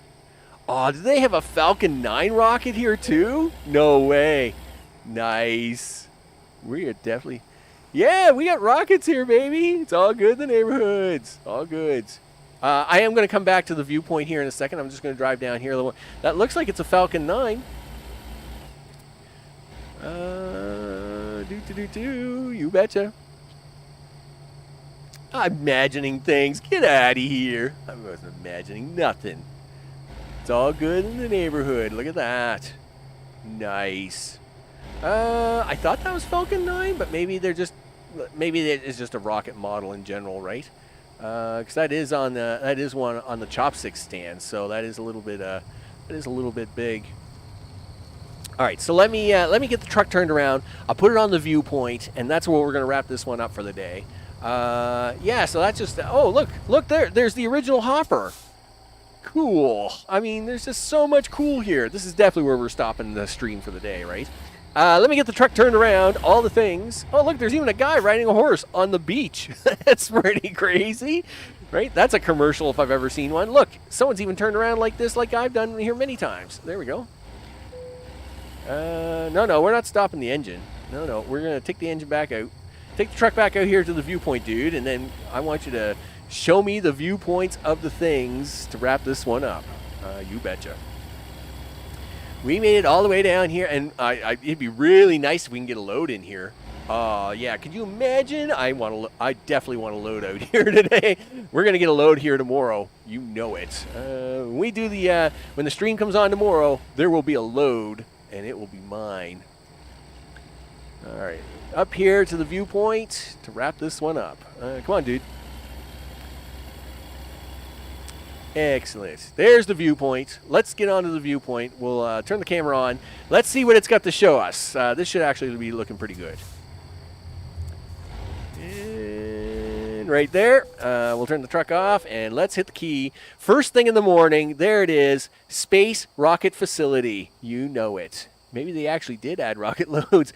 Oh, do they have a Falcon 9 rocket here, too? No way. Nice. We are definitely... Yeah, we got rockets here, baby. It's all good in the neighborhoods. All good. I am going to come back to the viewpoint here in a second. I'm just going to drive down here a little. That looks like it's a Falcon 9. You betcha. I'm imagining things. Get out of here. I wasn't imagining nothing. It's all good in the neighborhood. Look at that. Nice. I thought that was Falcon 9, but maybe it's just a rocket model in general, right? Because that is one on the chopstick stand, so that is a little bit big. All right, so let me get the truck turned around. I'll put it on the viewpoint, and that's where we're gonna wrap this one up for the day. Yeah, so that's just. Oh, look there's the original hopper. Cool. I mean, there's just so much cool here. This is definitely where we're stopping the stream for the day, right? Let me get the truck turned around, all the things. Oh, look, there's even a guy riding a horse on the beach. That's pretty crazy, right? That's a commercial if I've ever seen one. Look, someone's even turned around like this, like I've done here many times. There we go. No, we're not stopping the engine. No, we're going to take the engine back out. Take the truck back out here to the viewpoint, dude, and then I want you to show me the viewpoints of the things to wrap this one up. You betcha. We made it all the way down here, and it'd be really nice if we can get a load in here. Yeah, could you imagine? I definitely want to load out here today. We're gonna get a load here tomorrow. You know it. When we do when the stream comes on tomorrow, there will be a load, and it will be mine. All right, up here to the viewpoint to wrap this one up. Come on, dude. Excellent. There's the viewpoint. Let's get onto the viewpoint. We'll turn the camera on. Let's see what it's got to show us. This should actually be looking pretty good. And right there. We'll turn the truck off, and let's hit the key. First thing in the morning, there it is. Space Rocket Facility. You know it. Maybe they actually did add rocket loads.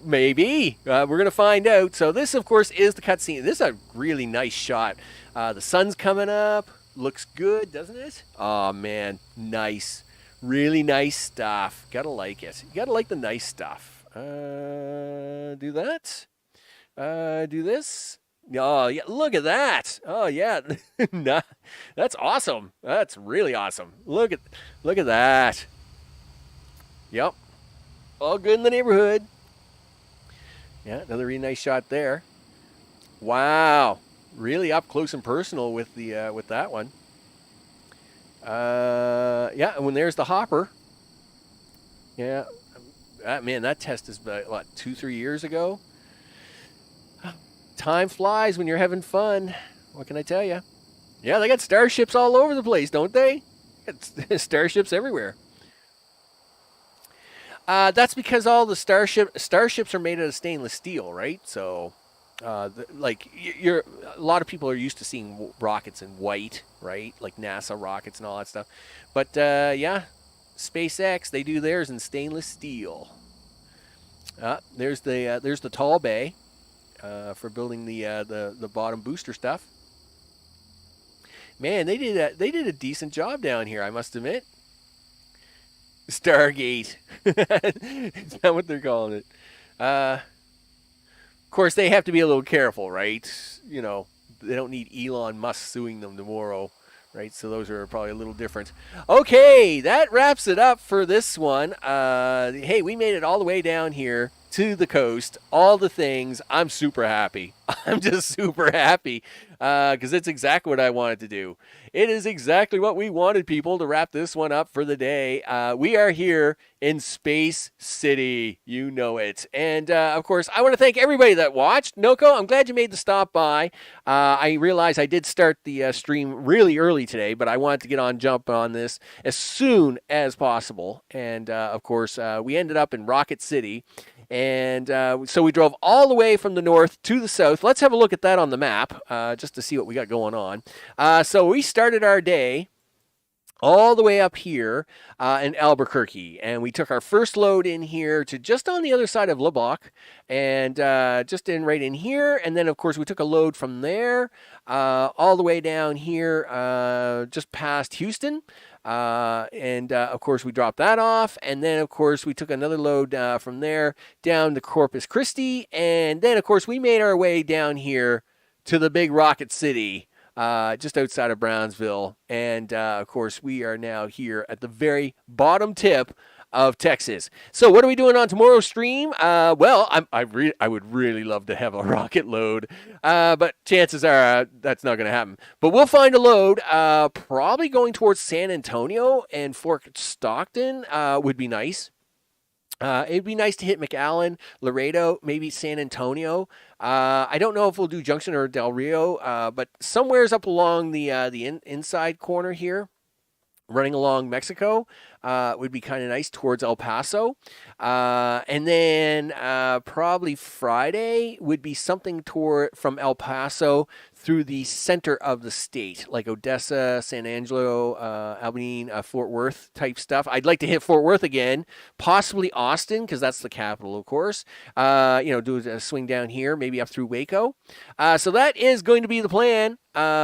Maybe. We're going to find out. So this, of course, is the cutscene. This is a really nice shot. The sun's coming up. Looks good, doesn't it? Oh, man. Nice. Really nice stuff. Gotta like it. You gotta like the nice stuff. Do that. Do this. Oh, yeah. Look at that. Oh, yeah. Nah, that's awesome. That's really awesome. Look at that. Yep. All good in the neighborhood. Yeah, another really nice shot there. Wow. Really up close and personal with that one. Yeah, and when there's the hopper. Yeah, man, that test is what 2-3 years ago. Time flies when you're having fun. What can I tell you? Yeah, they got starships all over the place, don't they? Starships everywhere. That's because all the starships are made out of stainless steel, right? So. A lot of people are used to seeing rockets in white, right? Like NASA rockets and all that stuff. But yeah, SpaceX, they do theirs in stainless steel. There's the tall bay for building the bottom booster stuff. Man, they did a decent job down here, I must admit. Stargate. Is that what they're calling it? Of course, they have to be a little careful, right? You know, they don't need Elon Musk suing them tomorrow, right? So those are probably a little different. Okay, that wraps it up for this one. Hey, we made it all the way down here to the coast. All the things. I'm super happy. I'm just super happy. because it's exactly what I wanted to do. It is exactly what we wanted, people, to wrap this one up for the day. We are here in Space City. You know it. And, of course, I want to thank everybody that watched. Noko, I'm glad you made the stop by. I realized I did start the stream really early today, but I wanted to jump on this as soon as possible. And, of course, we ended up in Rocket City. And so we drove all the way from the north to the south. Let's have a look at that on the map just to see what we got going on. So we started our day all the way up here in Albuquerque. And we took our first load in here to just on the other side of Lubbock and just right in here. And then, of course, we took a load from there all the way down here just past Houston. Of course, we dropped that off. And then, of course, we took another load from there down to Corpus Christi. And then, of course, we made our way down here to the big Rocket City, just outside of Brownsville. And, of course, we are now here at the very bottom tip of Texas. So what are we doing on tomorrow's stream? Well, I would really love to have a rocket load, but chances are that's not going to happen. But we'll find a load, probably going towards San Antonio and Fort Stockton would be nice. It'd be nice to hit McAllen, Laredo, maybe San Antonio. I don't know if we'll do Junction or Del Rio, but somewhere's up along the inside corner here, running along Mexico, would be kind of nice towards El Paso. And then probably Friday would be something from El Paso through the center of the state, like Odessa, San Angelo, Albany, Fort Worth type stuff. I'd like to hit Fort Worth again, possibly Austin, because that's the capital, of course. Do a swing down here, maybe up through Waco. So that is going to be the plan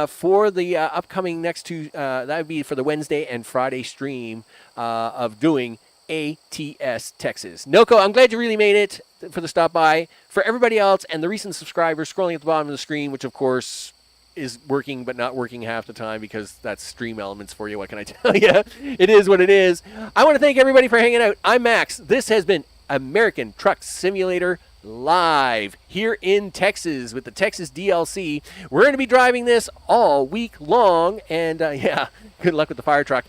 for the upcoming next two. That would be for the Wednesday and Friday stream of doing ATS Texas. Noko, I'm glad you really made it for the stop by. For everybody else and the recent subscribers scrolling at the bottom of the screen, which of course is working but not working half the time because that's Stream Elements for you. What can I tell you? It is what it is. I want to thank everybody for hanging out. I'm Max. This has been American Truck Simulator live here in Texas with the Texas DLC. We're going to be driving this all week long, and good luck with the fire truck.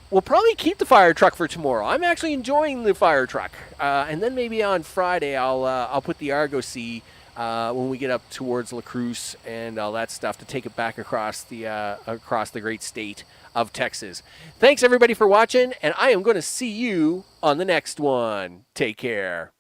We'll probably keep the fire truck for tomorrow. I'm actually enjoying the fire truck, and then maybe on Friday I'll put the Argo C when we get up towards La Cruz and all that stuff to take it back across the great state of Texas. Thanks everybody for watching, and I am going to see you on the next one. Take care.